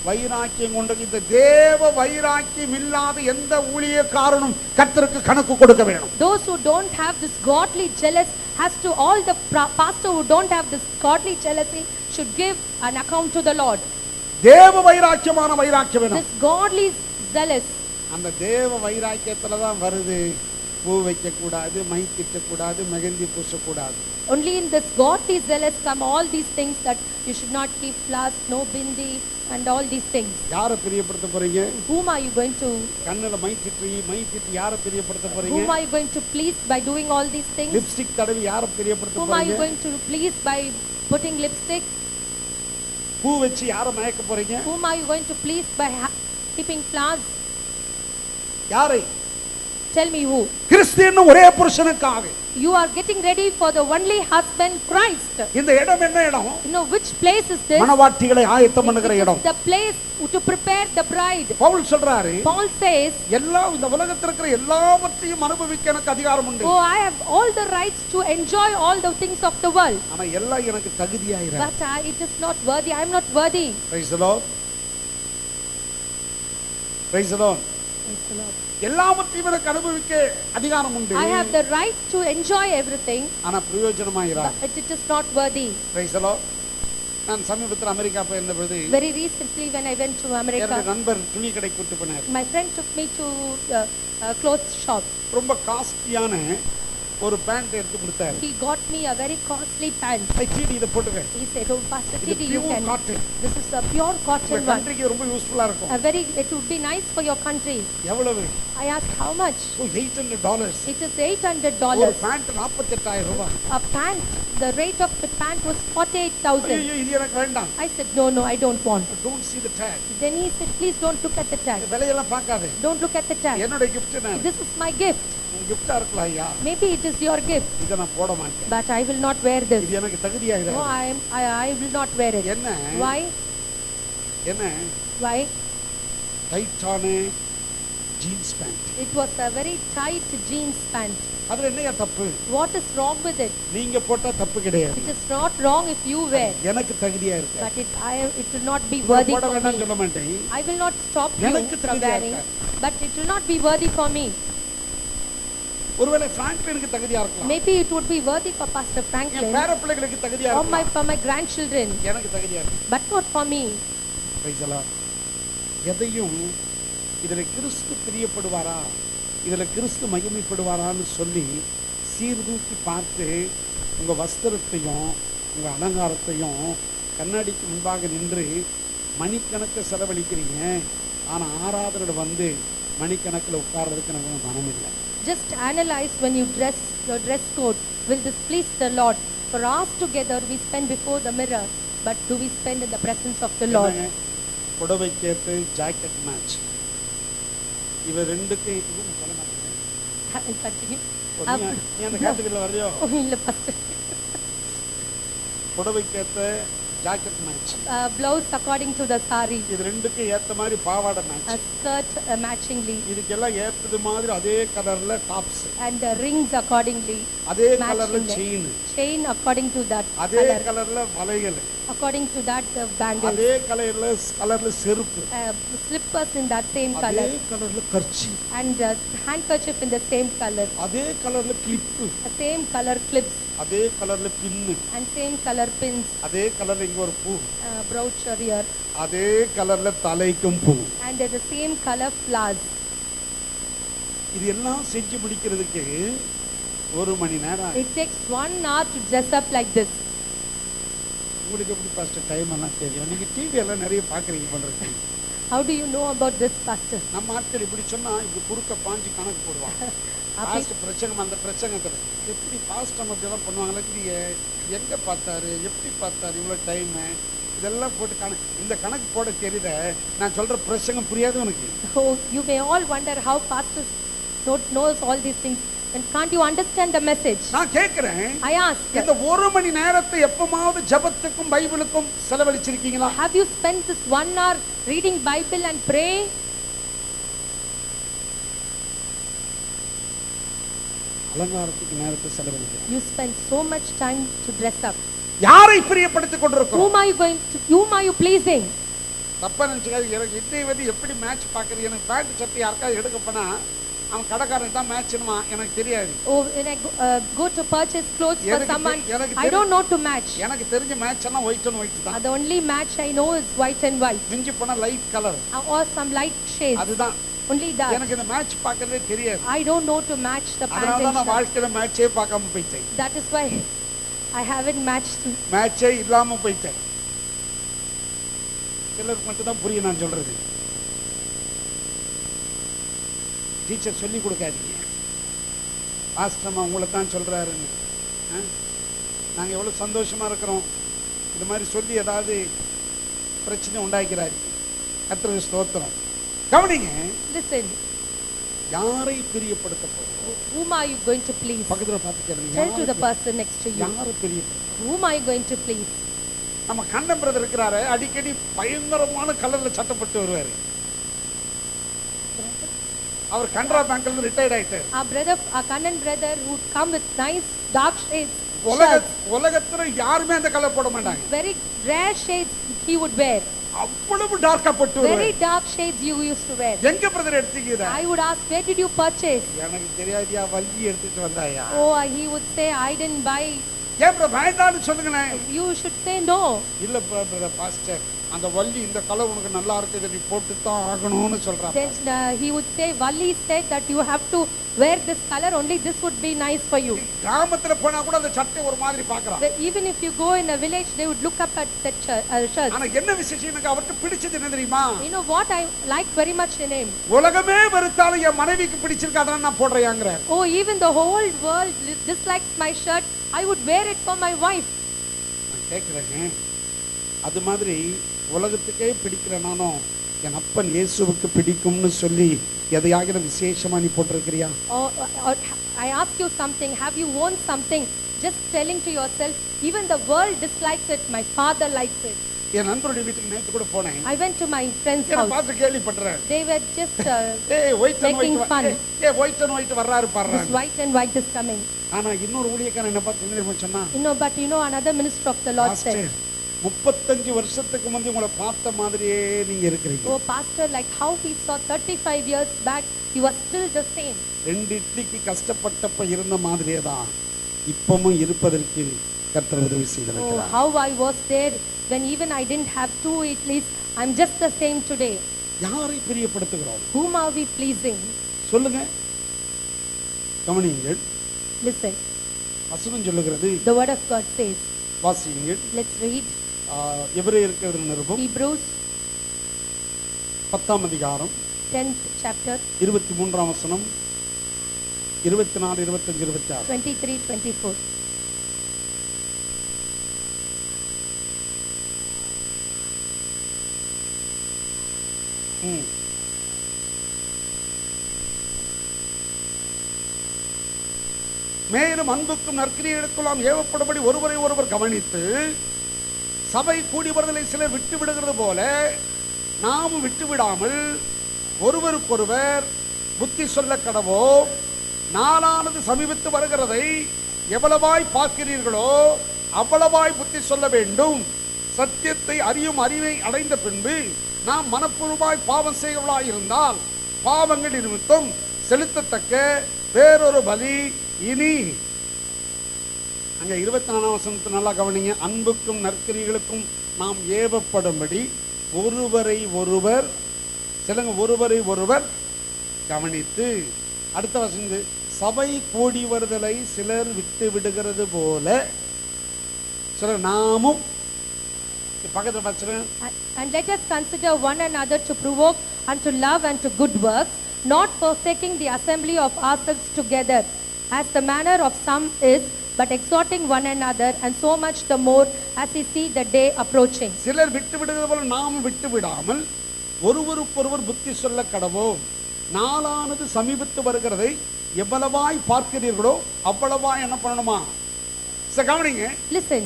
B: வைராக்கியம் கொண்ட இந்த தேவ வைராக்கியம் இல்லாத எந்த ஊழியக்காரனும் கர்த்தருக்கு கணக்கு கொடுக்க வேணும்.
C: Those who don't have this godly jealous has to, all the pastor who don't have this godly jealousy should give an account to the Lord.
B: தேவ வைராக்கியமான வைராக்கியம் வேணும்.
C: This godly zealous.
B: அந்த தேவ வைராக்கியத்துல தான் வருது, பூ வைக்க கூடாது, மை திட்ட கூடாது, மெகந்தி பூச கூடாது.
C: Only in this godly zealous come all these things, that you should not keep flowers, no bindi and all these things.
B: யாரை பிரியப்படுத்த போறீங்க?
C: Whom are you going to?
B: கண்ணுல மை திட்டி யாரை பிரியப்படுத்த போறீங்க?
C: Whom are you going to please by doing all these things?
B: Lipstick தடவி யாரை பிரியப்படுத்த
C: Whom are you
B: போறீங்க?
C: going to please by putting lipstick?
B: பூ வச்சு யாரை மயக்க போறீங்க?
C: Whom are you going to please by keeping flowers?
B: யாரை?
C: Tell me who.
B: கிறிஸ்து என்னும் ஒரே புருஷனுக்காக.
C: You are getting ready for the only husband, Christ.
B: இந்த இடம் என்ன இடம்?
C: You know which place is this?
B: மணவாட்டிகளை ஆயத்தம் பண்ணுகிற இடம்.
C: The place to prepare the bride.
B: Pavul சொல்றாரு,
C: Paul says,
B: எல்லா இந்த உலகத்துல இருக்கிற எல்லாவற்றையும் அனுபவிக்க எனக்கு அதிகாரம் உண்டு.
C: oh, I have all the rights to enjoy all the things of the world.
B: ஆனா எல்லாம் எனக்கு தகுதியாயிரா.
C: But it is not worthy. I am not worthy.
B: Praise the Lord. Praise the Lord.
C: Praise the Lord.
B: எல்லாவற்றையும் எனக்கு அனுபவிக்க அதிகாரம் உண்டு.
C: I have the right to enjoy everything.
B: ஆனா பிரயோஜனமாயிரா.
C: But it is not worthy.
B: Praise the Lord. நான் சமீபத்தில் America போயிருந்த பொழுது
C: Very recently when I went to America,
B: என்னோட நண்பர் துணி கடை கூட்டி போனார்.
C: my friend took me to a clothes shop.
B: ரொம்ப காஸ்ட்லியான ஒரு பேண்ட் எடுத்து கொடுத்தார்.
C: He got me a very costly pant.
B: DD இத போட்டுங்க.
C: He said, oh Pastor
B: இது
C: Tidi, you
B: pure
C: can.
B: cotton.
C: This is a pure cotton
B: உங்க
C: one.
B: கண்ட்ரிக்கு ரொம்ப யூஸ்ஃபுல்லா இருக்கும்.
C: It would be nice for your country.
B: எவ்வளவு?
C: I asked how much.
B: $800.
C: It is
B: ஒரு
C: $800.
B: பேண்ட் 48000 ரூபாய்.
C: A pant, the rate of the pant was 48,000.
B: ஐயோ இது எனக்கு வேண்டாம்.
C: I said, no, I don't want.
B: Don't see the tag.
C: Then he said, please don't look at the tag.
B: விலையெல்லாம் பார்க்காத.
C: Don't look at the tag.
B: என்னோட gift நான்.
C: This is my gift.
B: gift-ஆ இருக்கலாம் ஐயா.
C: Maybe it is your gift.
B: இத நான் போட மாட்டேன்.
C: But I will not wear this.
B: இது எனக்கு தகுதியாயிரா.
C: No, I will not wear it.
B: என்ன?
C: Why?
B: என்ன?
C: Why?
B: டைட்டான jeans pant.
C: It was a very tight jeans pant.
B: அதுல என்னையா தப்பு?
C: What is wrong with it?
B: நீங்க போட்டா தப்பு கிடையாது.
C: It is not wrong if you wear.
B: எனக்கு தகுதியா இருக்கு.
C: But it will not be worthy
B: போட
C: for
B: வேண்டாம்னு
C: me.
B: சொல்ல மாட்டேன்.
C: I will not stop you
B: எனக்கு
C: from
B: தகுதியா
C: wearing.
B: இருக்கு.
C: But it will not be worthy for me.
B: ஒருவேளை பிராங்க்லினுக்கு தகுதியா இருக்கலாம்.
C: Maybe it would be worthy for Pastor
B: N
C: Franklin
B: பேர பிள்ளைகளுக்கு தகுதியா
C: or
B: இருக்கலாம்.
C: for my grandchildren.
B: எனக்கு தகுதியா இருக்கு.
C: But not for me.
B: Praise the Lord. எதையும் இதுல கிறிஸ்து பிரியப்படுவாரா, இதுல கிறிஸ்து மகிமைப்படுவாரான்னு சொல்லி சீர்தூக்கி பார்த்து உங்க வஸ்திரத்தையும் உங்க அலங்காரத்தையும் கண்ணாடிக்கு முன்பாக நின்று மணிக்கணக்கு செலவழிக்கிறீங்க. ஆனா ஆராதனை வந்து மணிக்கணக்கில் உட்கார்றதுக்கு நமக்கு மனம் இல்லை.
C: Just analyze when you dress your dress code. Will this please the Lord? For hours together we spend before the mirror, but do we spend in the presence of the Lord?
B: புடவை கேட்டு jacket match. இவ ரெண்டுக்கு இதுவும் சொல்ல மாட்டேன்.
C: Continue.
B: நீ அந்த கேட்டகரியில் வரையோ?
C: இல்ல Pastor.
B: புடவை கேட்ட jacket match.
C: Blouse according to the sari.
B: இது ரெண்டுக்கு ஏத்த மாதிரி பாவாடை மேட்ச்.
C: A skirt matchingly.
B: இதுக்கெல்லாம் ஏத்தது மாதிரி அதே கலர்ல டாப்ஸ்.
C: And rings accordingly.
B: அதே கலர்ல chain.
C: Chain according to that.
B: அதே கலர்ல வளையல்.
C: According to that the bangles.
B: அதே கலர்ல செருப்பு.
C: Slippers in that same color.
B: அதே கலர்ல kerchief.
C: And handkerchief in the same color.
B: அதே கலர்ல clip.
C: The same color clips.
B: அதே கலர்ல பின்னு.
C: And same color pins.
B: அதே கலர்ல இங்க ஒரு பூ.
C: Brooch here.
B: அதே கலர்ல தலைக்கும் பூ.
C: And the same color flowers.
B: இது எல்லாம் செஞ்சு முடிக்கிறதுக்கு 1 மணி நேரம்.
C: It takes 1 hour to dress up like this.
B: உங்களுக்கு எப்படி பாஸ்டர் டைம் எல்லாம் தெரியும்? நீங்க டிவி எல்லாம் நிறைய பாக்குறீங்க பண்றீங்க.
C: How do you know about this, Pastor?
B: நம்ம ஆட்கள் இப்படி சொன்னா இப்படி குறுக்க பாஞ்சு கணக்கு போடுவாங்க. பாஸ்ட் பிரச்சனை அந்த பிரச்சனைத்துல எப்படி பாஸ்ட் நம்ம இதெல்லாம் பண்ணுவாங்களே, இது எங்க பார்த்தாரு, எப்படி பார்த்தாரு, இவ்வளவு டைம் இதெல்லாம் போட்டு இந்த கணக்கு போட தெரியல. நான் சொல்ற பிரச்சனை புரியாது உனக்கு.
C: Oh, you may all wonder how pastors knows all these things. And can't you understand the message?
B: நான் கேக்குறேன்.
C: I ask.
B: இந்த 1 மணி நேரத்தை எப்பமாவது ஜெபத்துக்கும் பைபிளுக்கும் செலவழிச்சிருக்கீங்களா?
C: Have you spent this 1 hour reading Bible and praying?
B: அலங்காரத்துக்கு நேரத்தை செலவழிக்கிறேன்.
C: You spend so much time to dress up.
B: யாரை பிரியப்படுத்திக் கொண்டிருக்கிறோம்?
C: Whom are you pleasing?
B: தப்பா நினச்சிக்காது. எனக்கு இன்னை வந்து எப்படி மேட்ச் பார்க்குறது, எனக்கு பேண்ட் சட்டை யாருக்காவது எடுக்க போனா அவன் கடைக்காரன் தான் மேட்ச்னுமா, எனக்கு தெரியாது.
C: Oh, when I go to purchase clothes for
B: எனக்கு
C: someone,
B: எனக்கு
C: I don't know to match.
B: எனக்கு தெரிஞ்ச மேட்ச் எல்லாம் ஒயிட் அண்ட் ஒயிட் தான்.
C: The only match I know is white and white.
B: மிஞ்சி போனா light colour
C: Or some light shades.
B: அதுதான்.
C: Only that.
B: எனக்கு இந்த மேட்ச் பார்க்கறதே தெரியாது.
C: I don't know to match the pant
B: அதனால தான்
C: and
B: நான்
C: shirt.
B: வாழ்க்கையில மேட்சே பார்க்காம போயிட்டேன்.
C: That is why I haven't matched.
B: மேட்சே இல்லாம போயிட்டேன். சிலருக்கு மட்டும் தான் புரியும் நான் சொல்றது. டீச்சர் சொல்லி கொடுக்காதீங்க, பாஸ்டர்மா உங்களை தான் சொல்றாருன்னு. நாங்கள் எவ்வளோ சந்தோஷமா இருக்கிறோம். இது மாதிரி சொல்லி ஏதாவது பிரச்சனை உண்டாக்கிறாரு. கர்த்தருக்கு ஸ்தோத்திரம். கவனிங்க,
C: Listen.
B: யாரை பிரியப்படுத்த போறோம்?
C: Whom are you going to please?
B: பக்கத்துல பார்த்து கேளுங்க.
C: Tell to the person next to you.
B: யாரை பிரியப்படுத்த?
C: Whom are you going to please?
B: நம்ம கண்ணன் பிரதர் இருக்கிறாரு, அடிக்கடி பயங்கரமான கலர்ல சட்டப்பட்டு வருவாரு. அவர் கனரா பேங்க்ல ரிட்டையர்ட் ஆயிட்டாரு.
C: Our brother, our Kannan brother would come with nice dark shades.
B: உலகத்துல யாருமே அந்த கலர் போட மாட்டாங்க.
C: Very rare shades he would wear.
B: அவ்வளவு டார்க்கா போட்டு வருவாரு.
C: Very dark shades you used to wear.
B: எங்க பிரதர் எடுத்தீங்க?
C: I would ask, where did you purchase?
B: எனக்கு தெரியாதியா, வள்ளி எடுத்துட்டு வந்தாயா?
C: Oh, he would say, I didn't buy.
B: ஏன் பிரதர் வேண்டாம்னு சொல்லுங்க.
C: You should say no.
B: இல்ல பிரதர் பாஸ்டர், அந்த வள்ளி இந்த கலர் உனக்கு நல்லா இருக்கு, இதை நீ போட்டு தான் ஆகணும்னு சொல்றாங்க.
C: Then he would say, Valli said that you have to wear this color, only this would be nice for you.
B: கிராமத்துல போனா கூட அந்த சட்டை ஒரு மாதிரி பார்க்கறாங்க.
C: Even if you go in a village, they would look up at that shirt.
B: ஆனா என்ன விசேஷம், எனக்கு அவருக்கு பிடிச்சது என்ன தெரியுமா?
C: You know what I like very much in him?
B: உலகமே வெறுத்தாலும் என் மனைவிக்கு பிடிச்சிருக்கு, அதான் நான் போடுறேங்கறார்.
C: Oh, even the whole world dislikes my shirt, I would wear it for my wife.
B: நான் கேக்குறேன், அது மாதிரி உலகத்துக்கே பிடிக்கிறனானோ என் அப்பன் இயேசுவுக்கு பிடிக்கும்னு சொல்லி எதையாகிற விசேஷமா நீ போட்டிருக்கிறியா?
C: Or I ask you something, have you worn something just telling to yourself, even the world dislikes it, my father likes it?
B: என் நண்பருடைய வீட்டுக்கு நேத்து கூட போனேன்.
C: I went to my friend's
B: என்ன
C: house.
B: பார்த்து கேள்விப்பட்டறேன்.
C: They were just
B: white and
C: making fun.
B: White and white வர்றாரு
C: This
B: பாருங்க.
C: white and white is coming.
B: ஆனா இன்னொரு ஊழியக்காரன் என்ன பார்த்து என்ன சொன்னா?
C: But another minister of the Lord said,
B: 35 வருஷத்துக்கு முந்தி உங்களை பார்த்த மாதிரியே நீங்க இருக்கீங்க.
C: oh pastor, like how we saw 35 years back, you are still the same.
B: ரெண்டு இட்லிக்கு கஷ்டப்பட்டப்ப இருந்த மாதிரியே தான் இப்பவும் இருப்பதற்கு கர்த்தர் உதவி
C: Oh,
B: செய்திருக்கிறார்.
C: how I was there when even I didn't have 2 idlis, I'm just the same today.
B: யாரை பிரியப்படுத்துகிறோம்?
C: Whom are we pleasing?
B: சொல்லுங்க, கவனியுங்கள்.
C: Listen,
B: வசனம் சொல்லுகிறது,
C: the word of God says,
B: வாசியுங்கள்.
C: let's read
B: எபிரேயருக்கு எழுதின நிருபம்
C: Hebrews
B: 10ஆம் அதிகாரம்
C: 10th chapter
B: 23ஆம் வசனம், 24, 25, 26.
C: 23, 24.
B: மேலும் அன்புக்கும் நற்கிரியைகளுக்கெல்லாம் ஏவப்படும்படி ஒருவரை ஒருவர் கவனித்து, சபை கூடி வருதலை சிலர் விட்டு விடுகிறது போல நாமும் விட்டு விடாமல் ஒருவருக்கொருவர் புத்தி சொல்ல கடவோம். நாளானது சமீபத்து வருகிறதை எவ்வளவாய் பார்க்கிறீர்களோ அவ்வளவாய் புத்தி சொல்ல வேண்டும். சத்தியத்தை அறியும் அறிவை அடைந்த பின்பு நாம் மனப்பூர்வமாய் பாவம் செய்கிறவர்களாய் இருந்தால் பாவங்கள் நிமித்தம் செலுத்தத்தக்க வேறொரு பலி இனி. அங்க 24ஆம் வசனத்தை நல்லா கவனிங்க. அன்புக்கும் நற்கிரியைகளுக்கும் நாம் ஏவப்படும்படி ஒருவரை ஒருவர் சொல்லுங்க, ஒருவரை ஒருவர் கவனித்து. அடுத்த வசனம், சபை கூடி வருதலை சிலர் விட்டு விடுகிறது போல சிலர் நாமும். பக்கத்துல பச்சனை,
C: And let us consider one another to provoke unto love and to good works, not forsaking the assembly of ourselves together, as the manner of some is, but exhorting one another, and so much the more as we see the day approaching.
B: சிலர் விட்டு விடுகிறது போல நாமும் விட்டு விடாமல் ஒருவருக்கொருவர் புத்தி சொல்ல கடவோம். நாளானது சமீபத்து வருகிறதை எவ்வளவாய் பார்க்கிறீர்களோ அவ்வளவாய் என்ன பண்ணணுமா? கவனிங்க.
C: Listen,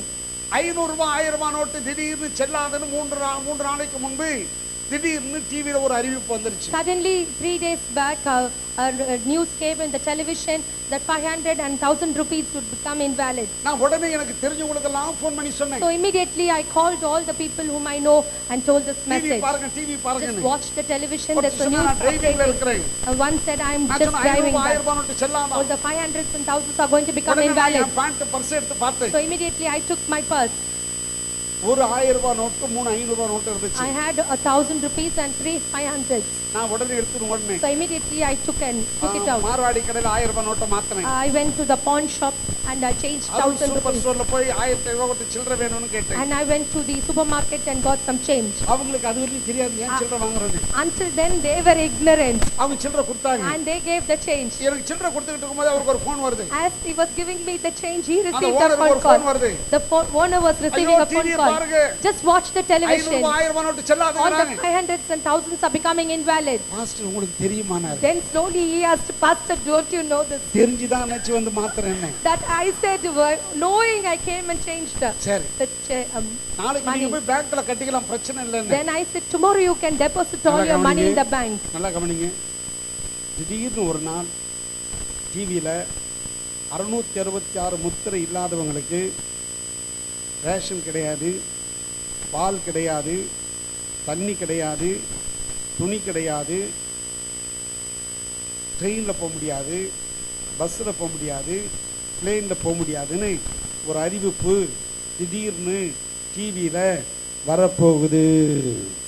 B: 500 ரூபாய் 1000 ரூபாய் நோட்டு திடீர்னு செல்லாதுன்னு 3 நாளைக்கு முன்பு திடீர்னு டிவில ஒரு அறிவிப்பு வந்துருச்சு.
C: Suddenly, 3 days back, news came in the television that 500 and 1000 rupees would become invalid.
B: நான் உடனே எனக்கு தெரிஞ்சவங்களுக்கெல்லாம் ஃபோன் பண்ணி சொன்னேன்.
C: So immediately I called all the people whom I know and told this
B: TV
C: message.
B: பாருங்க, டிவி
C: Just
B: பாருங்க.
C: watch the television.
B: ஒரு
C: There's a
B: சொன்னா
C: news
B: நான் டிரைவிங்ல
C: updating.
B: இருக்கிறேன்.
C: One said I'm
B: நான்
C: just
B: சொன்னேன்
C: driving
B: 500
C: back.
B: நோட்டு செல்லாமா.
C: All the 500s and 1000s are going to become
B: உடனே நான்
C: invalid.
B: என் பேண்ட் பர்ஸ் எடுத்து பார்த்தேன்.
C: So immediately I took my purse.
B: ஒரு 1000 நோட்டு 3 500 நோட்டு இருந்துச்சு.
C: I had 1000 rupees and 3 500s.
B: நான் உடனே எடுத்து உடனே
C: So immediately I took it out.
B: Marwari கடையில 1000 நோட்டை மாத்துனேன்.
C: I went to the pawn shop and I changed 1000
B: super
C: rupees.
B: ஸ்டோர்ல போய் 1500 கொடுத்து சில்லறை வேணும்னு கேட்டேன்.
C: And I went to the supermarket and got some change.
B: அவங்களுக்கு அது வரைக்கும் தெரியாது ஏன் சில்லறை வாங்குறேன்னு.
C: Until then they were ignorant
B: அவங்க சில்லறை கொடுத்தாங்க.
C: and they gave the change.
B: எனக்கு சில்லறை கொடுத்துட்டு இருக்கும்போது அவருக்கு ஒரு ஃபோன் வருது.
C: As he was giving me the change, he
B: அந்த
C: received a
B: ஓனருக்கு
C: phone
B: ஒரு ஃபோன்
C: call.
B: வருது.
C: The owner was receiving
B: ஐயோ
C: a phone
B: டிவி
C: call.
B: பாருங்க.
C: Just watch the television.
B: 1000 note
C: All the
B: செல்லாதேங்கறாங்க.
C: 500s and 1000s are becoming invalid.
B: Master உங்களுக்கு தெரியுமானாரு.
C: Then slowly he asked, Pastor, don't you know this?
B: தெரிஞ்சு தான் நினைச்சு வந்து மாத்துறேன்னு.
C: That I said, knowing I came and changed
B: சரி.
C: the
B: நாளைக்கு நீங்க போய் பேங்க்ல கட்டிக்கலாம் பிரச்சனை இல்லன்னு.
C: Then I said, tomorrow you can deposit all your money in the bank.
B: நல்லா கவனிங்க. திடீர்னு ஒரு நாள் டிவியில 666 முத்திரை இல்லாதவங்களுக்கு ரேஷன் கிடையாது, பால் கிடையாது, தண்ணி கிடையாது, துணி கிடையாது, ட்ரெயினில் போக முடியாது, பஸ்ஸில் போக முடியாது, பிளேனில் போக முடியாதுன்னு ஒரு அறிவிப்பு திடீர்னு டிவியில் வரப்போகுது.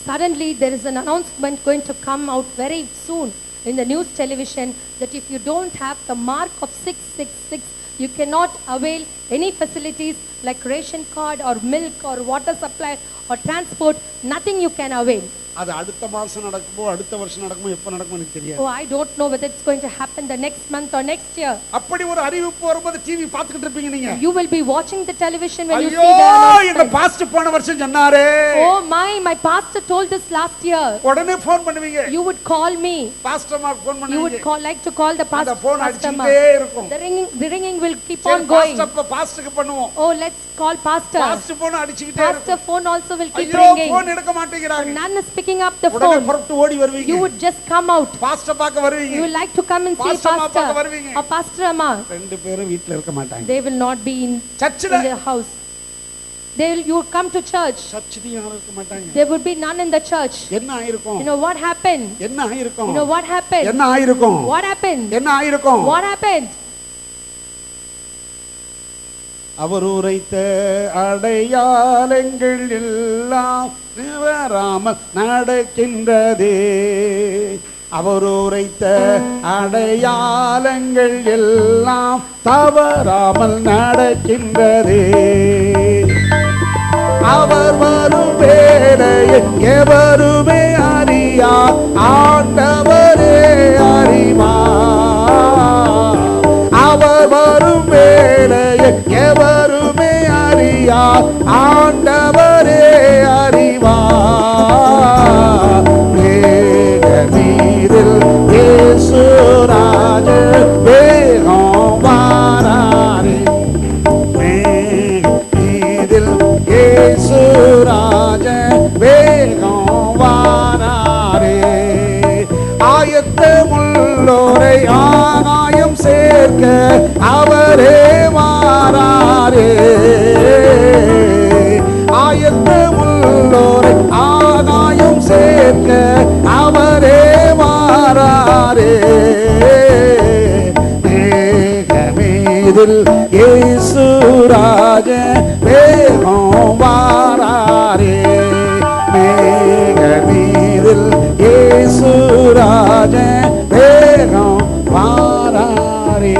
C: Suddenly there is an announcement going to come out very soon in the news television that if you don't have the mark of 666, you cannot avail any facilities like ration card or milk or water supply or transport. Nothing you can avail.
B: அது அடுத்த மாசம் நடக்குமோ அடுத்த வருஷம் நடக்குமோ எப்ப நடக்குமோ எனக்கு தெரியாது.
C: Oh, I don't know whether it's going to happen the next month or next year.
B: அப்படி ஒரு அறிவிப்பு வரும்போது டிவி பார்த்துக்கிட்டு இருப்பீங்க நீங்க.
C: You will be watching the television when you
B: ஐயோ
C: see the announcement.
B: இந்த பாஸ்டர் போன வருஷம் சொன்னாரே.
C: Oh my pastor told this last year.
B: உடனே ஃபோன் பண்ணுவீங்க.
C: You would call me.
B: Pastor mark phone
C: You
B: பண்ணுவீங்க.
C: would call, like to call the pastor.
B: அந்த phone அடிச்சிட்டே இருக்கும்.
C: The ringing will keep on going.
B: பாஸ்டருக்கு பண்ணுவோம்.
C: Oh, let's call pastor.
B: Pastor phone அடிச்சிட்டே இருக்கும்.
C: Pastor phone also will keep
B: ஐயோ
C: ringing.
B: Phone எடுக்க மாட்டேங்கிறாங்க.
C: None is picking up the
B: உடனே
C: phone.
B: புறப்பட்டு ஓடி வருவீங்க.
C: You would just come out.
B: Pastor பார்க்க வருவீங்க.
C: You would like to come and see
B: Pastor அம்மா பார்க்க
C: pastor
B: வருவீங்க.
C: or pastor amma.
B: ரெண்டு பேரும் வீட்ல இருக்க மாட்டாங்க.
C: They will not be in
B: சர்ச்சில
C: their house. You would come to church.
B: சர்ச்சில யாரும் இருக்க மாட்டாங்க.
C: There would be none in the church.
B: என்ன ஆயிருக்கும்?
C: You know what happened?
B: என்ன ஆயிருக்கும்?
C: You know what happened?
B: என்ன ஆயிருக்கும்?
C: What happened?
B: என்ன ஆயிருக்கும்?
C: What happened?
B: அவர் உரைத்த அடையாளங்கள் எல்லாம் நிவராமல் நடக்கின்றதே. அவர் உரைத்த அடையாளங்கள் எல்லாம் தவறாமல் நடக்கின்றதே. அவர் வரும் வேளையை எவருமே அறியார், ஆண்டவரே அறிவார். அவர் வரும் வேளையை எவருமே அறியார், ஆண்டவரே அறிவார். மேகமீதில் இயேசு ராஜர் வேகம் வாராரே. மேகமீதில் இயேசு ராஜர் வேகம் வாராரே. ஆயத்தமுள்ளோரை ஆகாயம் சேர்க்க அவரே வாராரே. ஆயத்தமுள்ளோரை ஆகாயம் சேர்க்க அவரே வாராரே. மேகமீதில் இயேசு ராஜன் வேகம் வாராரே. மேகமீதில் இயேசு ராஜன் வேகம் வாராரே.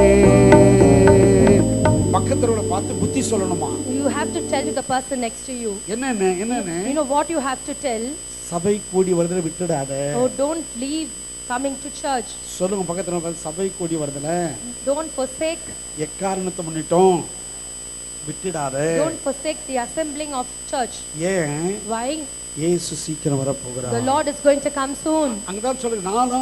B: பக்கத்துல பார்த்து புத்தி சொல்லணுமா?
C: You have to tell to the person next to you.
B: என்னன்னு என்னன்னு?
C: You know what you have to tell?
B: சபை கூடி வருதுல விட்டுடாத.
C: Oh, don't leave coming to church.
B: சொல்லுங்க பக்கத்துல பார்த்து சபை கூடி வருதுல.
C: Don't forsake.
B: எக்காரணத்தை முன்னிட்டும் விட்டுடாத.
C: Don't forsake the assembling of church.
B: ஏன்?
C: Why?
B: இயேசு சீக்கிரம் வர போகிறார்.
C: The Lord is going to come soon.
B: அங்கதான் சொல்லுங்க, நான்